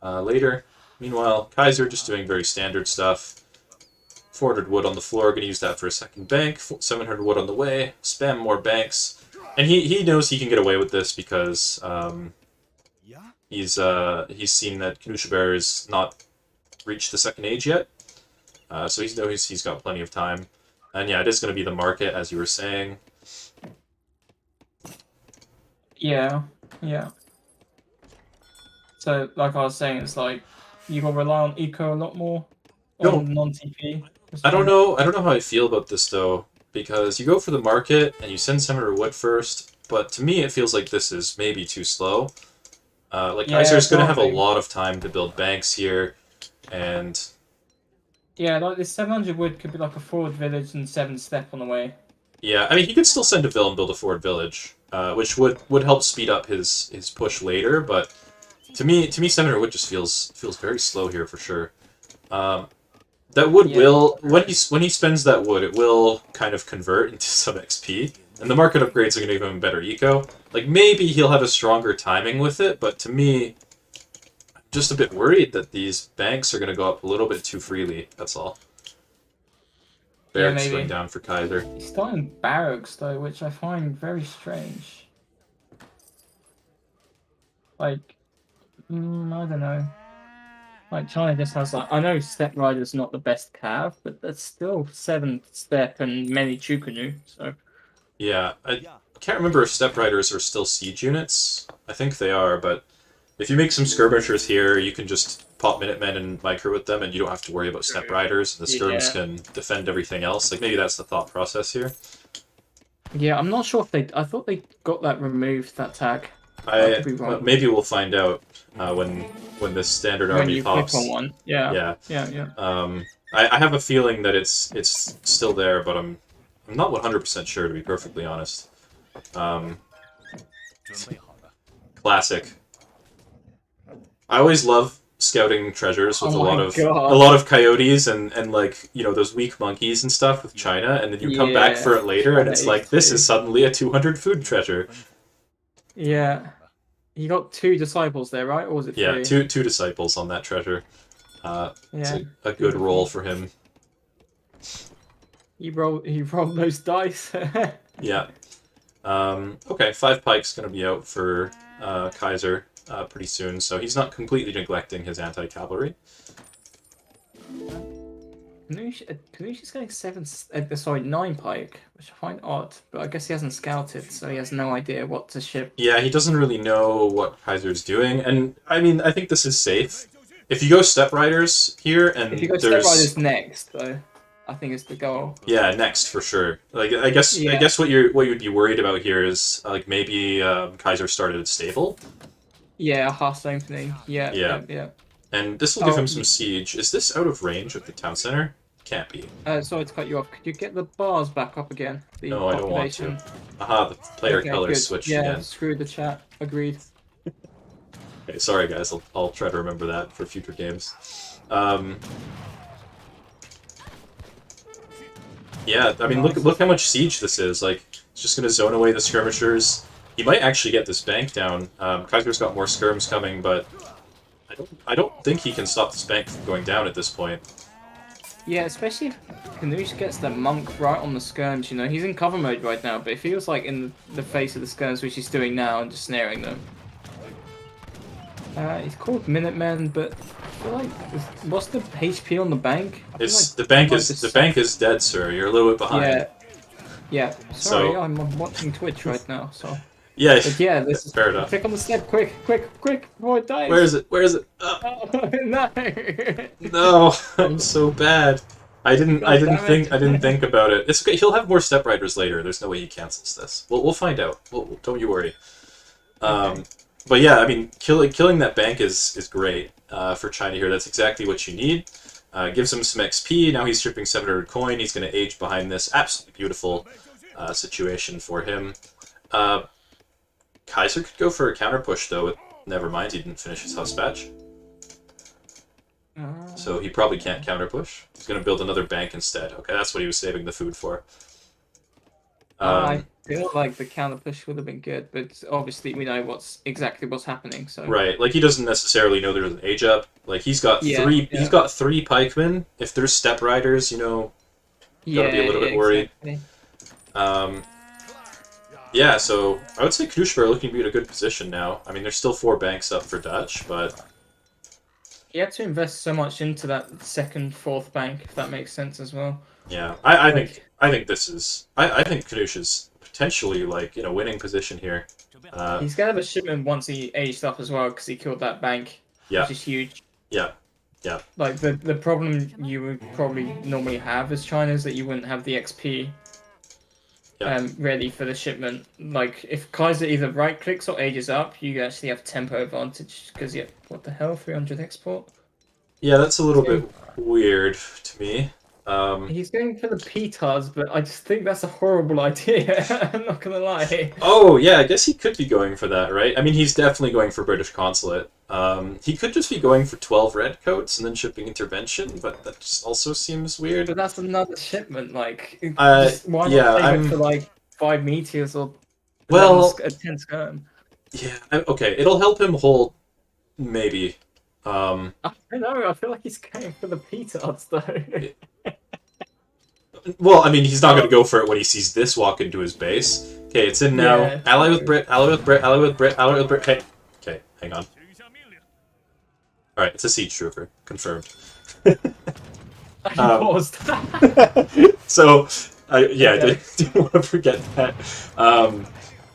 later. Meanwhile, Kaiser just doing very standard stuff. 400 wood on the floor, gonna use that for a second bank. 700 wood on the way, spam more banks. And he knows he can get away with this because he's seen that Knuschelbär has not reached the second age yet. So he knows he's got plenty of time. And yeah, it is going to be the market, as you were saying.
Yeah. So, like I was saying, it's like you gotta rely on eco a lot more on non-TP.
I don't know how I feel about this though, because you go for the market and you send 700 wood first, but to me it feels like this is maybe too slow. Kaiser's going to have a lot of time to build banks here, and
yeah, like this 700 wood could be like a forward village and 7 step on the way.
yeah, I mean he could still send a villain build a forward village. which would help speed up his push later. But to me, 700 wood just feels very slow here for sure. That wood will when he spends that wood, it will kind of convert into some XP, and the market upgrades are going to give him better eco. Like maybe he'll have a stronger timing with it, but to me, I'm just a bit worried that these banks are going to go up a little bit too freely. That's all. Barracks going down for Kaiser.
He's starting barracks though, which I find very strange. Like, I don't know. Like China just has like, I know Step Rider's not the best cav, but that's still 7 step and many Chukunu. So
yeah, I can't remember if Step Riders are still siege units. I think they are, but if you make some skirmishers here, you can just pop Minutemen and micro with them, and you don't have to worry about Step Riders. And the skirms can defend everything else. Like maybe that's the thought process here.
Yeah, I'm not sure if they. I thought they got that removed. That tag.
Well, maybe we'll find out when this standard
when
army
you
pops.
click on one. Yeah.
Yeah. I have a feeling that it's still there, but I'm not 100% sure, to be perfectly honest. Classic. I always love scouting treasures with a lot of coyotes and like, you know, those weak monkeys and stuff with China, and then you come back for it later and it's like, this is suddenly a 200 food treasure.
Yeah. You got 2 disciples there, right? Or was it 3?
Yeah, two disciples on that treasure. It's a good roll for him.
He rolled those dice.
Yeah. Okay, 5 pikes gonna be out for Kaiser pretty soon, so he's not completely neglecting his anti-cavalry.
Knusch is getting 9 pike, which I find odd, but I guess he hasn't scouted, so he has no idea what to ship.
Yeah, he doesn't really know what Kaiser's doing, and I mean, I think this is safe. If you go Step Riders here, and
if you go Step Riders next, though, I think is the goal.
Yeah, next for sure. Like I guess what you'd be worried about here is like maybe Kaiser started stable.
Yeah, half opening. Yeah.
And this will give him some siege. Is this out of range of the town center? Can't be.
Sorry to cut you off. Could you get the bars back up again?
No, I don't want to. Aha, the player color switched again.
Screw the chat. Agreed.
Okay, sorry guys. I'll try to remember that for future games. Yeah, I mean, look how much siege this is. Like, it's just gonna zone away the skirmishers. He might actually get this bank down. Kaiser's got more skirms coming, but I don't think he can stop this bank from going down at this point.
Yeah, especially if Knusch gets the monk right on the skirms, you know. He's in cover mode right now, but it feels like in the face of the skirms, which he's doing now, and just snaring them. He's called Minutemen, but I feel like what's the HP on the bank?
It's like the bank is dead, sir. You're a little bit behind.
Yeah. Sorry, I'm watching Twitch right now, so.
Yeah.
But yeah, this is
fair enough.
Click on the step, quick, before it dies.
Where is it?
No.
No, I'm so bad. I didn't think about it. It's okay. He'll have more Step Riders later. There's no way he cancels this. We'll find out. Don't you worry.
Okay.
But yeah, I mean, killing that bank is great for China here. That's exactly what you need. Gives him some XP. Now he's stripping 700 coin. He's going to age behind this. Absolutely beautiful situation for him. Kaiser could go for a counter push though. Never mind, he didn't finish his house batch. So he probably can't counter push. He's going to build another bank instead. Okay, that's what he was saving the food for.
I feel like the counter push would have been good, but obviously we know exactly what's happening. So
right, like he doesn't necessarily know there's an age up. Like he's got he's got 3 pikemen. If there's Step Riders, you know, gotta be a little bit worried.
Exactly.
Yeah, so I would say Knuschelbär looking to be in a good position now. I mean, there's still 4 banks up for Dutch, but
he had to invest so much into that second, 4th bank, if that makes sense as well.
Yeah, I think this is I think Knusch is potentially like in a winning position here.
He's gonna have a shipment once he aged up as well because he killed that bank, which is huge.
Yeah.
Like the problem you would probably normally have as China is that you wouldn't have the XP ready for the shipment. Like if Kaiser either right clicks or ages up, you actually have tempo advantage because what the hell, 300 export?
Yeah, that's a little bit weird to me.
He's going for the petards, but I just think that's a horrible idea. I'm not gonna lie.
Oh, yeah, I guess he could be going for that, right? I mean, he's definitely going for British Consulate. He could just be going for 12 red coats and then shipping intervention, but that just also seems weird.
But that's another shipment. Like, why
yeah,
not take
I'm-
it for like 5 meteors or
Well,
10 skirm?
yeah, okay, it'll help him hold, maybe.
I don't know. I feel like he's going for the petards though.
Well, I mean, he's not going to go for it when he sees this walk into his base. Okay, it's in now.
Yeah.
Ally with Brit, ally with Brit, ally with Brit, ally with Brit. Hey, okay, hang on. Alright, it's a siege trooper. Confirmed.
I paused.
So, yeah,
Okay.
didn't want to forget that.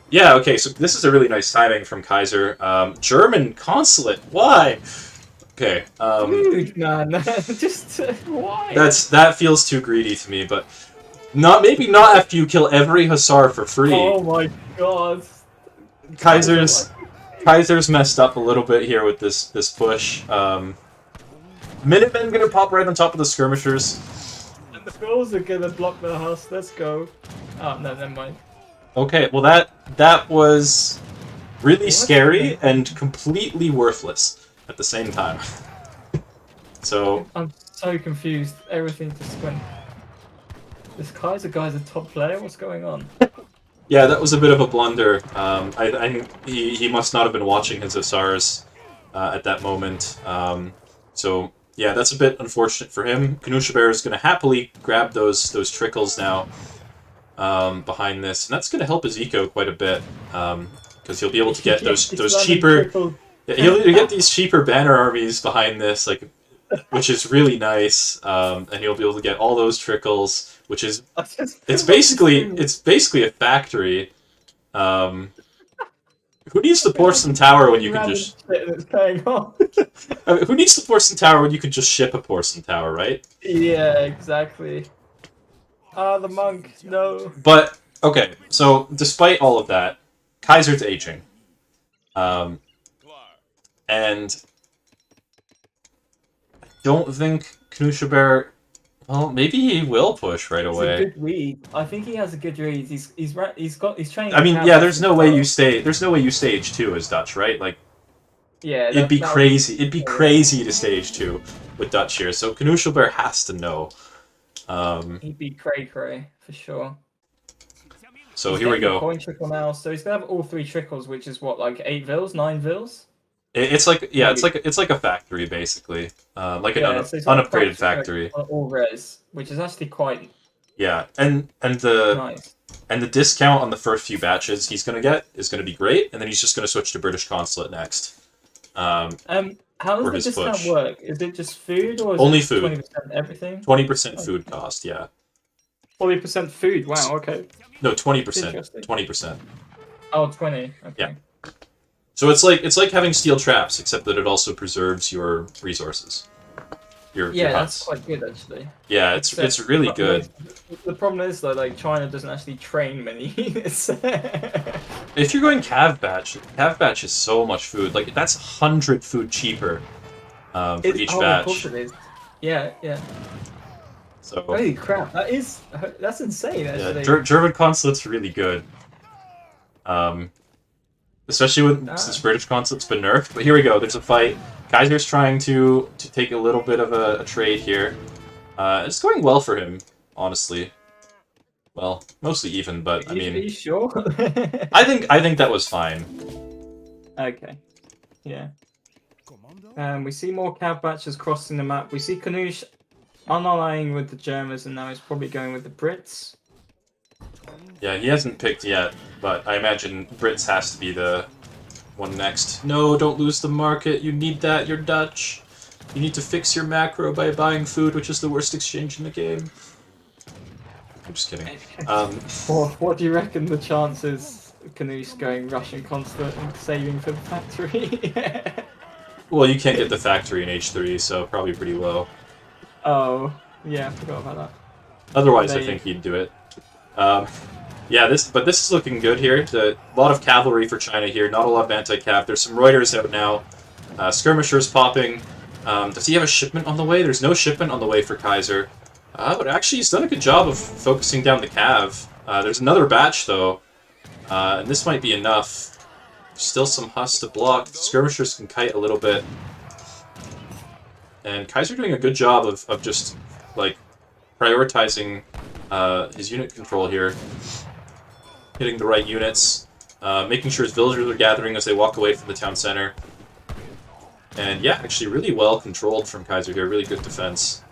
Yeah, okay, so this is a really nice timing from Kaiser. German consulate, why? Okay,
Dude, man, just why?
that feels too greedy to me, but maybe not after you kill every hussar for free.
Oh my god.
Kaiser's messed up a little bit here with this push. Minutemen gonna pop right on top of the skirmishers.
And the Bills are gonna block the house. Let's go. Oh no, never mind.
Okay, well that was really
What?
scary and completely worthless at the same time. So
I'm so confused. Everything just went. This Kaiser guy's a top player. What's going on?
yeah, that was a bit of a blunder. I think he must not have been watching his hussars at that moment. So yeah, that's a bit unfortunate for him. Knuschelbär is going to happily grab those trickles now behind this, and that's going to help his eco quite a bit because he'll be able to get those cheaper. Yeah, he'll get these cheaper banner armies behind this, like, which is really nice, and he'll be able to get all those trickles, which is it's basically a factory. Who needs the porcelain tower when you can just?
That's going on.
I mean, who needs the porcelain tower when you can just ship a porcelain tower, right?
Yeah, exactly. Ah, the monk. No.
But okay, so despite all of that, Kaiser's aging, and I don't think Knuschelbär. Well, maybe he will push right
It's
away.
a good read. I think he has a good read. He's training.
I mean,
to
yeah,
have
there's
that
no way
as
you stay. There's no way you stage 2 as Dutch, right? Like,
Yeah,
it'd be
that would
crazy. It'd be crazy to stage 2 with Dutch here. So Knuschelbär has to know.
He'd be cray for sure.
So
He's
here we
getting the
go.
Coin trickle now, so he's gonna have all 3 trickles, which is what, like 8 vils, 9 vils.
It's like it's
Maybe.
like a factory basically, like an
So he's got a
unupgraded factory.
on all res, which is actually quite
Yeah, and the
nice.
and the discount on the first few batches he's gonna get is gonna be great, and then he's just gonna switch to British Consulate next.
How
For
does the
his
discount
push.
work? Is it just food or is
Only
it
food.
20% everything?
20% food cost, yeah.
40% food. Wow. Okay.
No, 20%.
Interesting.
20%.
Oh, 20. Okay.
Yeah. So it's like having steel traps, except that it also preserves your resources. Your
Yeah,
huts.
that's quite good actually.
Yeah, it's really good.
The problem is though, like China doesn't actually train many units.
If you're going cav batch is so much food. Like that's 100 food cheaper for each
Of
batch.
course it is. Yeah, yeah.
So
Holy crap, that's insane
yeah,
actually.
German consulate's really good. Especially when
Ah.
since British consulate's been nerfed. But here we go. There's a fight. Kaiser's trying to take a little bit of a trade here. It's going well for him, honestly. Well, mostly even, but I
Are you
mean,
sure?
I think that was fine.
Okay. Yeah. We see more cav batches crossing the map. We see Knusch unallying with the Germans, and now he's probably going with the Brits.
Yeah, he hasn't picked yet, but I imagine Brits has to be the one next. No, don't lose the market. You need that. You're Dutch. You need to fix your macro by buying food, which is the worst exchange in the game. I'm just kidding.
What do you reckon the chances of Knusch going Russian consulate and saving for the factory?
Well, you can't get the factory in H3, so probably pretty low.
Oh, yeah, I forgot about that.
Otherwise, I
They-
think he'd do it. Yeah, this is looking good here. A lot of cavalry for China here, not a lot of anti-cav. There's some Reuters out now. Skirmishers popping. Does he have a shipment on the way? There's no shipment on the way for Kaiser. But actually, he's done a good job of focusing down the cav. There's another batch, though, and this might be enough. Still some Huss to block. The skirmishers can kite a little bit. And Kaiser doing a good job of just, like, prioritizing his unit control here. Hitting the right units. Making sure his villagers are gathering as they walk away from the town center. And yeah, actually really well controlled from Kaiser here. Really good defense.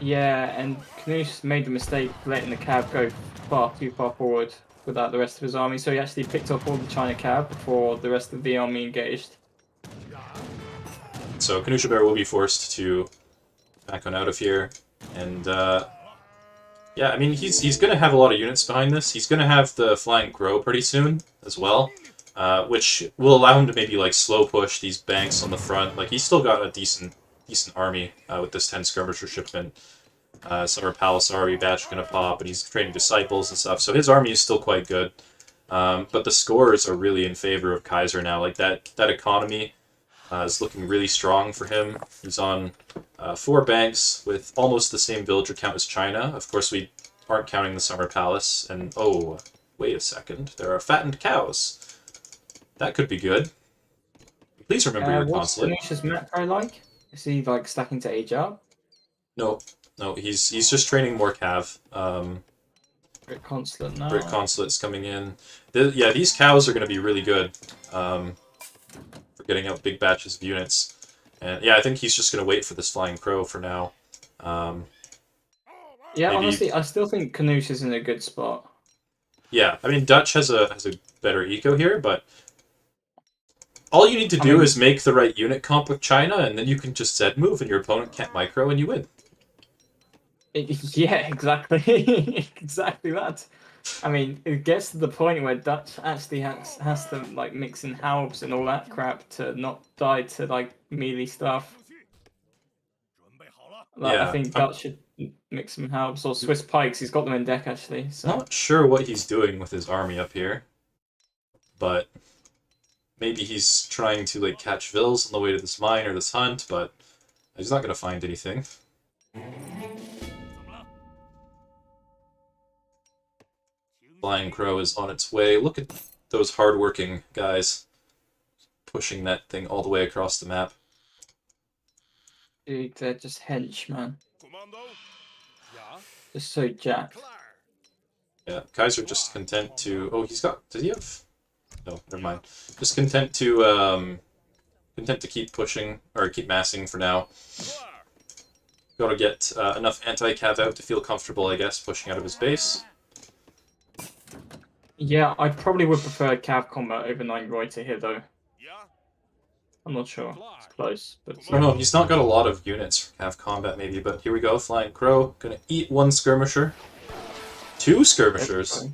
Yeah, and Knusch made the mistake of letting the cab go too far forward without the rest of his army, so he actually picked up all the China cab before the rest of the army engaged.
So Knuschelbär will be forced to back on out of here. And yeah, I mean, he's going to have a lot of units behind this. He's going to have the flank grow pretty soon as well, which will allow him to maybe like slow push these banks on the front. Like, he's still got a decent army with this 10 skirmisher shipment. Summer Palace army batch going to pop, and he's training disciples and stuff. So his army is still quite good. But the scores are really in favor of Kaiser now. Like, that economy is looking really strong for him. He's on 4 banks with almost the same villager count as China. Of course, we aren't counting the Summer Palace. And oh, wait a second. There are fattened cows. That could be good. Please remember your consulate.
What's Knusch's macro like? Is he like stacking to age up?
No, he's just training more cav.
Brick consulate now.
Brick consulate's coming in. Yeah, these cows are going to be really good for getting out big batches of units. And yeah, I think he's just going to wait for this flying crow for now.
Yeah,
maybe...
honestly, I still think Knusch is in a good spot.
Yeah, I mean, Dutch has a better eco here, but all you need to do is make the right unit comp with China, and then you can just Z move, and your opponent can't micro, and you win.
Yeah, exactly. Exactly that. I mean, it gets to the point where Dutch actually has to like mix in halbs and all that crap to not die to like melee stuff. Like,
Yeah,
I think Dutch should mix some halbs or Swiss pikes. He's got them in deck actually. So.
Not sure what he's doing with his army up here, but maybe he's trying to like catch Vils on the way to this mine or this hunt, but he's not going to find anything. Flying Crow is on its way. Look at those hardworking guys pushing that thing all the way across the map.
Dude, they're just hench, man. Just so jacked.
Yeah, Kaiser just content to... Oh, he's got... Does he have... No, never mind. Just content to keep pushing, or keep massing for now. Gotta get enough anti-cav out to feel comfortable, I guess, pushing out of his base.
Yeah, I probably would prefer cav combat over Knight Reuter here, though. I'm not sure. It's close, but...
I don't know, he's not got a lot of units for cav combat, maybe, but here we go. Flying Crow. Gonna eat 1 skirmisher. 2 skirmishers.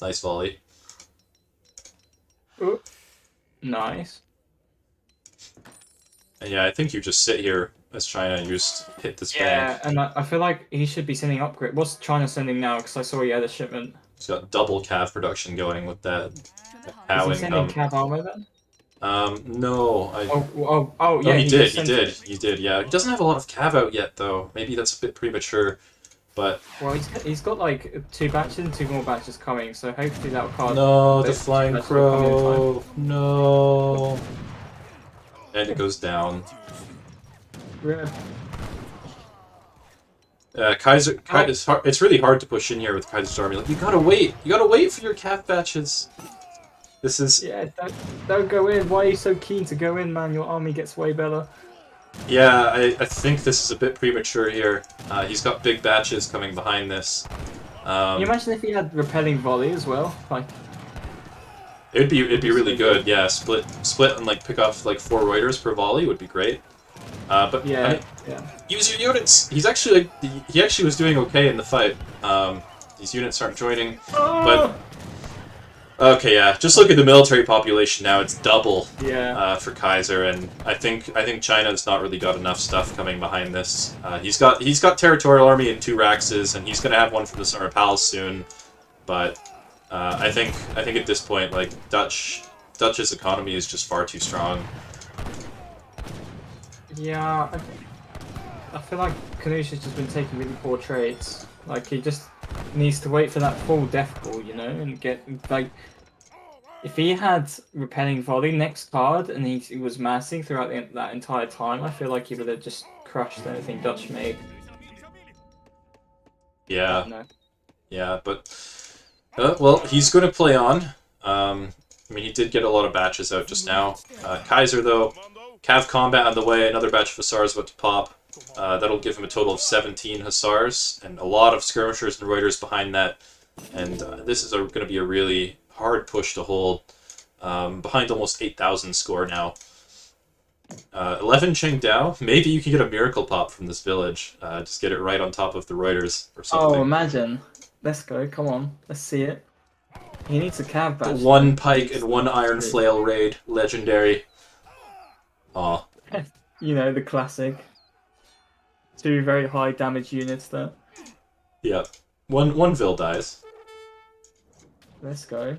Nice volley.
Ooh. Nice.
And yeah, I think you just sit here as China and you just hit this bank.
Yeah, and I feel like he should be sending upgrade. What's China sending now? Because I saw he had a shipment.
He's got double cav production going with that cow
Is he sending
income.
cav armor then?
No.
Oh, yeah.
No, he did, yeah. He doesn't have a lot of cav out yet, though. Maybe that's a bit premature, but...
Well, he's got like 2 batches and 2 more batches coming, so hopefully that'll card...
No, the Flying Crow. No. And it goes down.
Yeah.
Kaiser, it's really hard to push in here with Kaiser's army. Like, you gotta wait for your cav batches. This is...
Yeah, don't go in. Why are you so keen to go in, man? Your army gets way better.
Yeah, I think this is a bit premature here. He's got big batches coming behind this.
Can you imagine if he had repelling volley as well? Like,
it'd be really good. Yeah, split and like pick off like 4 Reuters per volley would be great. But
yeah,
I mean, use your units. He's actually like, he actually was doing okay in the fight. These units aren't joining, but okay, yeah. Just look at the military population now; it's double.
Yeah.
For Kaiser, and I think China's not really got enough stuff coming behind this. He's got territorial army and 2 Raxes, and he's gonna have one from the Summer Palace soon. But I think at this point, like Dutch's economy is just far too strong.
Yeah. I feel like Knuschelbär has just been taking really poor trades. Like he just needs to wait for that full death ball, you know, and get like. If he had repelling volley next card and he was massing throughout that entire time, I feel like he would have just crushed anything Dutch made.
Yeah,
No.
yeah, but well, he's going to play on. I mean, he did get a lot of batches out just now. Kaiser, though, Cav combat on the way, another batch of Hussars about to pop. That'll give him a total of 17 Hussars, and a lot of skirmishers and Reuters behind that. And this is going to be a really hard push to hold. Behind almost 8,000 score now. 11 Cheng Dao. Maybe you can get a miracle pop from this village. Just get it right on top of the Reuters or something.
Oh, imagine. Let's go. Come on. Let's see it. He needs a cab
The
badge.
one pike and one iron flail raid. Legendary. Aw.
You know, the classic. Two very high damage units there.
Yeah. One Vil dies.
Let's go.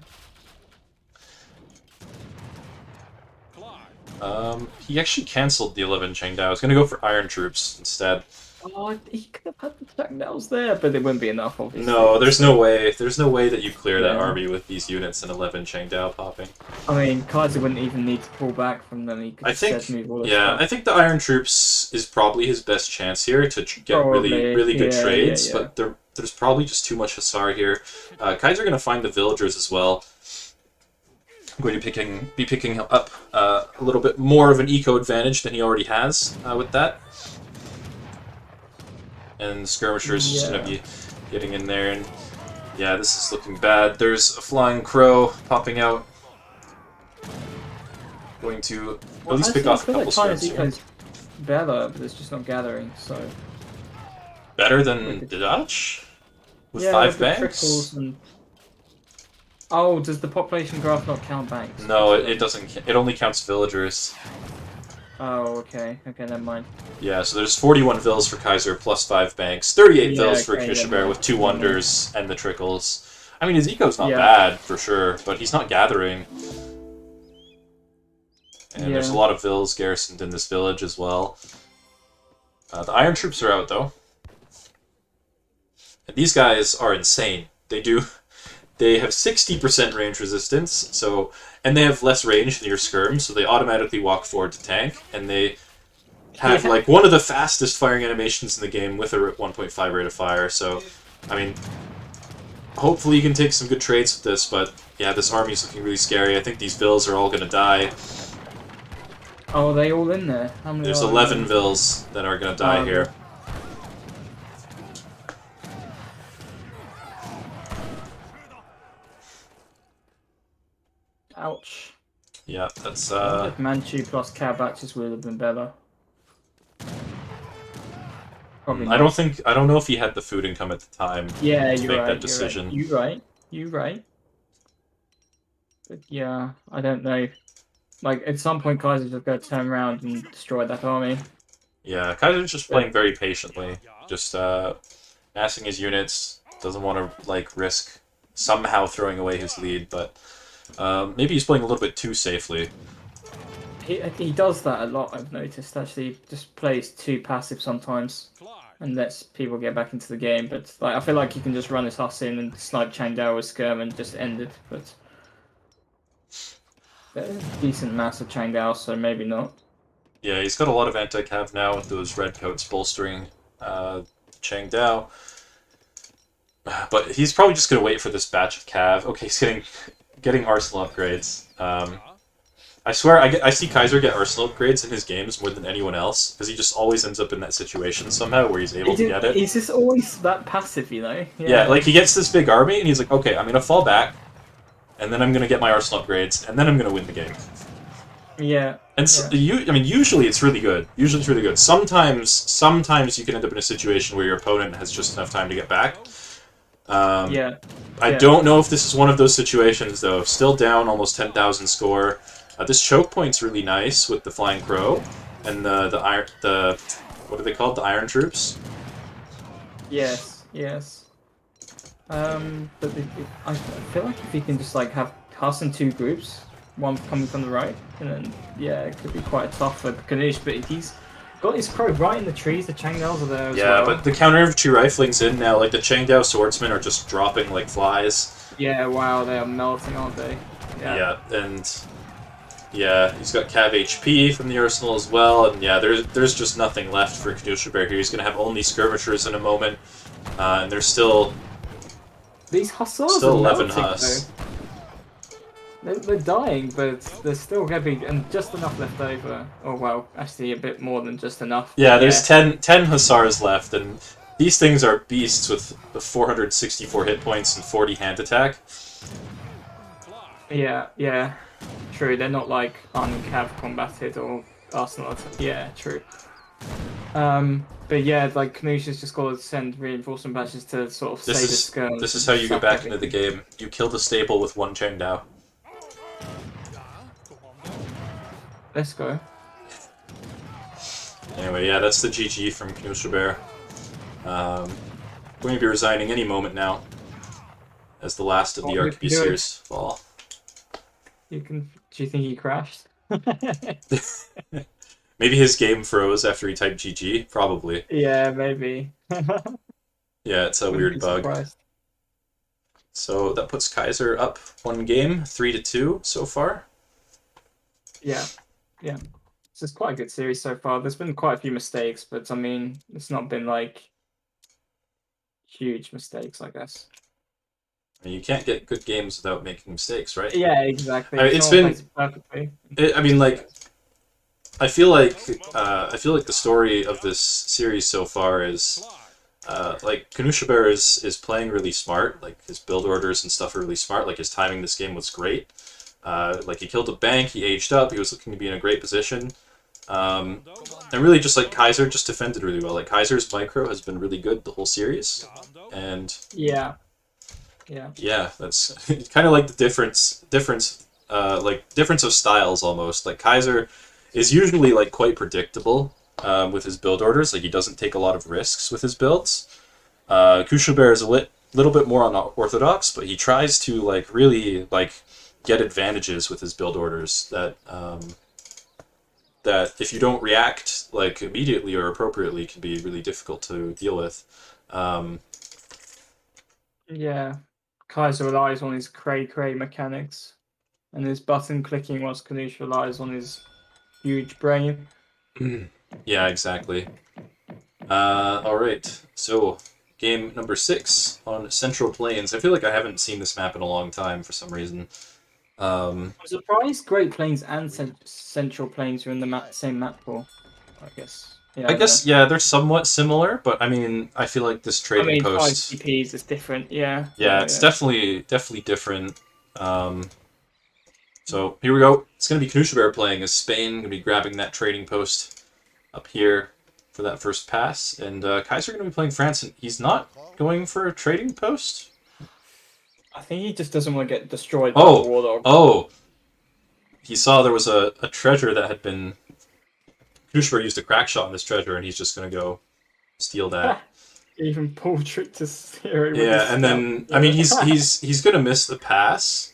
He actually cancelled the 11 Cheng Dao. I was going to go for Iron Troops instead.
Oh, he could have had the Changnails there, but it wouldn't be enough, obviously.
No, there's no way. There's no way that you clear that
Yeah.
army with these units and 11 Cheng Dao popping.
I mean, Kaiser wouldn't even need to pull back from them. He could
I think,
just move all this
yeah,
stuff.
I think the Iron Troops is probably his best chance here to get
Probably,
really good
yeah,
trades,
yeah, yeah.
but there's probably just too much Hussar here. Kaiser going to find the villagers as well. I'm going to be picking up a little bit more of an eco advantage than he already has with that. And Skirmisher's just going to be getting in there, and yeah, this is looking bad. There's a Flying Crow popping out. Going to at least pick off a couple scrims here.
Eco's better, but it's just not gathering, so...
Better than the Dutch? With
yeah,
5
the
banks?
trickles and... Oh, does the population graph not count banks?
No, it doesn't. It only counts villagers.
Oh, okay. Okay, never mind.
Yeah, so there's 41 vills for Kaiser plus 5 banks, 38 vills for
okay,
Knuschelbär with 2
yeah.
wonders and the trickles. I mean, his eco's not
Yeah.
bad for sure, but he's not gathering. And there's a
Yeah.
lot of vills garrisoned in this village as well. The Iron Troops are out though. And these guys are insane. They have 60% range resistance, so and they have less range than your skirm, so they automatically walk forward to tank, and they have like one of the fastest firing animations in the game with a 1.5 rate of fire. So, I mean, hopefully you can take some good trades with this, but yeah, this army's looking really scary. I think these vills are all going to die.
Oh, are they all in there? How many
There's
are
11
there?
vills that are going to die here.
Ouch.
Yeah, that's
If Manchu plus cab batches would have been better. Probably
I
not.
don't know if he had the food income at the time
Yeah,
to
you're
make
right.
that decision.
You're right. You're right. But yeah, I don't know. Like at some point, Kaiser's just going to turn around and destroy that army.
Yeah, Kaiser's just playing very patiently, just massing his units. Doesn't want to like risk somehow throwing away his lead, but maybe he's playing a little bit too safely.
He does that a lot. I've noticed. Actually, he just plays too passive sometimes, and lets people get back into the game. But like, I feel like he can just run his huss in and snipe Changdao with skirm and just end it. But decent mass of Changdao, so maybe not.
Yeah, he's got a lot of anti-cav now with those redcoats bolstering Chang Dao. But he's probably just going to wait for this batch of cav. Okay, he's getting arsenal upgrades. I swear, I see Kaiser get arsenal upgrades in his games more than anyone else, because he just always ends up in that situation somehow where he's able to get it.
He's just always that passive, you know?
Yeah, like he gets this big army, and he's like, okay, I'm going to fall back, and then I'm going to get my arsenal upgrades, and then I'm going to win the game.
Yeah.
And I mean, usually it's really good. Usually it's really good. Sometimes you can end up in a situation where your opponent has just enough time to get back.
Yeah.
I don't know if this is one of those situations, though. Still down almost 10,000 score. This choke point's really nice with the Flying Crow and the what are they called? The Iron Troops.
Yes. But I feel like if you can just like have Huss in 2 groups, one coming from the right, and then yeah, it could be quite tough for Knuschelbär, but got his crow right in the trees. The Changdaos are there as
Yeah,
well.
but the counter infantry rifling's in now. Like the Changdao swordsmen are just dropping like flies.
Yeah, wow, they are melting, aren't they?
Yeah, and yeah, he's got Cav HP from the arsenal as well, and yeah, there's just nothing left for Knuschelbär here. He's gonna have only skirmishers in a moment, and there's still
These hussars
still
are
11
melting,
Huss.
though. They're dying, but there's still gonna be and just enough left over. Oh well, actually a bit more than just enough.
Yeah, there's 10 Hussars left, and these things are beasts with 464 hit points and 40 hand attack.
Yeah, true. They're not like uncav combated or arsenal. Yeah, true. But yeah, like Knusch has just got to send reinforcement batches to sort of save his skirms.
This is how you get back into the game. You kill the stable with one Chengdao.
Let's go.
Anyway, yeah, that's the GG from Knuschelbär. Going to be resigning any moment now, as the last of the RKB series fall.
You can. Do you think he crashed?
Maybe his game froze after he typed GG. Probably.
Yeah, maybe.
Yeah, it's a weird bug.
Surprised.
So that puts Kaiser up one game, 3-2 so far.
Yeah. This is quite a good series so far. There's been quite a few mistakes, but I mean, it's not been like huge mistakes, I guess.
I mean, you can't get good games without making mistakes, right?
Yeah, exactly.
I mean, like, I feel like the story of this series so far is, like, Knuschelbär is playing really smart. Like, his build orders and stuff are really smart. Like, his timing this game was great. Like, he killed a bank, he aged up, he was looking to be in a great position. And really just, like, Kaiser just defended really well. Like, Kaiser's micro has been really good the whole series. And
yeah,
that's kind of like the difference of styles almost. Like, Kaiser is usually, like, quite predictable with his build orders. Like, he doesn't take a lot of risks with his builds. Knuschelbär is a little bit more unorthodox, but he tries to, like, really, like, get advantages with his build orders that that if you don't react, like, immediately or appropriately, can be really difficult to deal with.
Yeah. Kaiser relies on his cray mechanics and his button clicking, whilst Knusch relies on his huge brain.
Yeah, exactly. Alright, so game number 6 on Central Plains. I feel like I haven't seen this map in a long time for some reason.
I'm surprised Great Plains and Central Plains are in the same map pool, I guess. Yeah,
I guess, yeah, they're somewhat similar, but I mean, I feel like this trading post...
5 CPs is different, yeah.
Yeah, it's definitely different. So here we go. It's going to be Knuschelbär playing as Spain. Going to be grabbing that trading post up here for that first pass. And Kaiser going to be playing France, and he's not going for a trading post?
I think he just doesn't want to get destroyed by the Warlord.
Oh! He saw there was a treasure that had been... Knuschelbär used a crack shot on this treasure, and he's just going to go steal that.
Even Paul tricked to steer it.
Yeah, and then I mean he's gonna miss the pass,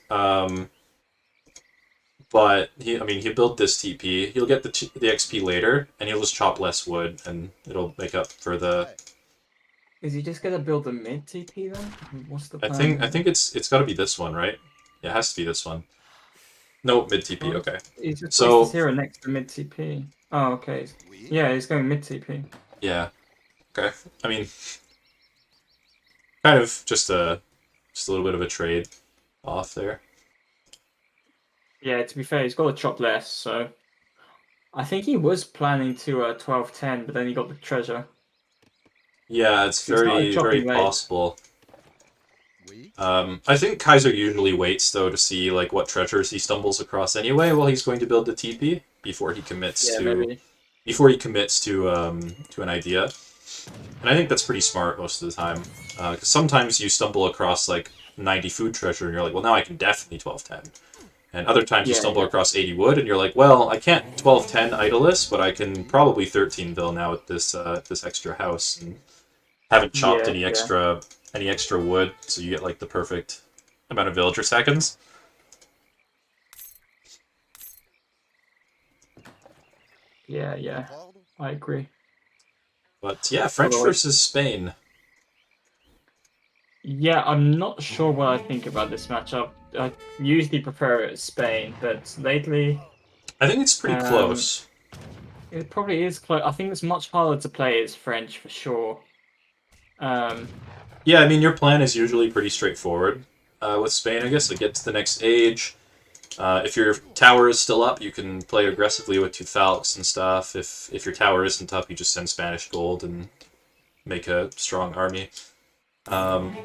but he'll build this TP. He'll get the XP later, and he'll just chop less wood, and it'll make up for the.
Is he just gonna build a mid TP then? What's the plan?
I think it's got to be this one, right? Yeah, it has to be this one. No, mid TP. Okay.
He's just placed his hero next to mid TP. Oh, okay. Yeah, he's going mid TP.
Yeah. Okay. I mean, kind of just a little bit of a trade off there.
Yeah, to be fair, he's got to chop less, so I think he was planning to 12-10, but then he got the treasure.
Yeah, it's very possible. I think Kaiser usually waits though to see like what treasures he stumbles across anyway while he's going to build the TP before he commits to an idea. And I think that's pretty smart most of the time. Because sometimes you stumble across like 90 food treasure and you're like, well, now I can definitely 12-10. And other times you stumble across 80 wood and you're like, well, I can't 12-10 idleless, but I can probably 13-vil now with this this extra house. And haven't chopped any extra wood, so you get like the perfect amount of villager seconds.
Yeah. I agree.
But yeah, French
Although
versus Spain.
yeah, I'm not sure what I think about this matchup. I usually prefer it Spain, but lately,
I think it's pretty
um,
close.
it probably is close. I think it's much harder to play as French for sure. Um,
Yeah, I mean, your plan is usually pretty straightforward with Spain, I guess. Like, get to the next age. If your tower is still up, you can play aggressively with two Falcons and stuff. If your tower isn't up, you just send Spanish gold and make a strong army. Um,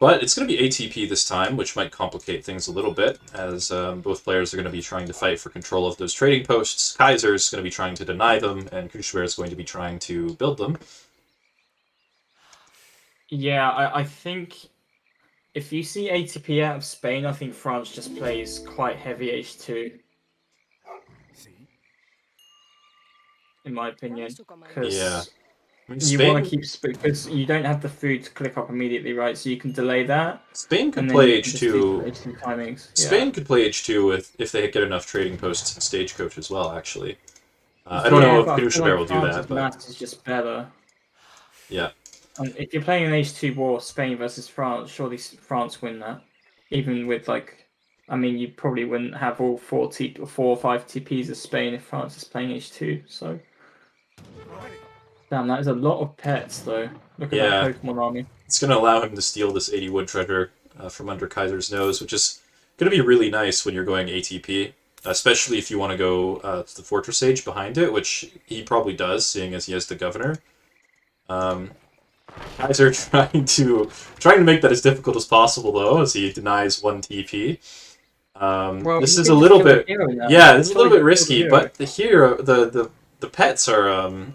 but it's going to be ATP this time, which might complicate things a little bit, as both players are going to be trying to fight for control of those trading posts. Kaiser's going to be trying to deny them, and Knuschelbär is going to be trying to build them.
yeah, I think if you see ATP out of Spain, I think France just plays quite heavy H2,
See?
in my opinion,
Yeah.
because
I mean,
you want to
Spain,
keep because you don't have the food to click up immediately, right? So you can delay that,
Spain could
and then
play
you can just do
H2.
H2 timings. Yeah.
Spain could play H2 if they get enough trading posts and stagecoach as well, actually. I don't
Yeah,
know if
but I feel
Knuschelbär
like
will do that,
France's
but
math is just better.
yeah.
And if you're playing an H2 war, Spain versus France, surely France win that. Even with like, I mean, you probably wouldn't have all 4 or 5 TPs of Spain if France is playing H2. So, damn, that is a lot of pets though. Look at that
Yeah,
Pokemon army.
it's going to allow him to steal this 80 wood treasure from under Kaiser's nose, which is going to be really nice when you're going ATP, especially if you want to go to the Fortress Age behind it, which he probably does, seeing as he has the governor. Um, Kaiser trying to make that as difficult as possible, though, as he denies one TP.
Well,
This
you
is a
could just
little
kill the
bit,
hero now.
yeah, it's a
It's
little
like
bit
you kill the
risky,
hero.
but the hero, the pets are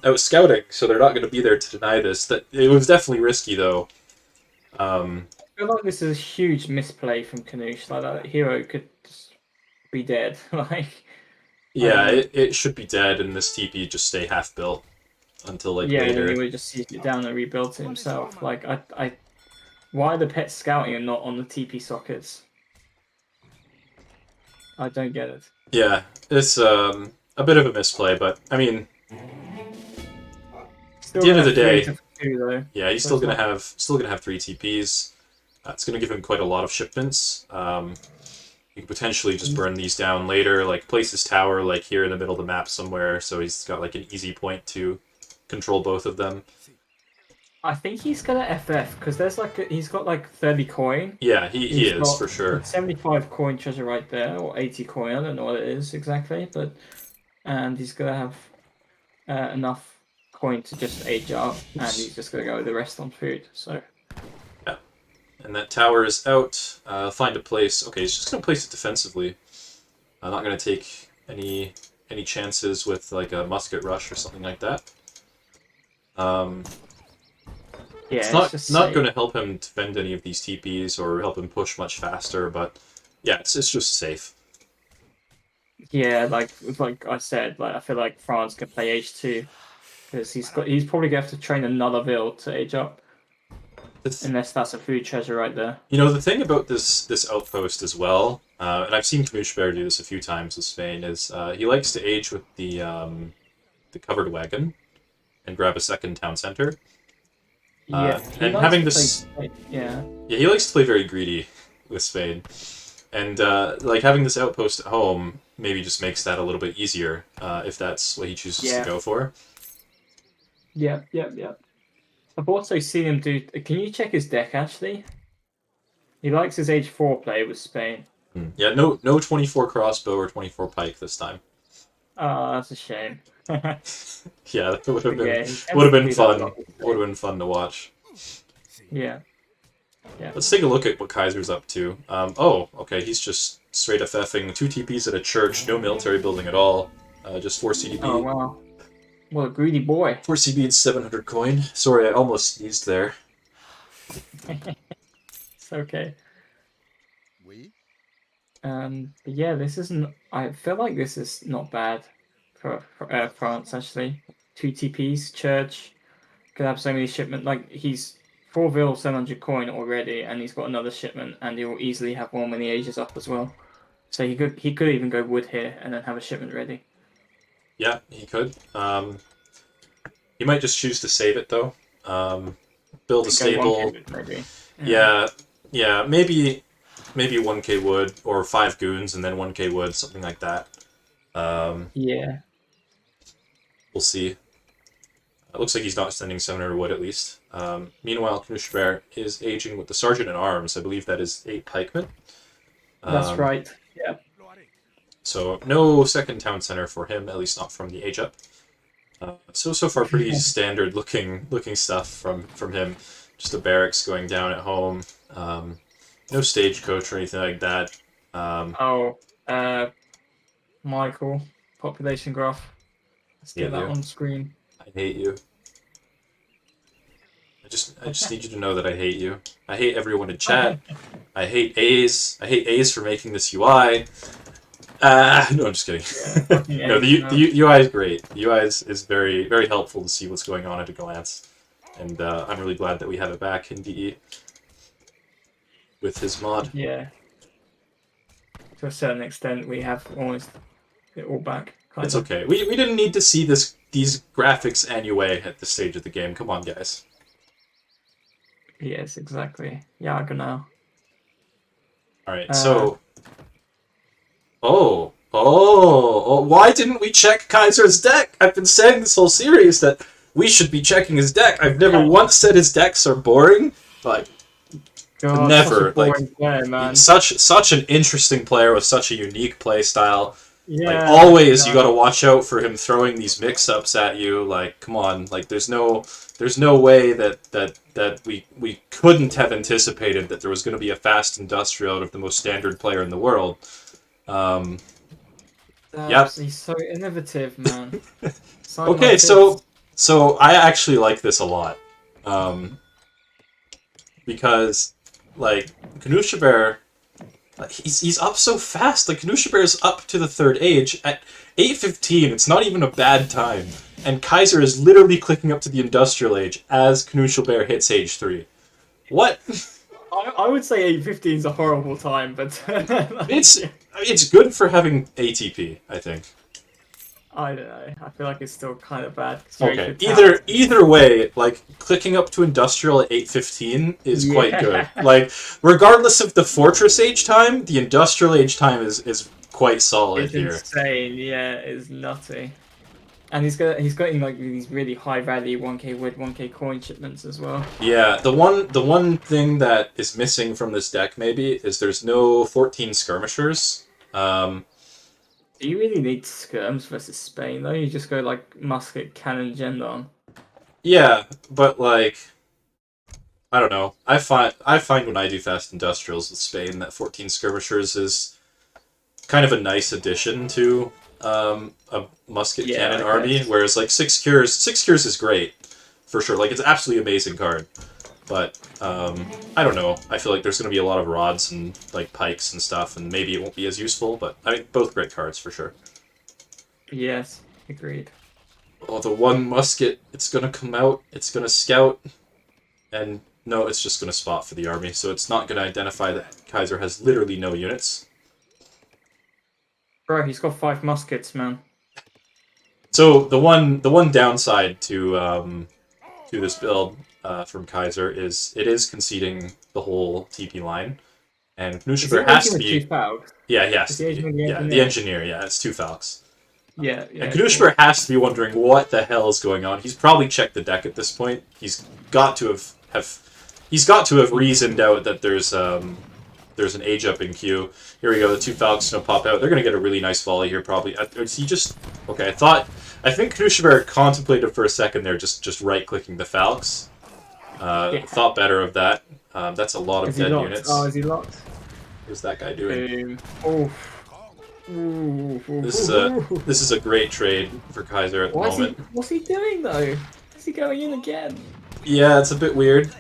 out scouting, so they're not going to be there to deny this. That it was definitely risky, though.
I feel like this is a huge misplay from Canoosh. Like that hero could just be dead. Like, I don't
Yeah,
know.
it should be dead, and this TP just stay half built until like
Yeah, and then he
later.
would just seized it down and rebuilt it himself. Like, why are the pets scouting and not on the TP sockets? I don't get it.
Yeah, it's a bit of a misplay, but I mean, at
Still
the end
gonna
of the
have three
day,
to two though.
yeah, he's
So it's not.
still gonna have three TPs. It's gonna give him quite a lot of shipments. He could potentially just burn these down later, like place his tower like here in the middle of the map somewhere, so he's got like an easy point to control both of them.
I think he's gonna FF because there's he's got like 30 coin.
Yeah, he
He's
is
got
for sure.
75 coin treasure right there, or 80 coin. I don't know what it is exactly, but and he's gonna have enough coin to just age up, and he's just gonna go with the rest on food. So
Yeah, and that tower is out. Find a place. Okay, he's just gonna place it defensively. I'm not gonna take any chances with like a musket rush or something like that. Um, it's
yeah, it's
not
just
not
safe.
going to help him defend any of these TPs or help him push much faster, but yeah, it's just safe.
Yeah, like I said, like I feel like France can play H2 because he's probably gonna have to train another build to age up, unless that's a food treasure right there.
You know, the thing about this outpost as well, and I've seen Knuschelbär do this a few times with Spain, is he likes to age with the covered wagon and grab a second town center.
Yeah, he
And
likes
having
to play.
this,
Yeah,
yeah, he likes to play very greedy with Spain, and like having this outpost at home maybe just makes that a little bit easier if that's what he chooses to
yeah,
go for.
yeah. I've also seen him do. Can you check his deck actually? He likes his H4 play with Spain.
Yeah, no 24 crossbow or 24 pike this time.
Oh, that's a shame. But
Yeah, that
yeah, he
would
tends
have
to
been
do that a
fun.
lot with
Would
Spain.
have been fun to watch.
See?
Yeah, yeah.
Let's take a look at what Kaiser's up to. Oh, okay, he's just straight FFing 2 TPs at a church, no military building at all. Just 4
Oh
CDB.
wow, what a greedy boy.
4 CB and 700 coin. Sorry, I almost sneezed there.
It's okay.
We?
But yeah, this isn't. I feel like this is not bad for France actually. 2 TPs, church could have so many shipment. Like he's 4 vil 700 coin already, and he's got another shipment, and he will easily have one when he ages up as well. So he could even go wood here and then have a shipment ready.
Yeah, he could. He might just choose to save it though. Build a
Go
stable.
1K maybe.
Yeah, maybe 1k wood or 5 goons and then 1k wood, something like that.
Yeah.
We'll see. It looks like he's not sending 700 wood at least. Meanwhile, Knuschelbär is aging with the Sergeant at Arms. I believe that is 8 pikemen.
That's right. Yeah.
So no second town center for him, at least not from the age up. So far pretty standard looking stuff from him. Just a barracks going down at home. No stagecoach or anything like that.
Michael, population graph. Let's get that on screen.
I hate you. I just need you to know that I hate you. I hate everyone in chat. I hate A's. I hate A's for making this UI. No, I'm just kidding.
Yeah.
No, the UI is great. The UI is very, very helpful to see what's going on at a glance. And I'm really glad that we have it back in DE with his mod.
Yeah. To a certain extent, we have almost it all back.
It's okay. We didn't need to see these graphics anyway at this stage of the game. Come on, guys.
Yes, exactly. Yeah, genau.
Alright, so... Oh, why didn't we check Kaiser's deck? I've been saying this whole series that we should be checking his deck. I've never once said his decks are boring, but
God,
never.
Player, man.
Such an interesting player with such a unique play style.
Yeah,
like always, you got to watch out for him throwing these mix-ups at you. Like, come on, like there's no way that we couldn't have anticipated that there was going to be a fast industrial out of the most standard player in the world. Yep.
He's so innovative, man.
Okay, so I actually like this a lot, because like Knuschelbär, he's up so fast. Like Knuschelbär's up to the 3rd age at 8:15. It's not even a bad time, and Kaiser is literally clicking up to the industrial age as Knuschelbär hits age 3. What?
I would say 8:15 is a horrible time, but
it's good for having ATP, I think.
I don't know. I feel like it's still kind of bad.
Okay. Either way, like clicking up to industrial at 8:15 is quite good. Like regardless of the fortress age time, the industrial age time is quite solid
it's
here.
Insane. Yeah, it's nutty. And he's getting like these really high value 1k wood, 1k coin shipments as well.
Yeah, the one thing that is missing from this deck maybe is there's no 14 skirmishers.
Do you really need skirms versus Spain though? You just go like musket, cannon, gendon.
Yeah, but like I don't know. I find when I do fast industrials with Spain that 14 skirmishers is kind of a nice addition to a musket cannon army, whereas like 6 cures is great for sure. Like it's an absolutely amazing card, but I don't know. I feel like there's going to be a lot of rods and like pikes and stuff, and maybe it won't be as useful. But I mean, both great cards for sure.
Yes, agreed.
Oh, the one musket, it's going to come out. It's going to scout, and no, it's just going to spot for the army. So it's not going to identify that Kaiser has literally no units.
Bro, he's got 5 muskets, man.
So the one downside to this build from Kaiser is it is conceding the whole TP line, and Knuschelbär has to be. Yeah, he has to be. Yeah, the engineer. Yeah, it's 2 Falcons.
Yeah.
And Knuschelbär has to be wondering what the hell is going on. He's probably checked the deck at this point. He's got to have reasoned out that there's an age up in queue. Here we go, the 2 Falcons gonna pop out. They're gonna get a really nice volley here, probably. Is he just okay? I think Knuschelbär contemplated for a second there, just right clicking the Falcons. Thought better of that. That's a lot of dead units.
Oh, is he locked?
What's that guy doing?
Oh.
This is a great trade for Kaiser at the moment.
What's he doing though? Is he going in again?
Yeah, it's a bit weird.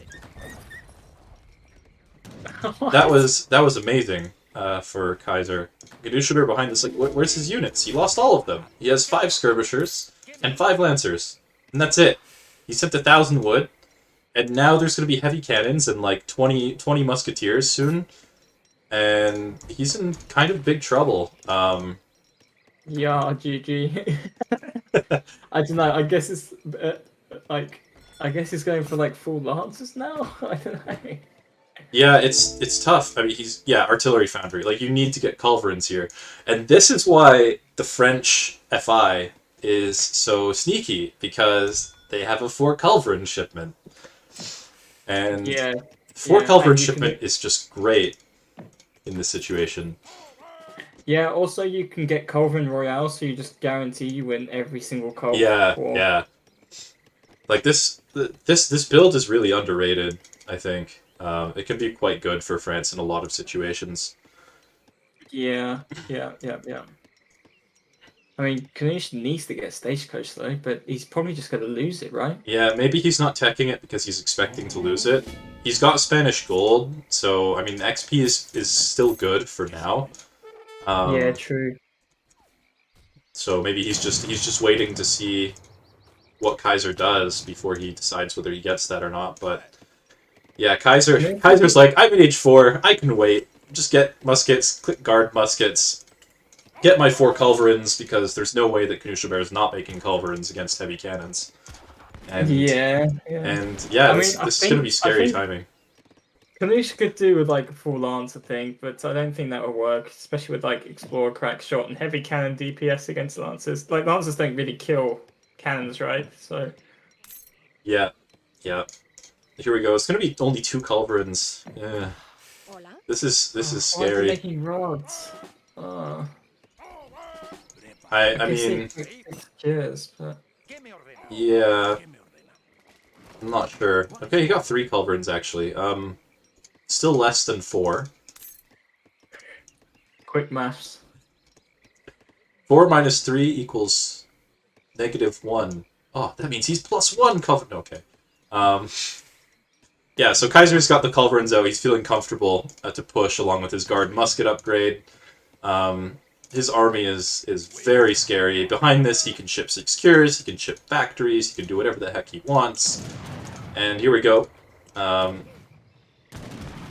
That was amazing for Kaiser. Knuschelbär behind this, like, where's his units? He lost all of them. He has 5 skirmishers and 5 lancers, and that's it. He sent 1,000 wood, and now there's going to be heavy cannons and like 20 musketeers soon, and he's in kind of big trouble.
Yeah, GG. I don't know. I guess it's like I guess he's going for like full lances now. I don't know.
Yeah, it's tough. I mean, artillery foundry. Like you need to get culverins here, and this is why the French FI is so sneaky because they have a 4 culverin shipment, and
Yeah,
4 culverin
and you
shipment
can.
is just great in this situation.
Yeah, also you can get Culverin Royale, so you just guarantee you win every single Culv
Yeah,
war.
yeah. Like this build is really underrated. I think it can be quite good for France in a lot of situations.
Yeah, yeah. I mean, Kanish needs to get Stagecoach though, but he's probably just going to lose it, right?
Yeah, maybe he's not teching it because he's expecting to lose it. He's got Spanish gold, so I mean XP is still good for now.
Yeah,
Um,
true.
so maybe he's just waiting to see what Kaiser does before he decides whether he gets that or not. But yeah, Kaiser's like, I'm at age 4, I can wait. Just get muskets, click guard muskets, get my 4 culverins because there's no way that Knuschelbär is not making culverins against heavy cannons. And
Yeah.
yeah,
I mean,
this is gonna be
I
scary
think
timing.
Kanish could do with like a full lance, I think, but I don't think that would work, especially with like Explorer, Crack Shot, and heavy cannon DPS against lancers. Like lancers don't really kill cannons, right? So
Yeah, yeah. Here we go. It's gonna be only 2 culverins. Yeah. This is
why is he
scary.
making rods? Oh,
I
I guess
mean,
it secures, but
yeah, I'm not sure. Okay, he got 3 culverins actually. Still less than 4.
quick maths.
4 minus 3 equals -1. Oh, that means he's +1 culverin. Okay. Um, yeah, so Kaiser's got the culverins out. He's feeling comfortable to push along with his guard musket upgrade. Um, his army is very scary. Behind this, he can ship 6 cures, he can ship factories, he can do whatever the heck he wants. And here we go.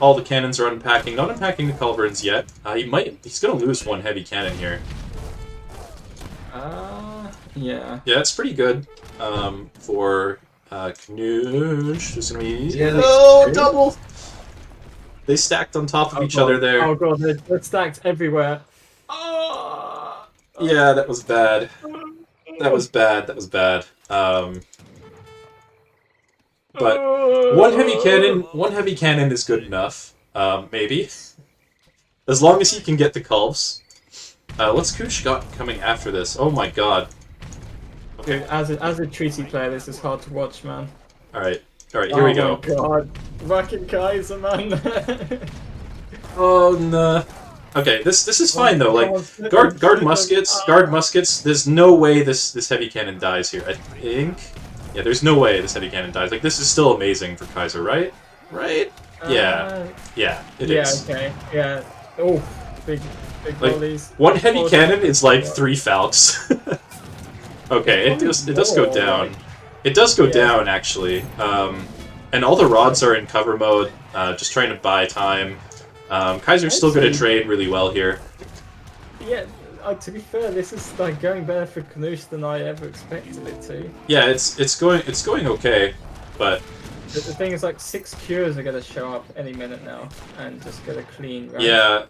All the cannons are unpacking. Not unpacking the culverins yet. He's gonna lose 1 heavy cannon here.
Yeah.
Yeah, it's pretty good. For Knusch, there's gonna be double. They stacked on top of each other there.
Oh god, they're stacked everywhere. Oh!
Yeah, that was bad. That was bad. That was bad. But one heavy cannon is good enough. Maybe. As long as he can get the culves. What's Kooch got coming after this? Oh my god.
Dude, as a treaty player, this is hard to watch, man.
Alright, here we go.
Oh my god. Fucking Kaiser, man.
Oh no. Okay, this is fine though. Like guard muskets. There's no way this heavy cannon dies here. I think. Yeah, there's no way this heavy cannon dies. Like this is still amazing for Kaiser, right? Right? Yeah, it is.
Yeah, okay, yeah. Oh, big
Like
volleys.
1 heavy cannon is like 3 falcons. Okay, it does go down. It does go down actually. And all the rods are in cover mode, just trying to buy time. Kaiser's still going to trade really well here.
Yeah, to be fair, this is like going better for Knusch than I ever expected it to.
Yeah, it's going okay, but
The thing is, like 6 cures are gonna show up any minute now and just get a clean. Right?
yeah,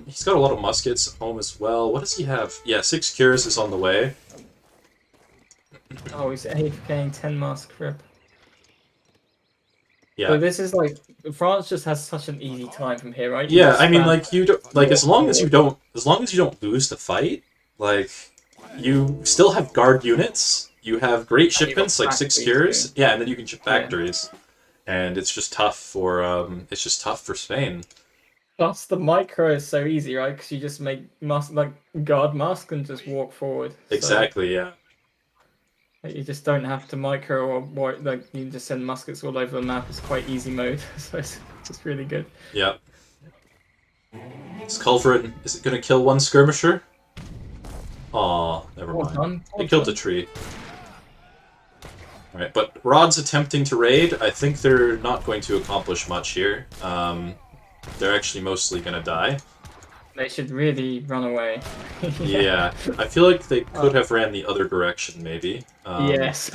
he's got a lot of muskets at home as well. What does he have? Yeah, 6 cures is on the way.
Oh, he's AFKing 10 mask rip.
Yeah.
But this is like France just has such an easy time from here, right?
Yeah, I mean, like you don't like as long as you don't lose the fight, like you still have guard units. You have great shipments like 6 cures. Yeah, and then you can ship factories, and it's just tough for Spain.
Plus, the micro is so easy, right? Because you just make guard mask and just walk forward.
Exactly. Yeah.
You just don't have to micro or like you can just send muskets all over the map. It's quite easy mode, so it's just really good.
Yeah. Is Culverin, is it gonna kill 1 skirmisher? Aw, never mind. They killed a tree. Alright, but Rod's attempting to raid. I think they're not going to accomplish much here. They're actually mostly gonna die.
They should really run away.
Yeah, I feel like they could have ran the other direction, maybe.
Yes.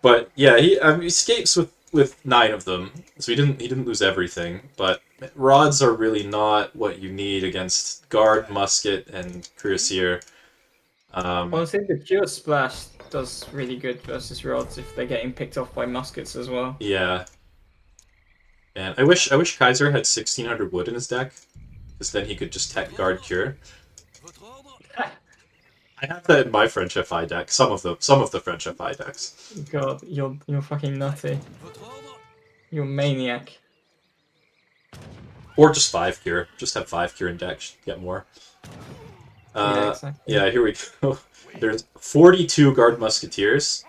But yeah, he escapes with 9 of them, so he didn't lose everything. But rods are really not what you need against guard, musket, and cuirassier.
Honestly, the Cure Splash does really good versus rods if they're getting picked off by muskets as well.
Yeah, and I wish Kaiser had 1600 wood in his deck, because then he could just tech guard cure. I have that in my French FI deck. Some of the French FI decks.
God, you're fucking nutty. You're a maniac.
Or just 5 cure. Just have 5 cure in deck. Get more.
Yeah, exactly.
Yeah, here we go. There's 42 guard musketeers,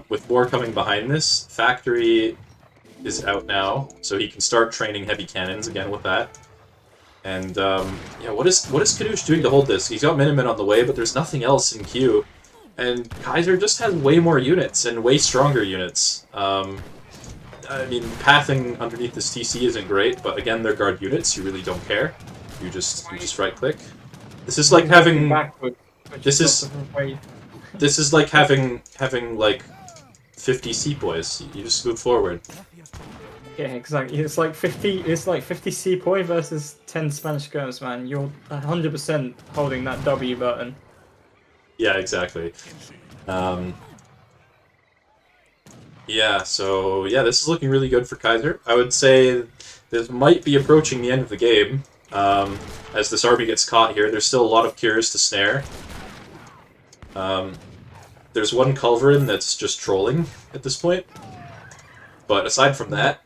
with more coming behind this. Factory is out now, so he can start training heavy cannons again with that. And yeah, what is Knousch doing to hold this? He's got Miniman on the way, but there's nothing else in queue. And Kaiser just has way more units and way stronger units. I mean, pathing underneath this TC isn't great, but again, they're guard units. You really don't care. You just right click. This is like having this is like having like 50 sepoys. You just move forward.
Yeah, exactly. It's like 50. It's like 50 Sepoy versus 10 Spanish girls, man. You're 100% holding that W button.
Yeah, exactly. Yeah, so yeah, this is looking really good for Kaiser. I would say this might be approaching the end of the game. As this army gets caught here, there's still a lot of cures to snare. There's one Culverin that's just trolling at this point. But aside from that...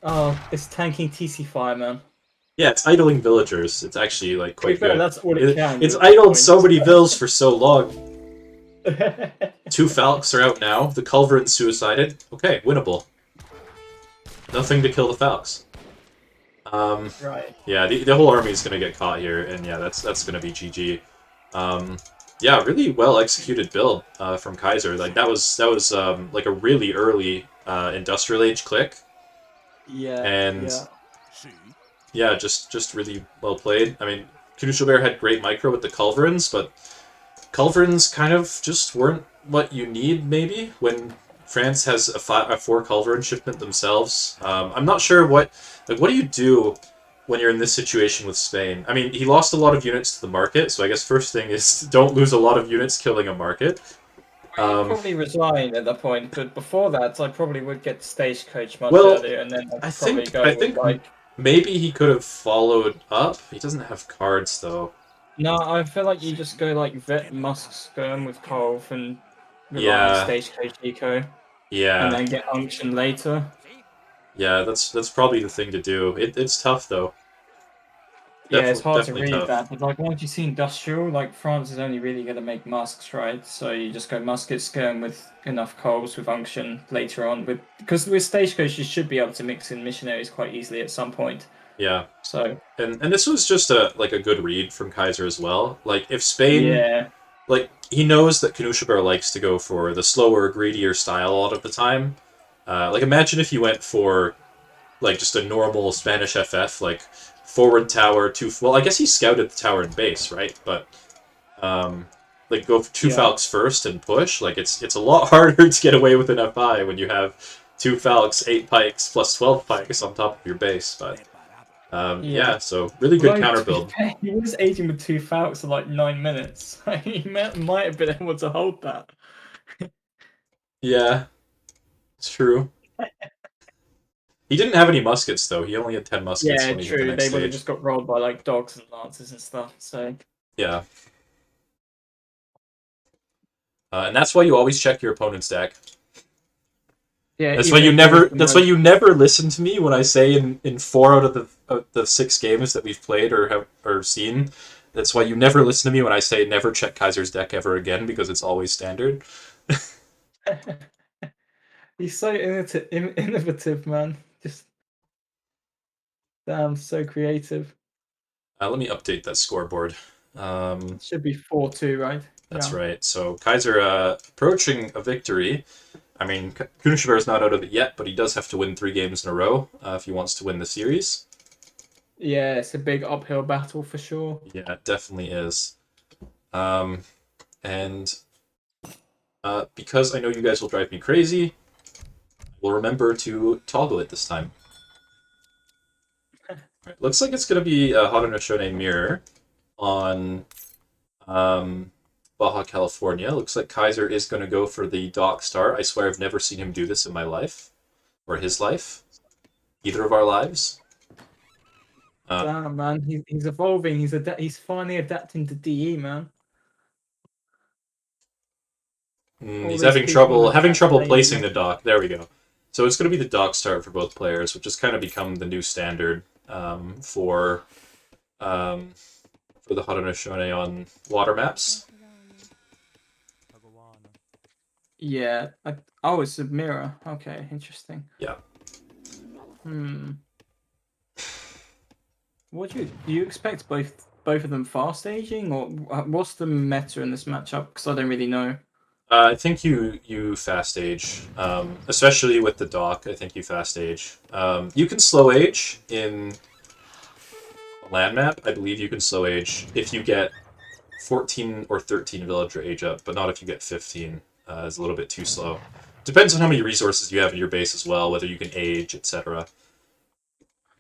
Oh, it's tanking TC Fireman.
Yeah, it's idling villagers. It's actually like quite good.
That's what it can.
It's idled so many vills for so long. 2 Falcons are out now. The Culverin suicided. Okay, winnable. Nothing to kill the Falcons.
Right.
Yeah, the whole army is going to get caught here, and yeah, that's going to be GG. Yeah, really well executed build from Kaiser. Like that was like a really early Industrial Age click.
Yeah.
And yeah, just really well played. I mean, Knuschelbär had great micro with the Culverins, but Culverins kind of just weren't what you need, maybe, when France has a 4 Culverin shipment themselves. I'm not sure what do you do when you're in this situation with Spain? I mean, he lost a lot of units to the market, so I guess first thing is don't lose a lot of units killing a market.
Probably resign at that point, but before that, I probably would get Stagecoach much earlier, and then
I
think
maybe he could have followed up. He doesn't have cards, though.
No, I feel like you just go like Vet Musk Skirm with Colv and rely on Stagecoach Eco.
Yeah.
And then get Unction later.
Yeah, that's probably the thing to do. It's tough, though.
Yeah, it's hard to read that, but like once you see Industrial, like France is only really going to make Musks, right? So you just go Musket Skirm with enough Colvs with Unction later on. Because with Stagecoach, you should be able to mix in Missionaries quite easily at some point.
Yeah.
So
and this was just a good read from Kaiser as well. Like if Spain, like he knows that Knuschelbär likes to go for the slower, greedier style a lot of the time. Like imagine if you went for like just a normal Spanish FF, like forward tower, well, I guess he scouted the tower and base, right? But like go for 2 Falcons first and push. Like it's a lot harder to get away with an FI when you have 2 Falcons, 8 pikes plus 12 pikes on top of your base. But yeah, so really good counter build.
He was aging with 2 Falcons for like 9 minutes. He might have been able to hold that.
Yeah, it's true. He didn't have any muskets, though. He only had 10 muskets.
Yeah,
when he hit the
true.
next
They would have
stage.
just got rolled by like dogs and lances and stuff. So
yeah. And that's why you always check your opponent's deck.
Yeah,
that's why you never. That's why you never listen to me when I say in 4 out of the 6 games that we've played or seen. That's why you never listen to me when I say never check Kaiser's deck ever again, because it's always standard.
He's so innovative, man. Just damn, so creative.
Let me update that scoreboard.
Should be 4-2, right?
That's right. So Kaiser approaching a victory. I mean, Knuschelbär is not out of it yet, but he does have to win 3 games in a row if he wants to win the series.
Yeah, it's a big uphill battle for sure.
Yeah, it definitely is. And because I know you guys will drive me crazy, we'll remember to toggle it this time. Right, looks like it's going to be a Harunoshone mirror on Baja California. Looks like Kaiser is going to go for the Dock Star. I swear I've never seen him do this in my life. Or his life. Either of our lives.
Damn, man, he's evolving. He's finally adapting to DE, man. All
He's
these
having
people in the
having
chat
trouble
saying,
placing the dock. There we go. So it's going to be the dock start for both players, which has kind of become the new standard for the Harunoshone on water maps.
Yeah. Oh, it's a mirror. Okay, interesting.
Yeah.
What do you expect both of them fast aging, or what's the meta in this matchup? Because I don't really know.
I think you fast age, especially with the dock. I think you fast age. You can slow age in a land map. I believe you can slow age if you get 14 or 13 villager age up, but not if you get 15. It's a little bit too slow. Depends on how many resources you have in your base as well, whether you can age, etc.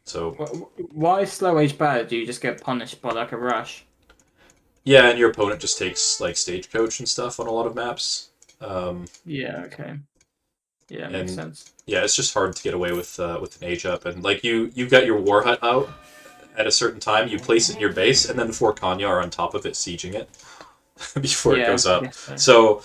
So
Why is slow age bad? Do you just get punished by like a rush?
yeah, and your opponent just takes like stagecoach and stuff on a lot of maps.
Yeah. Okay. Yeah, makes
and
sense.
yeah, it's just hard to get away with an age up. And like you've got your war hut out at a certain time, you place it in your base, and then 4 Kanya are on top of it, sieging it before it goes up.
Yes,
So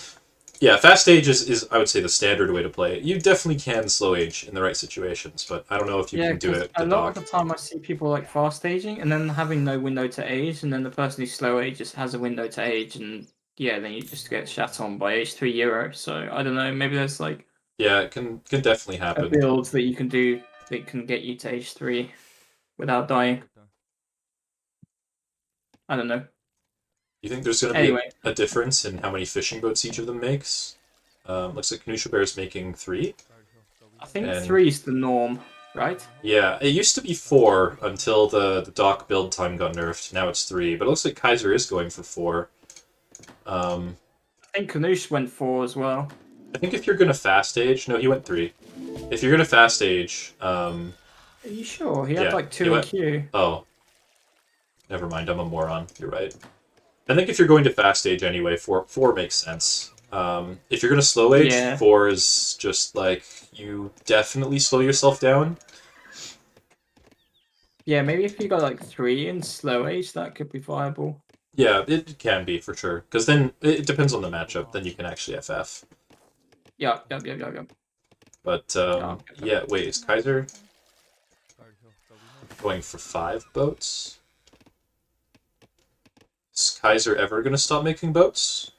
yeah, fast age is I would say the standard way to play it. You definitely can slow age in the right situations, but I don't know if you can do
'cause
it.
a
The
lot
dock.
of the time I see people like fast aging and then having no window to age, and then the person who slow ages has a window to age, and yeah, then you just get shat on by H3 Euro. So I don't know, maybe there's like
Yeah, it can definitely
a
happen.
build that you can do that can get you to H3 without dying. I don't know.
You think there's going to be
Anyway,
a difference in how many fishing boats each of them makes? Looks like Knuschelbär is making 3.
I think
And
3 is the norm, right?
yeah, it used to be 4 until the dock build time got nerfed. Now it's 3, but it looks like Kaiser is going for 4.
I think Knusch went 4 as well.
I think if you're going to fast age... No, he went 3. If you're going to fast age...
Are you sure? He had
yeah,
like 2
he
in
went-
queue.
Oh. Never mind, I'm a moron. You're right. I think if you're going to fast age anyway, 4 makes sense. If you're going to slow age,
Yeah.
4 is just like... You definitely slow yourself down.
Yeah, maybe if you got like 3 in slow age, that could be viable.
Yeah, it can be, for sure. Because then, it depends on the matchup, then you can actually FF.
Yep.
But, yeah, wait, is Kaiser going for 5 boats? Is Kaiser ever going to stop making boats?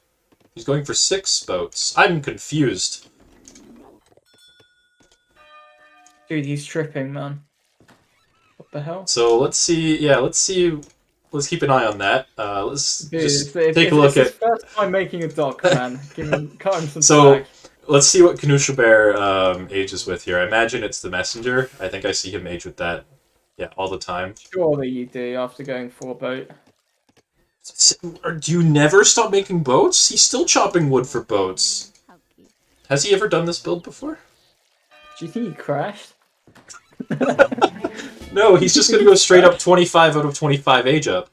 He's going for 6 boats. I'm confused.
Dude, he's tripping, man. What the hell?
So let's see. Yeah, let's keep an eye on that. Let's
Dude,
just
if
take a look
it's his
at.
first time making a dock, man. Cut him some
So
slack.
let's see what Knuschelbär ages with here. I imagine it's the messenger. I think I see him age with that. Yeah, all the time.
Surely you do after going 4 boat.
Do you never stop making boats? He's still chopping wood for boats. Has he ever done this build before?
Do you think he crashed?
No, he's just gonna go straight up 25 out of 25 age up.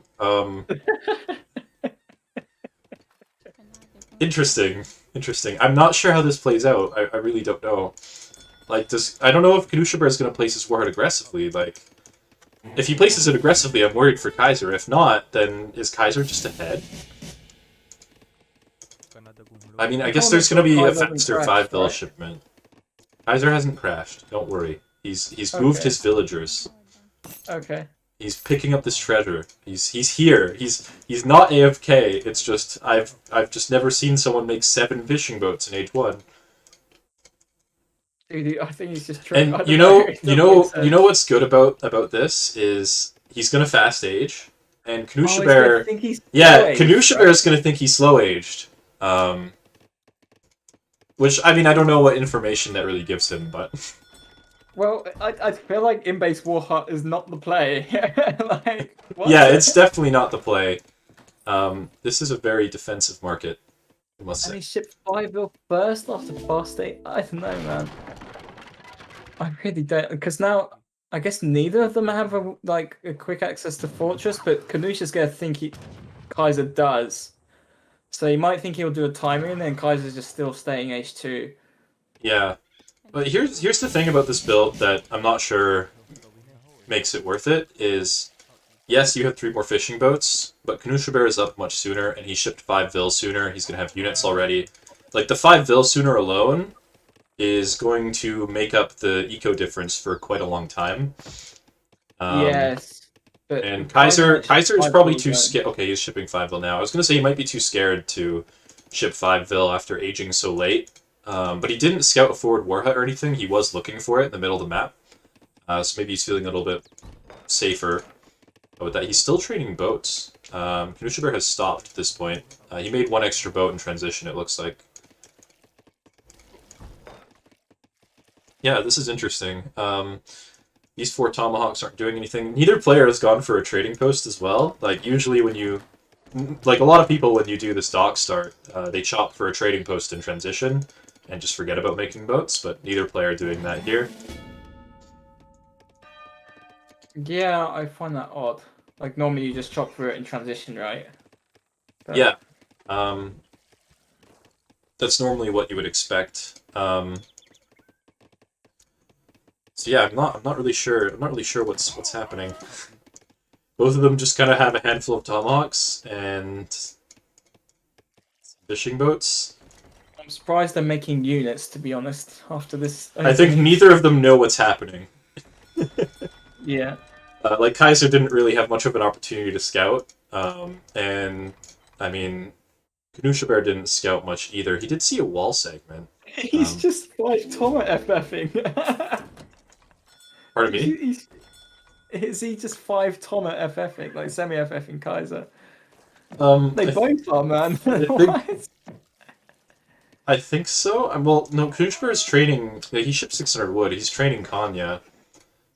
Interesting. I'm not sure how this plays out. I really don't know. Like, I don't know if Knuschelbär is gonna place his warhead aggressively. Like, if he places it aggressively, I'm worried for Kaiser. If not, then is Kaiser just ahead? I mean, I guess there's gonna be a faster 5 bill shipment. Kaiser hasn't crashed. Don't worry. He's moved his villagers.
Okay.
He's picking up this treasure. He's here. He's not AFK. It's just I've just never seen someone make 7 fishing boats in age 1.
Dude, I think he's just trying.
And you know what's good about this is he's gonna fast age, and Knuschelbär. Knuschelbär is gonna think he's slow aged. Which I mean I don't know what information that really gives him, but
Well, I feel like in-base Warheart is not the play. Like, what?
Yeah, it's definitely not the play. This is a very defensive market, I must
And
say.
he shipped 5 mil first after fast 8. I don't know, man. I really don't, because now I guess neither of them have a quick access to Fortress, but Knuscha's gonna think Kaiser does. So he might think he'll do a timing, and then Kaiser's just still staying H2.
Yeah, but here's the thing about this build that I'm not sure makes it worth it is, yes, you have 3 more fishing boats, but Knuschelbär is up much sooner, and he shipped 5 Vil sooner. He's gonna have units already. Like the 5 Vil sooner alone is going to make up the eco difference for quite a long time.
Yes, but
And
Kaiser
Kaiser is
might
probably
ship
too
5 Vil
scared. Okay, he's shipping 5 Vil now. I was gonna say he might be too scared to ship 5 Vil after aging so late. But he didn't scout a forward war hut or anything. He was looking for it in the middle of the map. So maybe he's feeling a little bit safer with that. He's still trading boats. Knuschelbär has stopped at this point. He made 1 extra boat in transition, it looks like. Yeah, this is interesting. These 4 tomahawks aren't doing anything. Neither player has gone for a trading post as well. Like, usually when you... Like, a lot of people, when you do this dock start, they chop for a trading post in transition and just forget about making boats, but neither player doing that here.
Yeah, I find that odd. Like normally you just chop through it in transition, right? But
Yeah. That's normally what you would expect. So yeah, I'm not really sure. I'm not really sure what's happening. Both of them just kind of have a handful of tomahawks and fishing boats.
I'm surprised they're making units, to be honest, after this.
I think neither of them know what's happening.
Yeah.
Like Kaiser didn't really have much of an opportunity to scout, and I mean, Knuschelbär didn't scout much either. He did see a wall segment.
He's just like Tom at FFing.
Pardon me?
Is he just 5 Tom at FFing, like semi FFing Kaiser?
I
They both are, man.
think-
What?
I think so. Well, no, Knuschelbär is training. Yeah, he shipped 600 wood. He's training Kanya.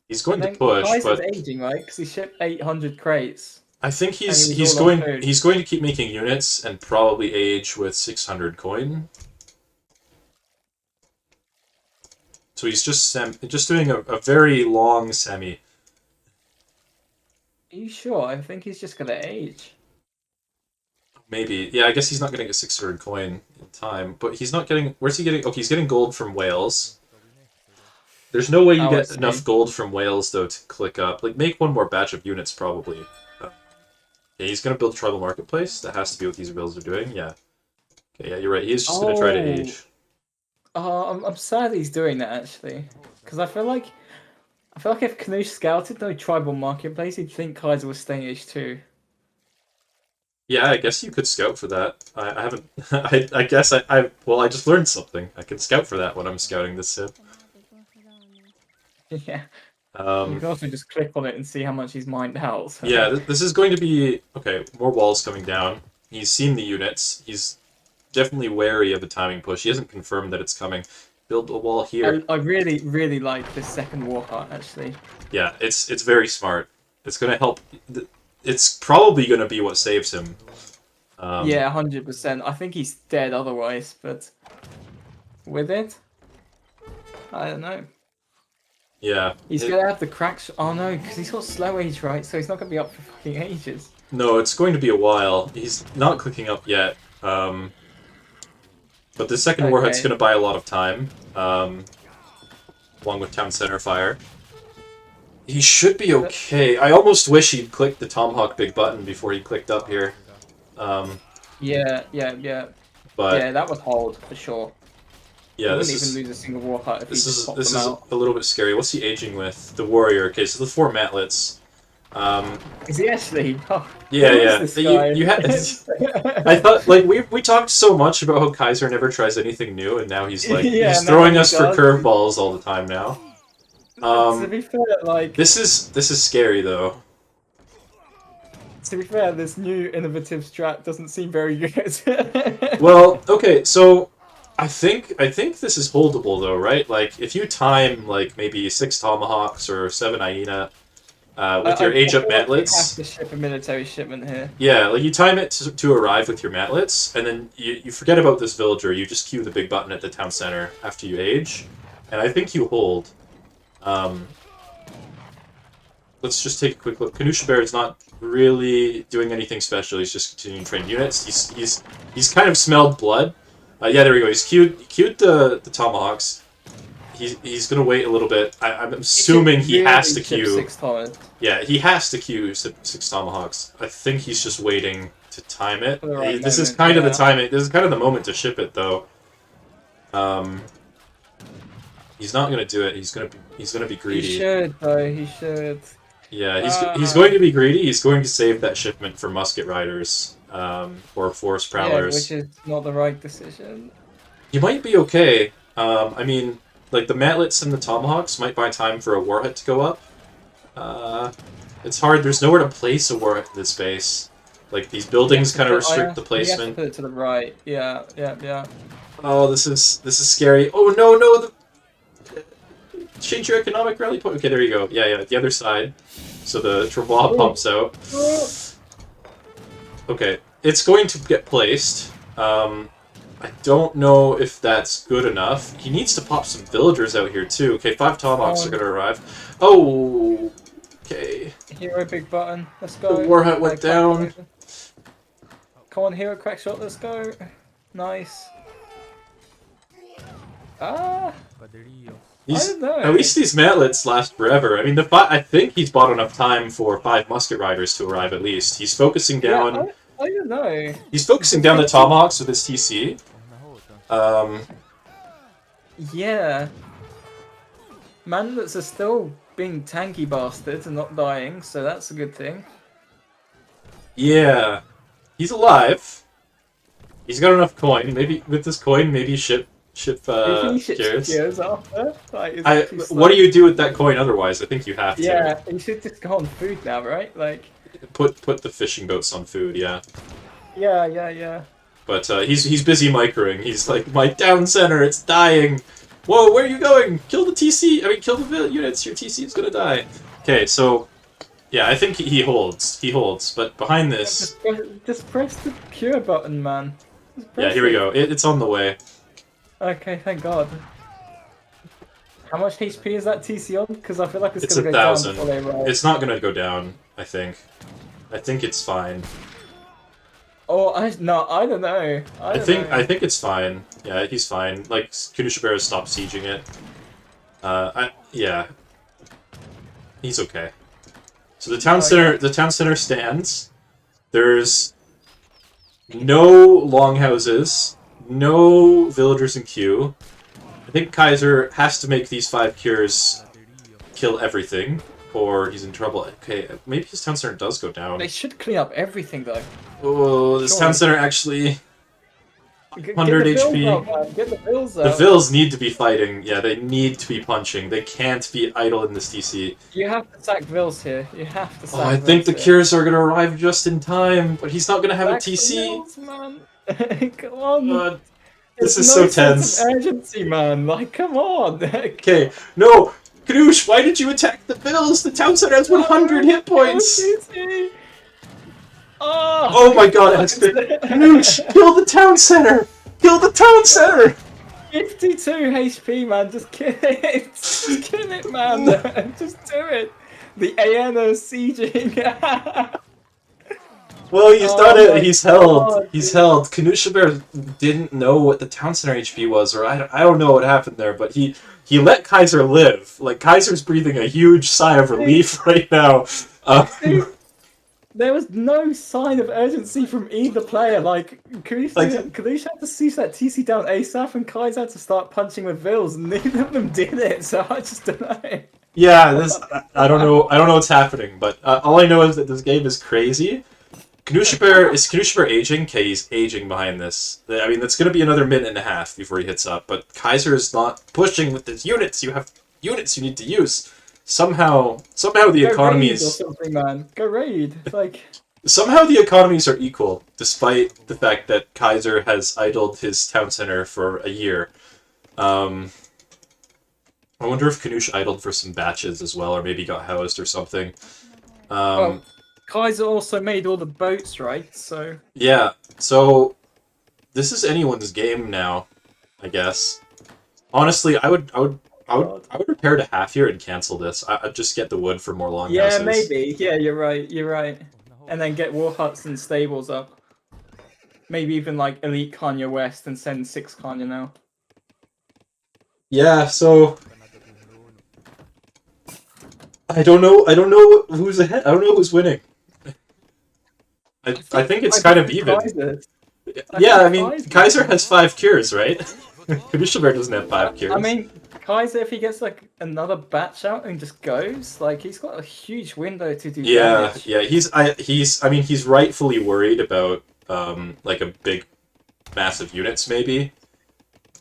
He's going to push,
Kaiser's
but
aging, right? Because he shipped 800 crates.
I think
And he was all on food.
he's going to keep making units and probably age with 600 coin. So he's just doing a very long semi.
Are you sure? I think he's just gonna age.
Maybe. Yeah, I guess he's not getting a 600 coin in time, but he's not getting... Where's he getting... Okay, he's getting gold from Wales. There's no way you
I
get
see.
enough gold from Wales, though, to click up. Like, make 1 more batch of units, probably. Yeah, he's going to build a tribal marketplace. That has to be what these builds are doing, yeah. Okay, yeah, you're right. He's just going to try to age.
I'm sad he's doing that, actually. Because I feel like if Knusch scouted no tribal marketplace, he'd think Kaiser was staying H2.
Yeah, I guess you could scout for that. I haven't... I guess well, I just learned something. I can scout for that when I'm scouting this sim.
Yeah. You can also just click on it and see how much he's mined out. So.
Yeah, this is going to be... Okay, more walls coming down. He's seen the units. He's definitely wary of the timing push. He hasn't confirmed that it's coming. Build a wall here.
I really, really like this second war cart, actually.
Yeah, it's very smart. It's going to help... It's probably going to be what saves him.
Yeah, 100%. I think he's dead otherwise, but with it, I don't know.
Yeah.
He's gonna have the cracks. Oh no, because he's got slow age, right? So he's not gonna be up for fucking ages.
No, it's going to be a while. He's not clicking up yet. But the second warhead's going to buy a lot of time. Along with Town Center Fire. He should be okay. I almost wish he'd clicked the Tomahawk big button before he clicked up here.
Yeah.
But
Yeah, that would hold for sure.
yeah,
He wouldn't even lose a single war hut if he just popped them out.
a little bit scary. What's he aging with? The warrior. Okay, so the 4 matlets.
Is he actually? Oh,
Yeah,
who is
yeah.
this guy?
You had. I thought like we talked so much about how Kaiser never tries anything new, and now he's like
Yeah,
he's
now
throwing
he
us for
does.
curveballs all the time now.
To be fair, like
This is scary though.
to be fair, this new innovative strat doesn't seem very good.
Well, okay, so I think this is holdable though, right? Like if you time like maybe 6 tomahawks or 7 hyena with your age
I
up
feel like we have
matlets.
to ship a military shipment here.
Yeah, like you time it to arrive with your matlets, and then you forget about this villager. You just cue the big button at the town center after you age, and I think you hold. Um, let's just take a quick look. Knuschelbär is not really doing anything special. He's just continuing to train units. He's kind of smelled blood. Yeah, there we go. He's cued the tomahawks. He's gonna wait a little bit. I'm assuming he has to
ship
queue.
6 Thomas
Yeah, he has to queue 6 tomahawks. I think he's just waiting to time it.
For the right
This is
moment,
kind of the
yeah.
timing. This is kind of the moment to ship it, though. He's not gonna do it. He's gonna be greedy.
He should, though. He should.
Yeah, he's going to be greedy. He's going to save that shipment for musket riders, or forest
Yeah,
prowlers.
which is not the right decision.
You might be okay. I mean, like the matlets and the tomahawks might buy time for a warhead to go up. It's hard. There's nowhere to place a warhead in this space. Like these buildings kind of restrict the
You have to
placement.
put it to the right. Yeah.
Oh, this is scary. Oh no! Change your economic rally point. Okay, there you go. Yeah, the other side. So the travois pops out. Okay, it's going to get placed. I don't know if that's good enough. He needs to pop some villagers out here too. Okay, 5 tomahawks are going to arrive. Oh, okay.
Hero big button. Let's go.
The warhead went down.
Come on, hero crack shot. Let's go. Nice. Ah. I don't know.
At least these matlets last forever. I mean, I think he's bought enough time for 5 musket riders to arrive at least. He's focusing down.
Yeah, I don't know.
He's focusing down the tomahawks with his TC.
Yeah. Manlets are still being tanky bastards and not dying, so that's a good thing.
Yeah, he's alive. He's got enough coin. Maybe with this coin, maybe ship shares.
After. Like,
What do you do with that coin otherwise? I think you have to.
Yeah, you should just go on food now, right? Like.
Put the fishing boats on food. Yeah.
Yeah.
But he's busy microing. He's like, my down center, it's dying. Whoa, where are you going? Kill the TC. I mean, kill the units. Your TC is gonna die. Okay, so yeah, I think he holds. He holds. But behind this,
Just press the cure button, man.
yeah, here we go. It's on the way.
Okay, thank God. How much HP is that TC on? Because I feel like it's,
It's
gonna go
1,000.
down before they arrive.
It's not gonna go down. I think it's fine.
Oh, I don't know.
I think it's fine. Yeah, he's fine. Like Knuschelbär has stopped sieging it. Yeah, he's okay. So the town center stands. There's no longhouses, no villagers in queue. I think Kaiser has to make these 5 cures kill everything, or he's in trouble. Okay, maybe his town center does go down.
They should clean up everything though.
Oh, this town center actually... 100
Get the
HP.
bills out, man. Get the bills
The
out.
Vills need to be fighting. Yeah, they need to be punching. They can't be idle in this TC.
You have to sack Vils here. You have to sack
Oh, I think the
Vils here.
cures are going to arrive just in time, but he's not going to have a
Sack the
TC.
Vils, man. Come on.
This
There's
is
no
so
sense
tense.
of urgency, man. Like, come on.
Okay, no! Knusch, why did you attack the Vills? The town center has 100 hit points! Oh my god, it has been... Knusch, kill the town center! Kill the town center!
52 HP, man. Just kill it. Just kill it, man. Just do it. The ANO sieging.
Well, he's done
my
it. He's held.
God,
He's
dude.
held. Knuschelbär didn't know what the town center HP was, or I don't know what happened there, but he let Kaiser live. Like, Kaiser's breathing a huge sigh of relief right now.
There was no sign of urgency from either player. Like, Kalush had to siege that TC down ASAP, and Kaiser had to start punching with Vils, and neither of them did it, so I just don't know.
Yeah, I don't know what's happening, but all I know is that this game is crazy. Is Knuschelbär aging? Okay, he's aging behind this. I mean, that's going to be another minute and a half before he hits up, but Kaiser is not pushing with his units. You have units you need to use. Somehow the
Go
economy
raid or
is...
something, man. Go raid. It's like...
Somehow the economies are equal, despite the fact that Kaiser has idled his town center for a year. I wonder if Knusch idled for some batches as well, or maybe got housed or something.
Well, Kaiser also made all the boats, right? So
Yeah, so this is anyone's game now, I guess. Honestly, I would repair to half here and cancel this. I'd just get the wood for more longhouses.
yeah, maybe. Yeah, you're right. You're right. And then get war huts and stables up. Maybe even like elite Kanye West and send 6 Kanye now.
Yeah, so I don't know who's ahead. I don't know who's winning. I think it's kind of even. Yeah, I mean, Kaiser has 5 cures, right? Knuschelbär doesn't have 5 cures.
I mean, Kaiser, if he gets like another batch out and just goes, like he's got a huge window to do damage.
Yeah, he's rightfully worried about like a big, massive units maybe,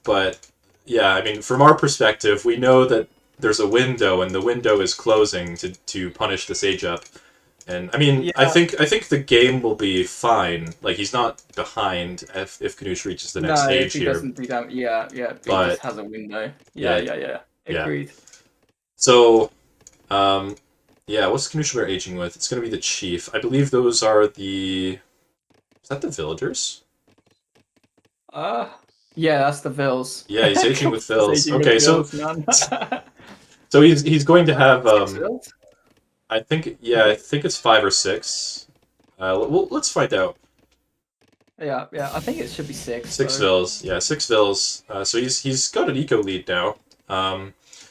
but yeah, I mean, from our perspective, we know that there's a window, and the window is closing to punish the Sage up. And I mean,
Yeah.
I think the game will be fine. Like, he's not behind if Knusch reaches the next
No,
stage
if he
here.
doesn't do that, yeah,
But-
he just has a window.
Yeah.
Yeah. Agreed.
So, yeah, what's Knuschelbär aging with? It's going to be the chief. I believe those are the... Is that the villagers?
Yeah, that's the Vils.
Yeah, he's aging with
He's
Vils.
aging with
Okay, so
Vils, man.
so he's going to have
6 Vils?
I think it's 5 or 6. Well, let's find out.
Yeah, I think it should be 6.
6
so-
Vils. Yeah, 6 Vils. So he's got an eco lead now.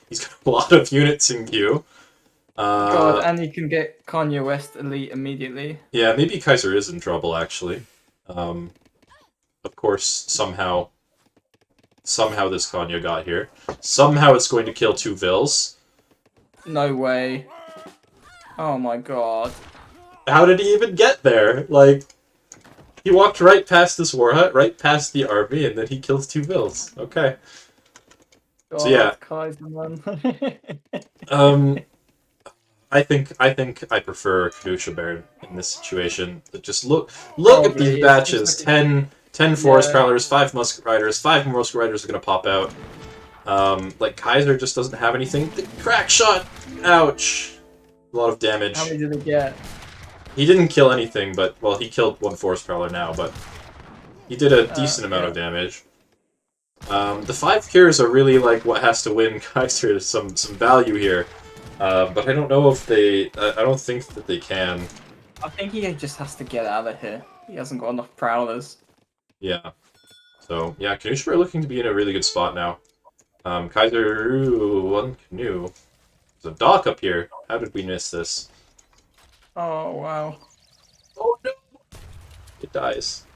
He's got a lot of units in queue.
God, and you can get Kanye West elite immediately.
Yeah, maybe Kaiser is in trouble actually. Of course, somehow this Kanye got here. Somehow it's going to kill 2 Vils.
No way. Oh my god.
How did he even get there? Like, he walked right past this war hut, right past the army, and then he kills 2 Vils. Okay.
God,
So, yeah.
Kaiser, man.
I think I prefer Knuschelbär in this situation. Just look at
Probably,
these
it's
batches.
like
10 forest
Yeah.
prowlers, 5 musket riders, 5 more musket riders are gonna pop out. Like, Kaiser just doesn't have anything. The crack shot! Ouch! A lot of damage.
How many did it get?
He didn't kill anything, but, well, he killed 1 forest prowler now, but he did a decent amount of damage. The 5 cures are really, like, what has to win Kaiser some value here. But I don't know if they... I don't think that they can.
I think he just has to get out of here. He hasn't got enough prowlers.
Yeah. So, yeah, Knuschelbär looking to be in a really good spot now. Kaiser... Ooh, 1 canoe. There's a dock up here. How did we miss this?
Oh, wow.
Oh, no! It dies.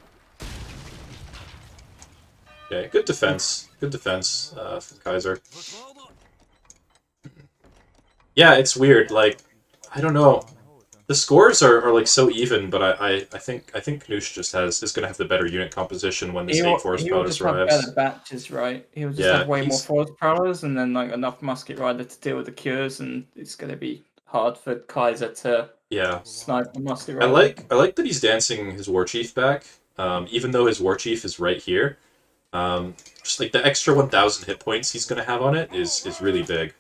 Okay, good defense. Good defense from Kaiser. Yeah, it's weird. Like, I don't know. The scores are like so even, but I think Knusch just is gonna have the better unit composition when this 8 forest
He'll
prowlers
just have
arrives.
better batches, right? He'll just
Yeah,
have way more
he's-
forest prowlers and then like enough musket rider to deal with the cures, and it's gonna be hard for Kaiser to
Yeah,
snipe the musket
I
rider.
like that he's dancing his war chief back. Even though his war chief is right here, just like the extra 1,000 hit points he's gonna have on it is really big,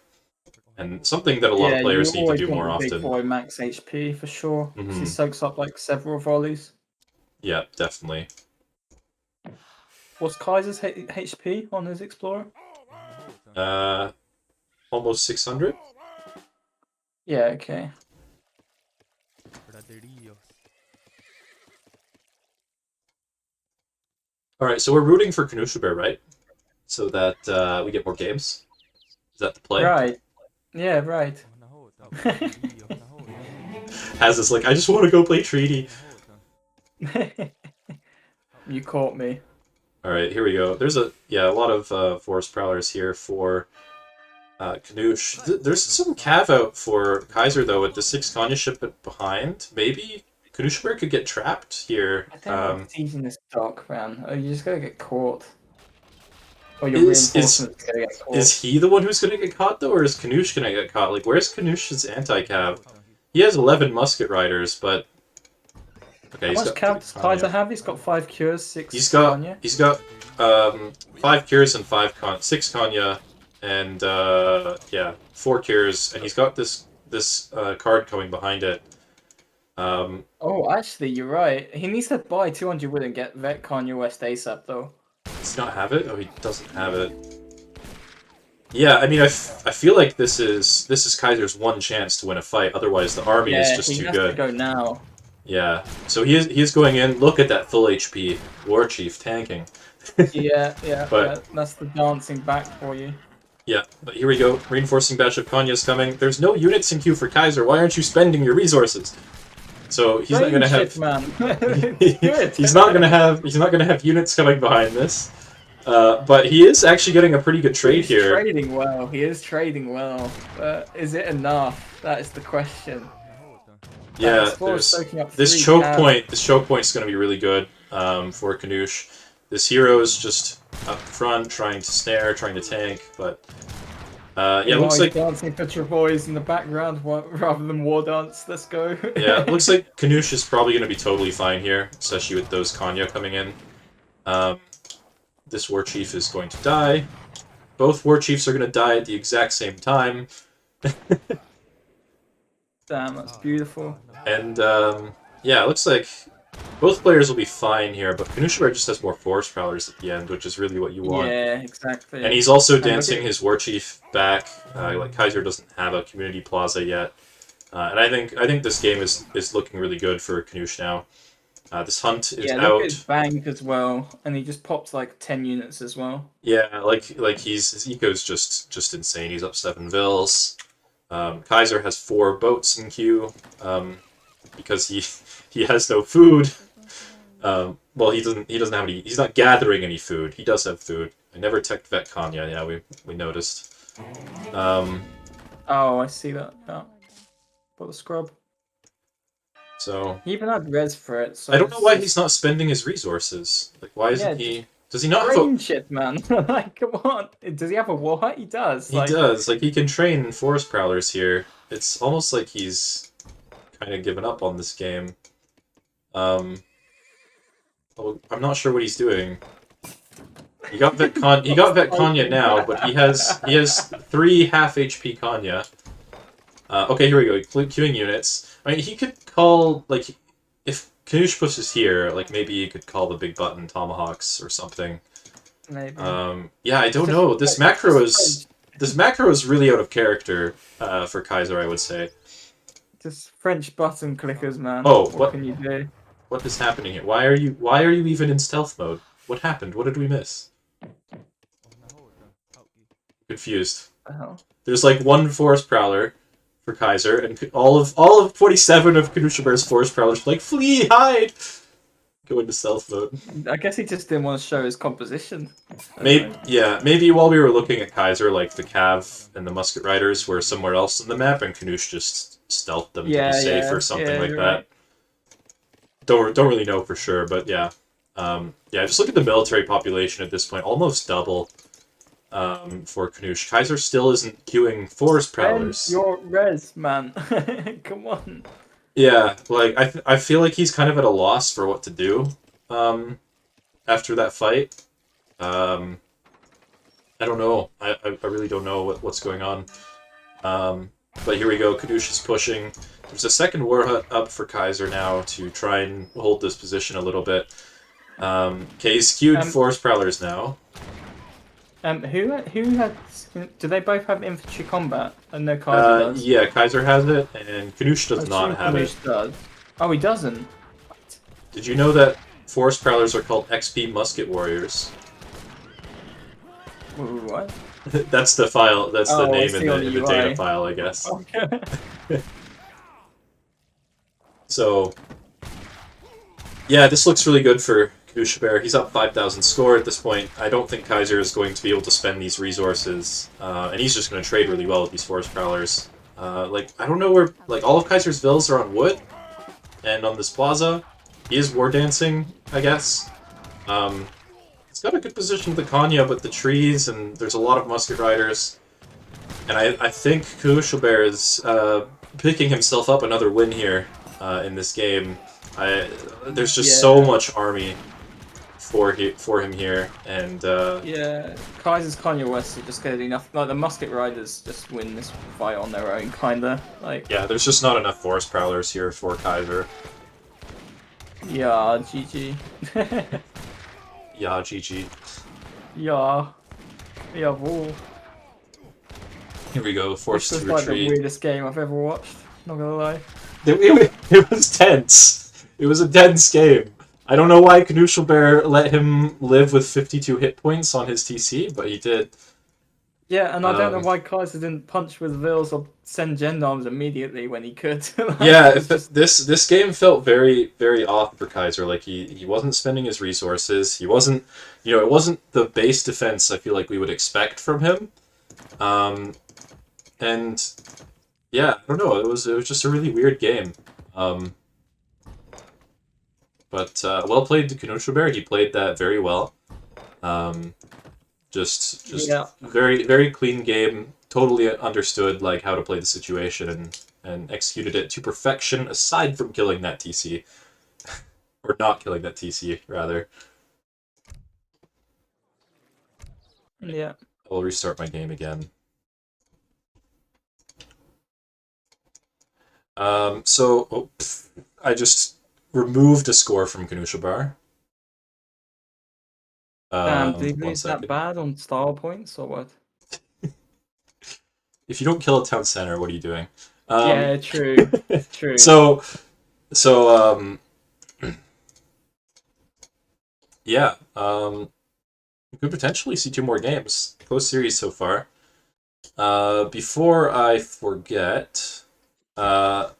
and something that a lot of players
you
need to
always
do more
want the big
often.
boy max HP for sure. 'Cause He
Mhm.
soaks up like several volleys.
Yeah, definitely.
What's Kaiser's HP on his Explorer?
Almost 600.
Yeah, okay.
All right, so we're rooting for Knuschelbär, right? So that we get more games. Is that the play?
Right. Yeah, right.
Hazza's like, I just want to go play Treaty.
You caught me.
All right, here we go. There's a lot of forest prowlers here for Knusch. There's some cav out for Kaiser though with the 6 Kanye ship behind. Maybe Knuschelbär could get trapped here.
I don't know teasing this dock, man. Oh, you just gotta get caught. Or your
Is-
reinforcements gotta get caught.
Is he the one who's gonna get caught though, or is Knusch gonna get caught? Like, where's Knusch's anti-cav? He has 11 musket riders, but Okay,
How
he's
much
got
cav does
3
Kaiser
Kanya.
have? He's got 5 cures, 6
He's got
Kanye.
5 cures and 6 Kanya, and yeah, 4 cures, and he's got this card coming behind it.
Oh, actually, you're right. He needs to buy 200 wood and get Vet Kanye West ASAP, though.
Does he not have it? Oh, he doesn't have it. Yeah, I mean, I feel like this is Kaiser's one chance to win a fight. Otherwise, the army is
Yeah,
just
he
too
has to
good.
go now.
Yeah, so he is going in. Look at that full HP War Chief tanking.
Yeah,
But
that's the dancing back for you.
yeah, but here we go. Reinforcing batch of Kanya's coming. There's no units in queue for Kaiser. Why aren't you spending your resources? So he's not gonna have.
Shit, man. It's good.
He's not gonna have units coming behind this. But he is actually getting a pretty good trade
He's
here.
trading well. He is trading well. But is it enough? That is the question.
Yeah, this choke point. This choke point is going to be really good for Knusch. This hero is just up front, trying to snare, trying to tank, but yeah, it looks like
dancing for Travois in the background rather than war dance. Let's go.
yeah, it looks like Knusch is probably going to be totally fine here, especially with those Kanya coming in. This war chief is going to die. Both war chiefs are going to die at the exact same time.
Damn, that's beautiful.
And yeah, it looks like both players will be fine here, but Knuschelbär just has more force prowlers at the end, which is really what you want.
Yeah, exactly.
And he's also dancing his war chief back. Like Kaiser doesn't have a community plaza yet, and I think this game is looking really good for Knusch now. This hunt is
look
out.
at his bank as well, and he just popped like 10 units as well.
Yeah, like his eco's just insane. He's up 7 vills. Kaiser has 4 boats in queue because he has no food. Well, he doesn't have any. He's not gathering any food. He does have food. I never teched Vet Kanya. Yeah, we noticed.
Oh, I see that. Yeah. Got the scrub.
So
He even had res for it. So
I don't know why he's not spending his resources. Like, why isn't he? Does he not have
train shit, man? Like, come on. Does he have a war hut? He does.
He does. Like, he can train forest prowlers here. It's almost like he's kind of given up on this game. Well, I'm not sure what he's doing. He got Vet Kanya now, but he has 3 half HP Kanya. Okay, here we go. Queuing units. I mean, he could call, like, if Knusch pushes here, like, maybe he could call the big button Tomahawks or something.
Maybe.
Yeah, I don't know. This macro is really out of character for Kaiser, I would say.
Just French button clickers, man.
Oh,
what can you do?
What is happening here? Why are you even in stealth mode? What happened? What did we miss? Confused. There's like 1 forest prowler for Kaiser, and all of 27 of Knuschelbär's forest prowlers like flee, hide, go into stealth mode.
I guess he just didn't want to show his composition.
Maybe while we were looking at Kaiser, like the cav and the musket riders were somewhere else in the map, and Knusch just stealthed them to be safe or something like that.
Right.
Don't really know for sure, but yeah. Just look at the military population at this point, almost double for Knusch. Kaiser still isn't queuing forest prowlers.
Your res, man. Come on.
Yeah, like I feel like he's kind of at a loss for what to do after that fight. I don't know. I really don't know what's going on. But here we go. Knusch is pushing. There's a second war hut up for Kaiser now to try and hold this position a little bit. Okay, he's queued forest prowlers now.
Who had? Do they both have infantry combat? And no Kaiser does.
Yeah, Kaiser has it, and Knusch does not have it.
Does. Oh, he doesn't. What?
Did you know that forest prowlers are called XP musket warriors?
What?
That's the file. That's the name in the data
UI.
file, I guess.
Okay.
So, yeah, this looks really good for Knuschelbär. He's up 5,000 score at this point. I don't think Kaiser is going to be able to spend these resources, and he's just going to trade really well with these forest prowlers. Like, I don't know where, like, all of Kaiser's vills are on wood, and on this plaza, he is war dancing, I guess. It's got a good position with the Kanya, but the trees, and there's a lot of musket riders. And I think Knuschelbär is picking himself up another win here in this game. There's just
Yeah.
so much army for him here, and
Yeah, Kaiser's Kanye West are just getting enough. Like the Musket Riders just win this fight on their own, kinda. Like,
yeah, there's just not enough Forest Prowlers here for Kaiser.
yeah, GG.
Yeah, GG.
Yeah, jawohl.
Here we go,
This
forced
was
to
like the
retreat.
weirdest game I've ever watched. Not gonna lie.
It was tense. It was a tense game. I don't know why Knuschelbär let him live with 52 hit points on his TC, but he did.
Yeah, and I don't know
Um,
why Kaiser didn't punch with Vils or send gendarmes immediately when he could. Like,
Yeah,
it's just
this game felt very off for Kaiser. Like he wasn't spending his resources. He wasn't, it wasn't the base defense I feel like we would expect from him. And yeah, I don't know. It was just a really weird game. But well played to Knuschelbär. He played that very well. Just
yeah.
very clean game. Totally understood like how to play the situation and executed it to perfection. Aside from killing that TC, or not killing that TC rather.
Yeah.
I'll restart my game again. I just removed a score from Knuschelbär.
Did he
1
lose that
second.
bad on style points or what?
If you don't kill a town center, what are you doing?
Yeah, true. True.
So, yeah, we could potentially see 2 more games. Close series so far. Before I forget,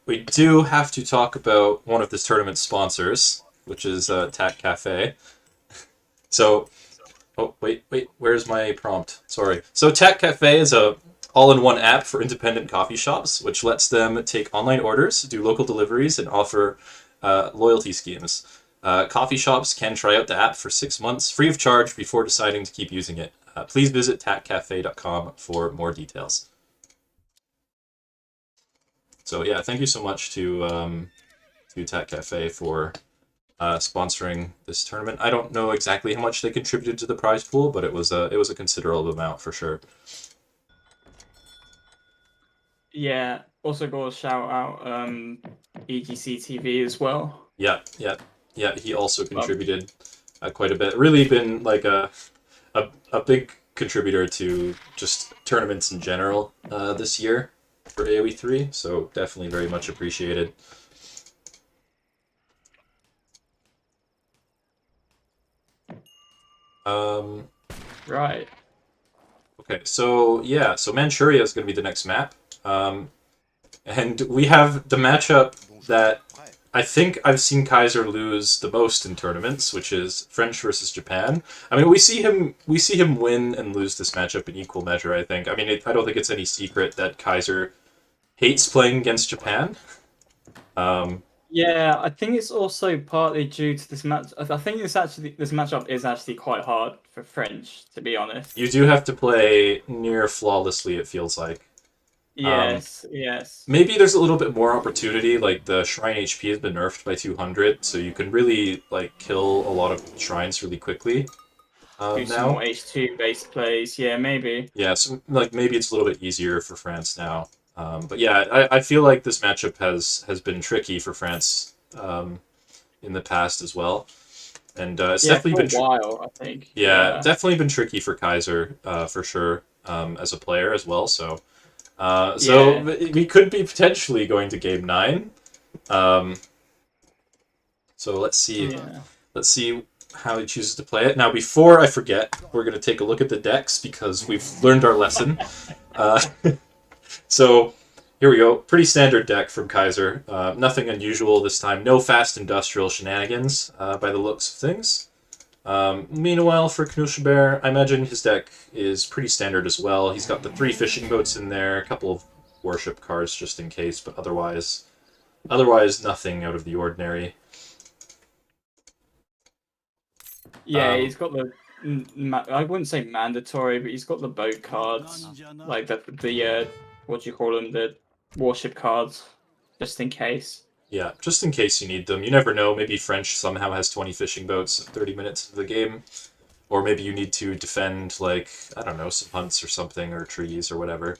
we do have to talk about one of this tournament's sponsors, which is Tac Cafe. So, oh wait, where's my prompt? Sorry. So Tac Cafe is a all-in-one app for independent coffee shops, which lets them take online orders, do local deliveries, and offer loyalty schemes. Coffee shops can try out the app for 6 months free of charge before deciding to keep using it. Please visit taccafe.com for more details. So yeah, thank you so much to Tac Cafe for sponsoring this tournament. I don't know exactly how much they contributed to the prize pool, but it was a considerable amount for sure.
Yeah. Also got a shout out EGC TV as well.
Yeah. He also contributed quite a bit. Really been like a big contributor to just tournaments in general this year for AoE 3. So definitely very much appreciated.
Right.
Okay, so yeah, so Manchuria is going to be the next map. And we have the matchup that I think I've seen Kaiser lose the most in tournaments, which is French versus Japan. I mean, we see him win and lose this matchup in equal measure, I think. I mean, I don't think it's any secret that Kaiser hates playing against Japan.
Yeah, I think it's also partly due to this match. I think this matchup is actually quite hard for French, to be honest.
You do have to play near flawlessly, it feels like.
Yes.
Maybe there's a little bit more opportunity, like the shrine HP has been nerfed by 200, so you can really like kill a lot of shrines really quickly.
Do some more H2 base plays. Yeah, maybe.
Yeah, so like maybe it's a little bit easier for France now. But yeah, I feel like this matchup has been tricky for France in the past as well, and it's definitely
for
been
a while, I think.
yeah, definitely been tricky for Kaiser for sure as a player as well. So we could be potentially going to game 9. So let's see.
Yeah.
Let's see how he chooses to play it. Now, before I forget, we're going to take a look at the decks because we've learned our lesson. So here we go. Pretty standard deck from Kaiser. Nothing unusual this time. No fast industrial shenanigans by the looks of things. Meanwhile, for Knuschelbär, I imagine his deck is pretty standard as well. He's got the 3 fishing boats in there, a couple of worship cards just in case, but otherwise nothing out of the ordinary.
Yeah, he's got the. I wouldn't say mandatory, but he's got the boat cards, like the what do you call them, the warship cards, just in case.
Yeah, just in case you need them. You never know. Maybe French somehow has 20 fishing boats at 30 minutes of the game. Or maybe you need to defend, like, I don't know, some hunts or something, or trees or whatever.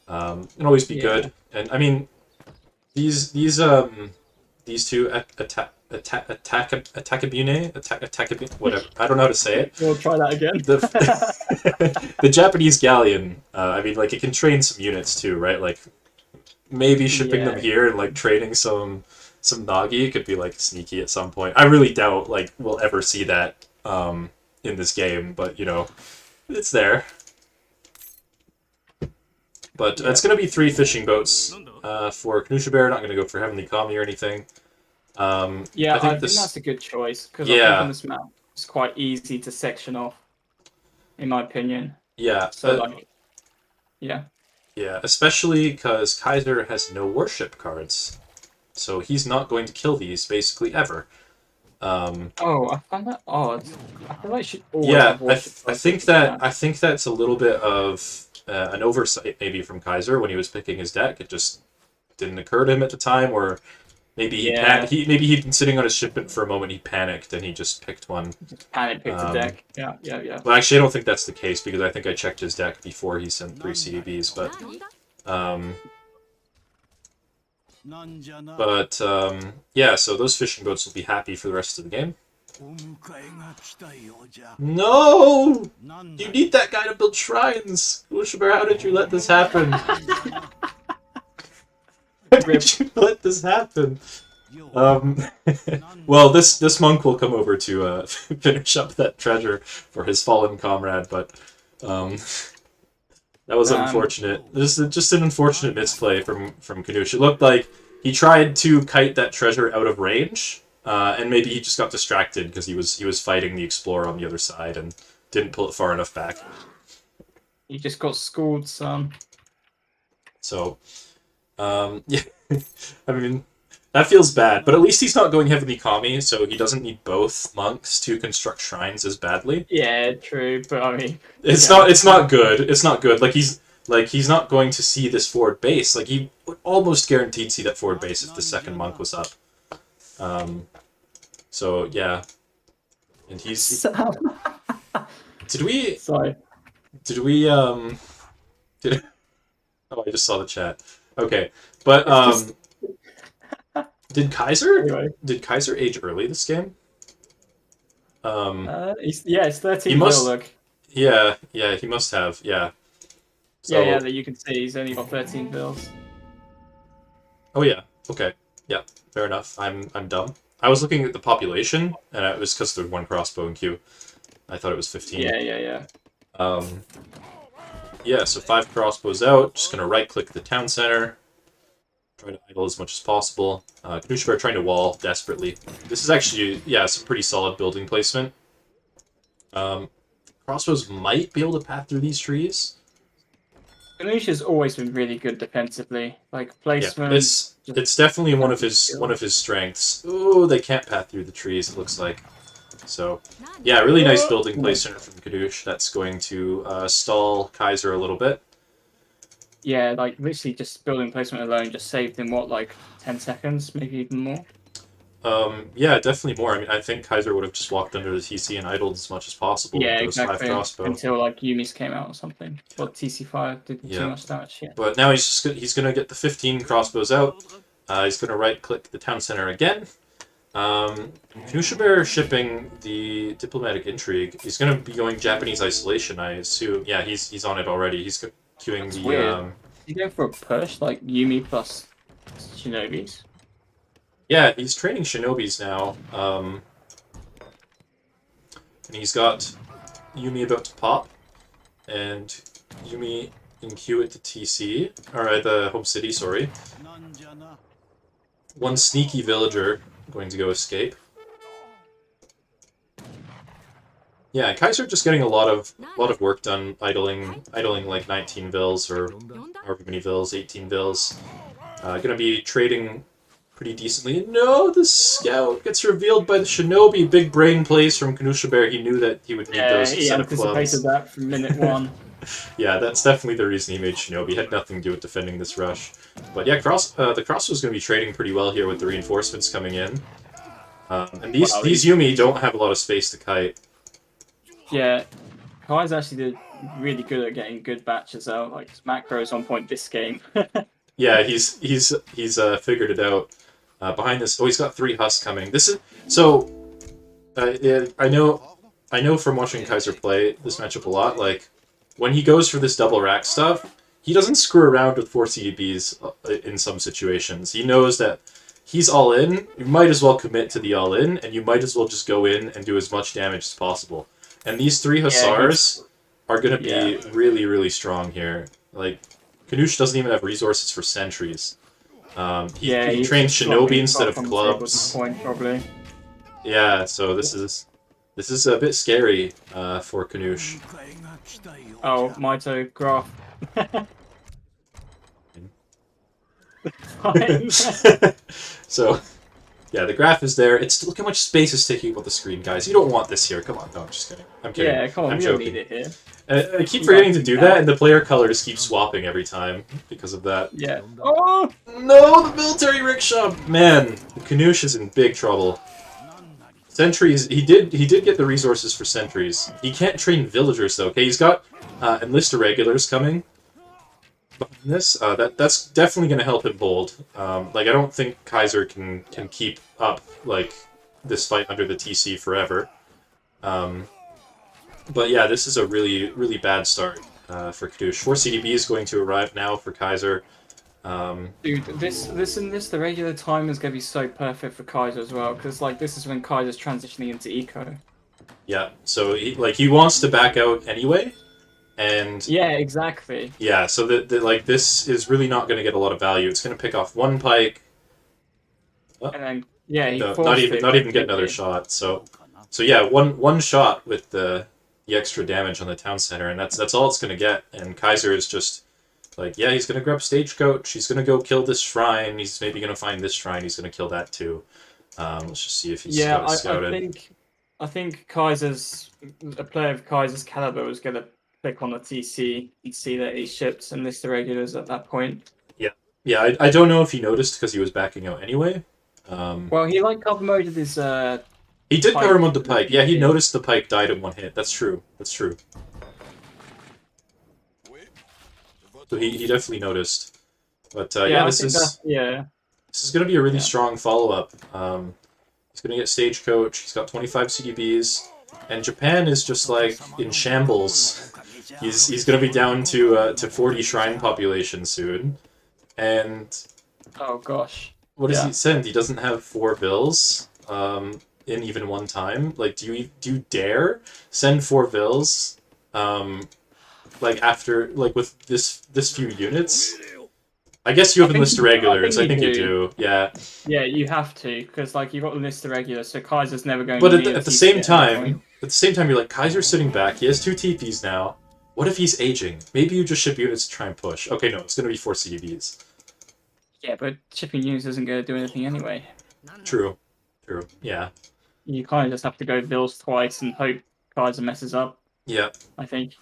Can always be
Yeah.
good. And, I mean, these two attackabune, whatever. I don't know how to say it.
We'll try that again.
The Japanese galleon. I mean, like, it can train some units too, right? Like, maybe shipping them
Yeah.
here and like training some Nagi could be like sneaky at some point. I really doubt like we'll ever see that in this game, but you know, it's there. But
Yeah.
it's gonna be 3 fishing boats for Knuschelbär. Not gonna go for Heavenly Kami or anything.
Yeah,
I think this.
that's a good choice because I
Yeah.
think on this map it's quite easy to section off, in my opinion.
Yeah.
So like, yeah.
Yeah, especially because Kaiser has no warship cards, so he's not going to kill these basically ever.
Oh, I found that odd. I feel like you should always
Yeah,
have worship
I
cards
think
with
that I think that's a little bit of an oversight maybe from Kaiser when he was picking his deck. It just didn't occur to him at the time, or maybe
Yeah.
maybe he'd been sitting on his shipment for a moment. He panicked and he just picked one.
Just panic picked a deck. Yeah.
Well, actually, I don't think that's the case because I think I checked his deck before he sent 3 CDBs. Yeah. So those fishing boats will be happy for the rest of the game. No! You need that guy to build shrines! Knuschelbär, how did you let this happen? How did you let this happen? Well, this monk will come over to finish up that treasure for his fallen comrade, but that was unfortunate. This is just an unfortunate misplay from Knusch. It looked like he tried to kite that treasure out of range, and maybe he just got distracted because he was fighting the explorer on the other side and didn't pull it far enough back.
You just got schooled, son.
So, yeah, I mean, that feels bad, but at least he's not going Heavenly Kami, so he doesn't need both monks to construct shrines as badly.
Yeah, true, but I mean,
It's
yeah.
not good. It's not good. Like he's not going to see this forward base. Like he would almost guaranteed see that forward base if the second monk was up. So yeah, and he's. Did we?
Sorry.
Did we? Did. Oh, I just saw the chat. Okay, but did Kaiser?
Anyway.
Did Kaiser age early this game?
It's 13
He must-
mil, look.
Yeah, he must have. Yeah. So,
Yeah, that you can see he's only got 13 bills.
Oh yeah. Okay. Yeah. Fair enough. I'm dumb. I was looking at the population, and it was because there's 1 crossbow in queue. I thought it was 15.
Yeah.
Yeah. So 5 crossbows out. Just gonna right-click the town center. Try to idle as much as possible. Knuschelbär trying to wall desperately. This is actually some pretty solid building placement. Crossbows might be able to path through these trees.
Knusch has always been really good defensively, like placement.
Yeah, it's definitely one of his strengths. Ooh, they can't path through the trees. It looks like. So, yeah, really nice building placement from Knusch. That's going to stall Kaiser a little bit.
Yeah, like literally just building placement alone just saved him what, like 10 seconds, maybe even more.
Yeah, definitely more. I mean, I think Kaiser would have just walked under the TC and idled as much as possible with those 5 crossbow.
Until like Yumi's came out or something. Well, TC5 did too much damage. Yeah.
But now he's gonna get the 15 crossbows out. He's gonna right-click the town center again. Knuschelbär shipping the diplomatic intrigue. He's gonna be going Japanese isolation, I assume. Yeah, he's on it already. He's queuing
That's
the.
weird. He's going for a push like Yumi plus Shinobis.
Yeah, he's training Shinobis now. And he's got Yumi about to pop, and Yumi in queue at the TC, or at the home city, sorry. 1 sneaky villager going to go escape. Yeah, Kaiser just getting a lot of work done, idling like 19 vills or however many vills, 18 vills. Gonna be trading pretty decently. No, the scout gets revealed by the shinobi. Big brain plays from Knuschelbär. He knew that he would need those
he
set of clubs.
anticipated that from minute 1.
Yeah, that's definitely the reason he made Shinobi. He had nothing to do with defending this rush. But yeah, the Crossbow's going to be trading pretty well here with the reinforcements coming in. And
Wow,
these Yumi don't have a lot of space to kite.
Yeah, Kai's actually did really good at getting good batches out. Like his macros on point this game.
Yeah, he's figured it out. Behind this, oh, he's got 3 husks coming. This is so. Yeah, I know from watching Kaiser play this matchup a lot. Like when he goes for this double rack stuff, he doesn't screw around with 4 CDBs in some situations. He knows that he's all in. You might as well commit to the all in, and you might as well just go in and do as much damage as possible. And these 3 Hussars are going to be really, really strong here. Like, Knusch doesn't even have resources for sentries. He trains Shinobi instead of clubs.
Point, probably.
Yeah, so this is a bit scary for Knusch.
Oh, Mitoe graph.
So, yeah, the graph is there. Look how much space is taking up on the screen, guys. You don't want this here. Come on, no, I'm just kidding. I'm kidding.
Yeah, come on,
I'm
we don't
joking.
need it here.
I keep forgetting to do that, and the player colors keep swapping every time because of that.
Yeah. Oh!
No, the military rickshaw! Man, Knusch is in big trouble. Sentries, he did get the resources for sentries. He can't train villagers, though. Okay, he's got enlist irregulars coming. Behind this, that's definitely going to help him bold. Like, I don't think Kaiser can keep up, like, this fight under the TC forever. But yeah, this is a really, really bad start for Knusch. 4 CDB is going to arrive now for Kaiser.
Dude, the regular time is going to be so perfect for Kaiser as well, because, like, this is when Kaiser's transitioning into eco.
Yeah, so, he wants to back out anyway, and...
Yeah, exactly.
Yeah, so, like, this is really not going to get a lot of value. It's going to pick off 1 pike.
Oh. And then, yeah, he
not even get another shot, so yeah, one shot with the extra damage on the town center, and that's all it's going to get, and Kaiser is just... Like, yeah, he's going to grab Stagecoach, he's going to go kill this shrine, he's maybe going to find this shrine, he's going to kill that too. Let's just see if he's scouted.
I think a player of Kaiser's caliber was going to click on the TC and see that he ships and list the regulars at that point.
Yeah, I don't know if he noticed because he was backing out anyway.
Well, he, like, cover moded his...
he did cover mode the pike. Yeah, he noticed the pike died in 1 hit. That's true. So he definitely noticed. But this is going to be a really strong follow-up. He's going to get Stagecoach, he's got 25 CDBs, and Japan is just, like, in shambles. He's going to be down to 40 shrine population soon. And...
Oh, gosh.
What does he send? He doesn't have 4 bills in even 1 time? Like, do you dare send 4 bills? Like after, like with this few units, I guess you have a list of regulars. I think you do. Yeah.
Yeah, you have to, because like you've got a list of regulars, so Kaiser's never going.
But at the same time, you're like, Kaiser's sitting back. He has 2 TPs now. What if he's aging? Maybe you just ship units to try and push. Okay, no, it's going to be 4 CDBs.
Yeah, but shipping units isn't going to do anything anyway.
True. Yeah.
You kind of just have to go Vils twice and hope Kaiser messes up.
Yeah.
I think.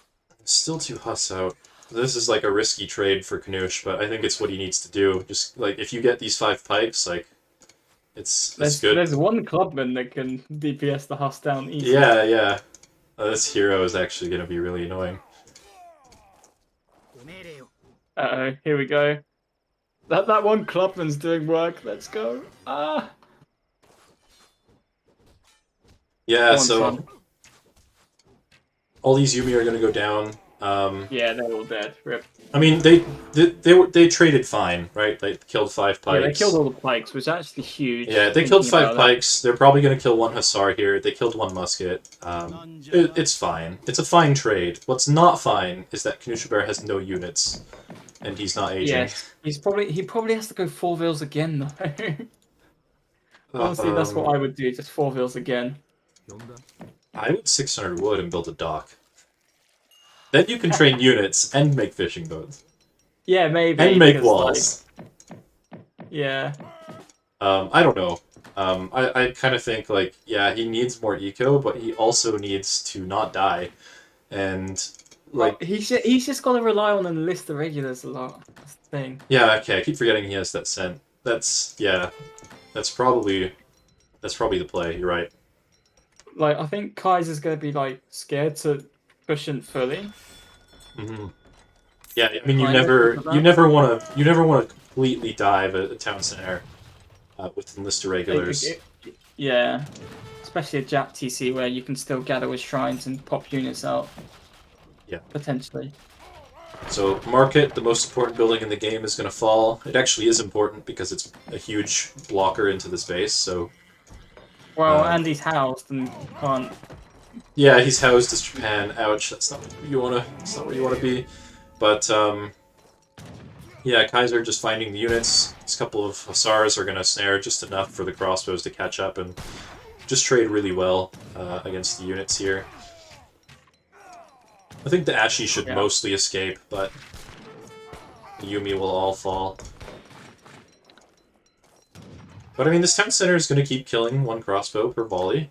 Still 2 Huss out. This is like a risky trade for Knusch, but I think it's what he needs to do. Just like if you get these 5 pikes, like it's good.
There's 1 clubman that can DPS the Huss down easy.
Yeah. This hero is actually going to be really annoying.
Uh-oh, here we go. That 1 clubman's doing work. Let's go.
Yeah, so all these Yumi are going to go down.
Yeah, they're all dead. Rip.
I mean, they traded fine, right? They killed 5 pikes.
Yeah, they killed all the pikes, which is actually huge.
Yeah, they killed 5 pikes. They're probably going to kill 1 Hussar here. They killed 1 musket. It's fine. It's a fine trade. What's not fine is that Knuschelbär has no units, and he's not aging.
Yeah, he probably has to go 4 Vils again though. Honestly, that's what I would do. Just 4 Vils again.
I would 600 wood and build a dock. Then you can train units and make fishing boats.
Yeah, maybe.
And make walls.
Like, yeah.
I don't know. I kind of think, like, yeah, he needs more eco, but he also needs to not die. And, like,
he's just got to rely on and list the regulars a lot. That's the thing.
yeah, okay, I keep forgetting he has that scent. Yeah, that's probably the play. You're right.
Like, I think Kaiser's gonna be like scared to push in fully.
Hmm. Yeah, I mean,
Like,
you never want to completely dive a town center with enlisted regulars.
Yeah, especially a Jap TC where you can still gather with shrines and pop units out.
Yeah.
Potentially.
So Market, the most important building in the game, is going to fall. It actually is important because it's a huge blocker into this base. So
Well, and he's housed and can't.
yeah, he's housed as Japan. Ouch, that's not where you wanna. It's not where you wanna be. But yeah, Kaiser just finding the units. This couple of Hussars are gonna snare just enough for the crossbows to catch up and just trade really well against the units here. I think the Ashi should mostly escape, but the Yumi will all fall. But I mean, this town center is going to keep killing one crossbow per volley.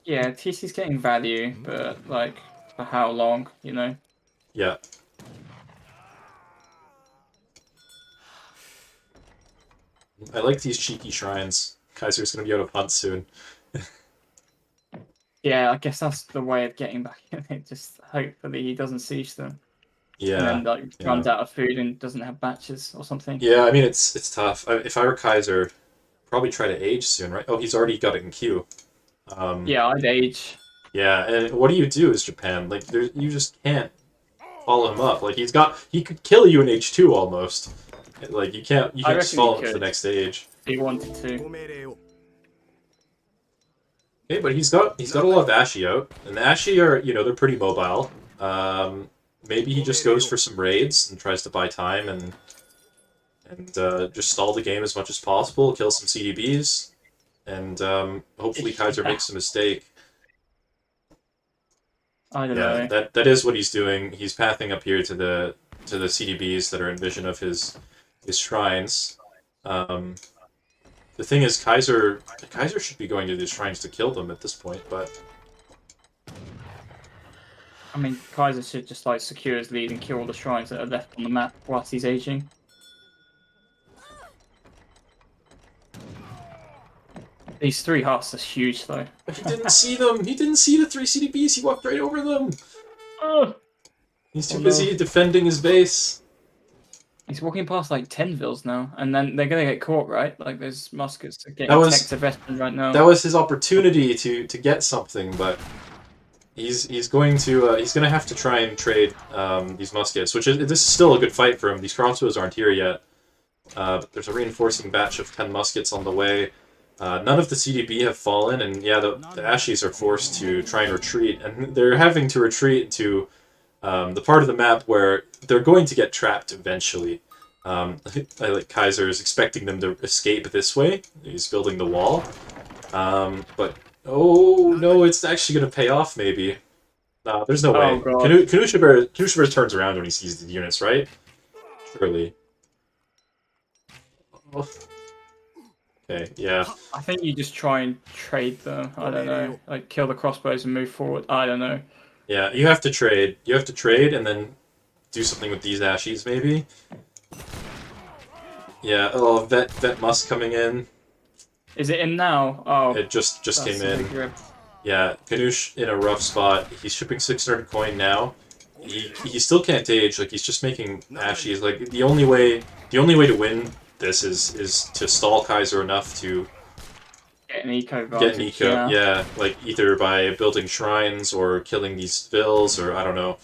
Yeah, TC's getting value, but like for how long, you know?
Yeah. I like these cheeky shrines. Kaiser's going to be out of hunt soon.
Yeah, I guess that's the way of getting back in it. Just hopefully he doesn't siege them.
Yeah.
And then like runs out of food and doesn't have batches or something.
Yeah, I mean, it's tough. If I were Kaiser, probably try to age soon, right? Oh, he's already got it in queue.
Yeah, I'd age.
Yeah, and what do you do as Japan? Like, you just can't follow him up. Like, he could kill you in H2 almost. Like, you can't just follow him to the next stage.
If he wanted to.
Okay, but he's got a lot of Ashi out, and the Ashi are, they're pretty mobile. Maybe he just goes for some raids and tries to buy time and just stall the game as much as possible, kill some CDBs, and hopefully Kaiser makes a mistake.
I don't know.
That is what he's doing. He's pathing up here to the CDBs that are in vision of his shrines. The thing is, Kaiser should be going to these shrines to kill them at this point, but
I mean, Kaiser should just like secure his lead and kill all the shrines that are left on the map whilst he's aging. These 3 huts are huge, though.
He didn't see them. He didn't see the 3 CDBs. He walked right over them.
Oh.
He's too busy defending his base.
He's walking past like 10 vills now, and then they're gonna get caught, right? Like those muskets are getting tech to veteran right now.
That was his opportunity to get something, but he's going to have to try and trade these muskets, this is still a good fight for him. These crossbows aren't here yet. But there's a reinforcing batch of 10 muskets on the way. None of the CDB have fallen, and yeah, the Ashis are forced to try and retreat, and they're having to retreat to the part of the map where they're going to get trapped eventually. Like Kaiser is expecting them to escape this way. He's building the wall. But, oh no, it's actually going to pay off maybe. No, there's no way. Knuschelbär turns around when he sees the units, right? Surely. Oh. Okay, yeah.
I think you just try and trade them. I don't know. Like, kill the crossbows and move forward. I don't know.
Yeah, you have to trade. You have to trade and then do something with these Ashies, maybe. Yeah, oh, Vet Musk coming in.
Is it in now? Oh.
It just came in. Yeah, Knusch in a rough spot. He's shipping 600 coin now. He still can't age. Like, he's just making Ashies. Like, the only way to win this is to stall Kaiser enough to
get an eco advantage.
Yeah, like either by building shrines or killing these vills, or I don't know.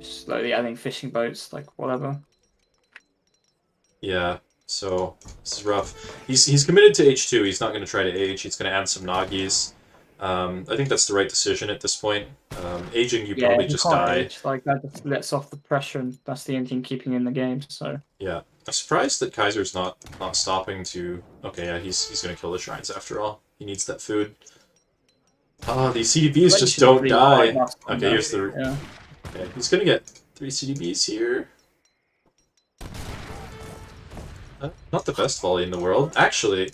Slowly adding fishing boats, like whatever.
Yeah, so this is rough. He's committed to H2. He's not going to try to age. He's going to add some Nagis. I think that's the right decision at this point. Aging, you probably just die.
Age. Like, that just lets off the pressure, and that's the only thing keeping in the game. So
yeah, I'm surprised that Kaiser's not stopping to. Okay, yeah, he's gonna kill the shrines after all. He needs that food. Oh, these CDBs just don't die. Okay, here's the.
Yeah.
Okay, he's gonna get 3 CDBs here. Not the best volley in the world, actually.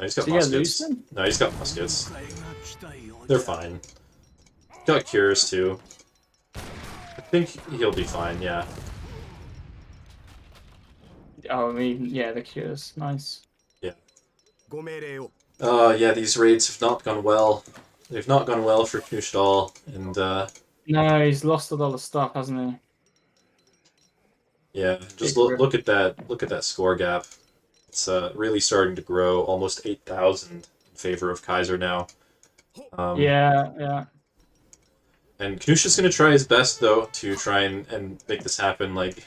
No, he's got
So you gotta lose
muskets.
them?
No, he's got muskets. They're fine. Got cures too. I think he'll be fine, yeah.
Oh, I mean, yeah, the cures. Nice.
Yeah, these raids have not gone well. They've not gone well for Knusch at all, and
No, he's lost a lot of stuff, hasn't
yeah, just
Big
look
rip.
look at that score gap. It's really starting to grow, almost 8,000 in favor of Kaiser now.
he? Yeah, yeah.
And Knusch is going to try his best though to try and make this happen. Like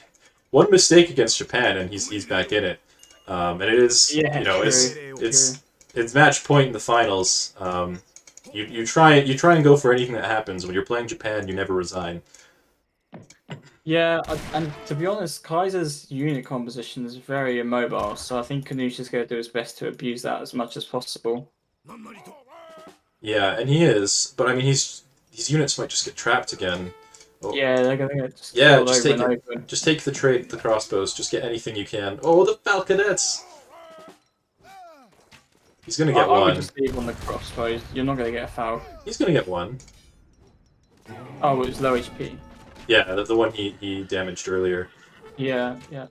one mistake against Japan, and he's back in it. And it is,
Yeah,
you know,
true,
it's match point in the finals. You try and go for anything that happens. When you're playing Japan, you never resign.
Yeah, and to be honest, Kaiser's unit composition is very immobile, so I think Knusch is going to do his best to abuse that as much as possible.
Yeah, and he is, but I mean, these units might just get trapped again. Oh,
Yeah, they're going to get just
yeah,
killed
just
over
take
and
it.
over.
Just take the trade, the crossbows. Just get anything you can. Oh, the falconets! He's gonna get
I would
one.
just leave on the crossbows. You're not going to get a foul.
He's gonna get one.
Oh, it was low HP.
Yeah, the one he damaged earlier.
Yeah, yeah.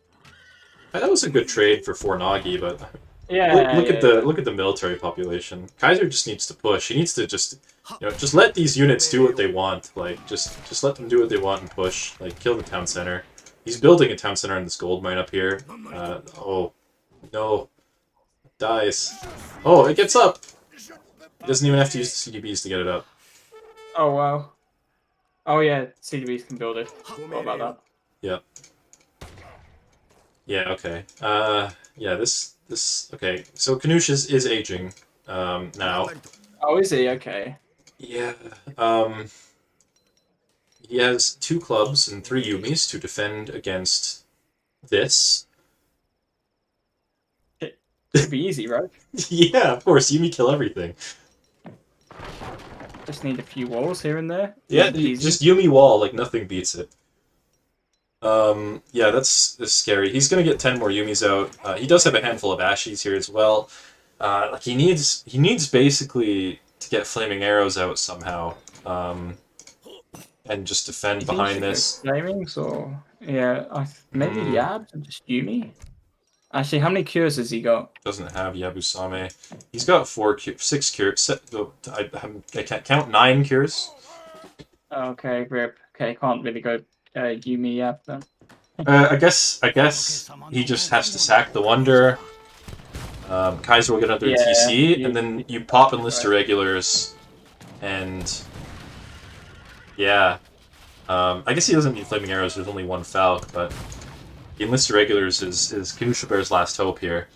That was a good trade for 4 Nagi, but
Yeah,
look
yeah,
at the
yeah.
look at the military population. Kaiser just needs to push. He needs to just just let these units do what they want. Like just let them do what they want and push. Like kill the town center. He's building a town center in this gold mine up here. Oh no, dies. Oh, it gets up. He doesn't even have to use the CDBs to get it up.
Oh, wow. Oh, yeah, CDBs can build it. What about that?
Yeah. Yeah. Okay. Yeah. This. Okay. So Knusch is aging. Now.
Oh, is he? Okay.
Yeah. He has 2 clubs and 3 Yumis to defend against this.
It should be easy, right?
Yeah, of course. Yumi kill everything.
Just need a few walls here and there.
Yeah,
Easy.
just Yumi wall, like nothing beats it. Yeah, that's scary. He's gonna get 10 more Yumis out. He does have a handful of Ashis here as well. Like he needs basically to get flaming arrows out somehow. And just defend
You think you
behind
should go
this.
Flamings or yeah, maybe
Hmm.
Yab and just Yumi. Actually, how many cures has he got?
Doesn't have Yabusame. He's got 6 cures. I can't count 9 cures.
Okay, rip. Okay, can't really go Yumi Yab then.
I guess he just has to sack the Wonder. Kaiser will get another TC, and then you pop enlist irregulars, and yeah. I guess he doesn't need flaming arrows. There's only 1 Falc, but the enlist irregulars is Knuschelbär's last hope here.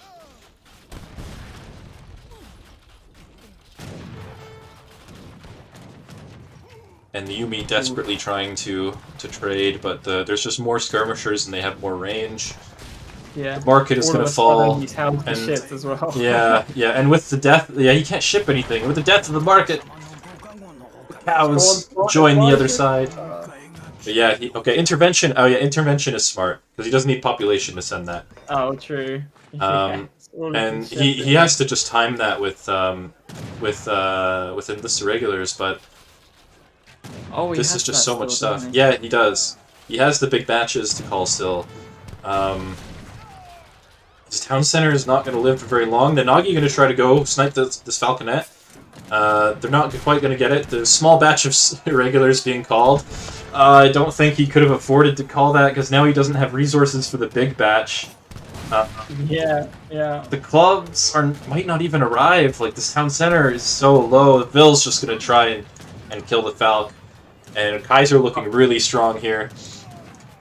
And the Yumi desperately trying to trade, but there's just more skirmishers and they have more range.
Yeah.
The market is
All
going
of
to
a
fall.
sudden he's held for
and
shit as well.
yeah, and with the death, he can't ship anything. With the death of the market, cows join the other side. But yeah, intervention. Oh yeah, intervention is smart because he doesn't need population to send that.
Oh, true.
And he has to just time that with enlist irregulars, but this is just so much stuff. Yeah, he does. He has the big batches to call still. His town center is not going to live for very long. The Nagi going to try to go snipe this falconet. They're not quite going to get it. The small batch of irregulars being called. I don't think he could have afforded to call that because now he doesn't have resources for the big batch.
Yeah.
The clubs might not even arrive. Like this town center is so low. Ville's just going to try and kill the Falc. And Kaiser looking really strong here.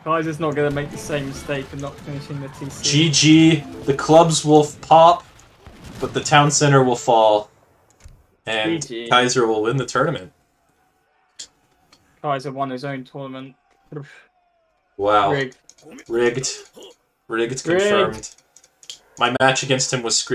Kaiser's not going to make the same mistake of not finishing the TC.
GG. The clubs will pop, but the town center will fall. And
GG.
Kaiser will win the tournament.
Kaiser won his own tournament.
Wow.
Rigged.
Rigged confirmed. My match against him was scripted.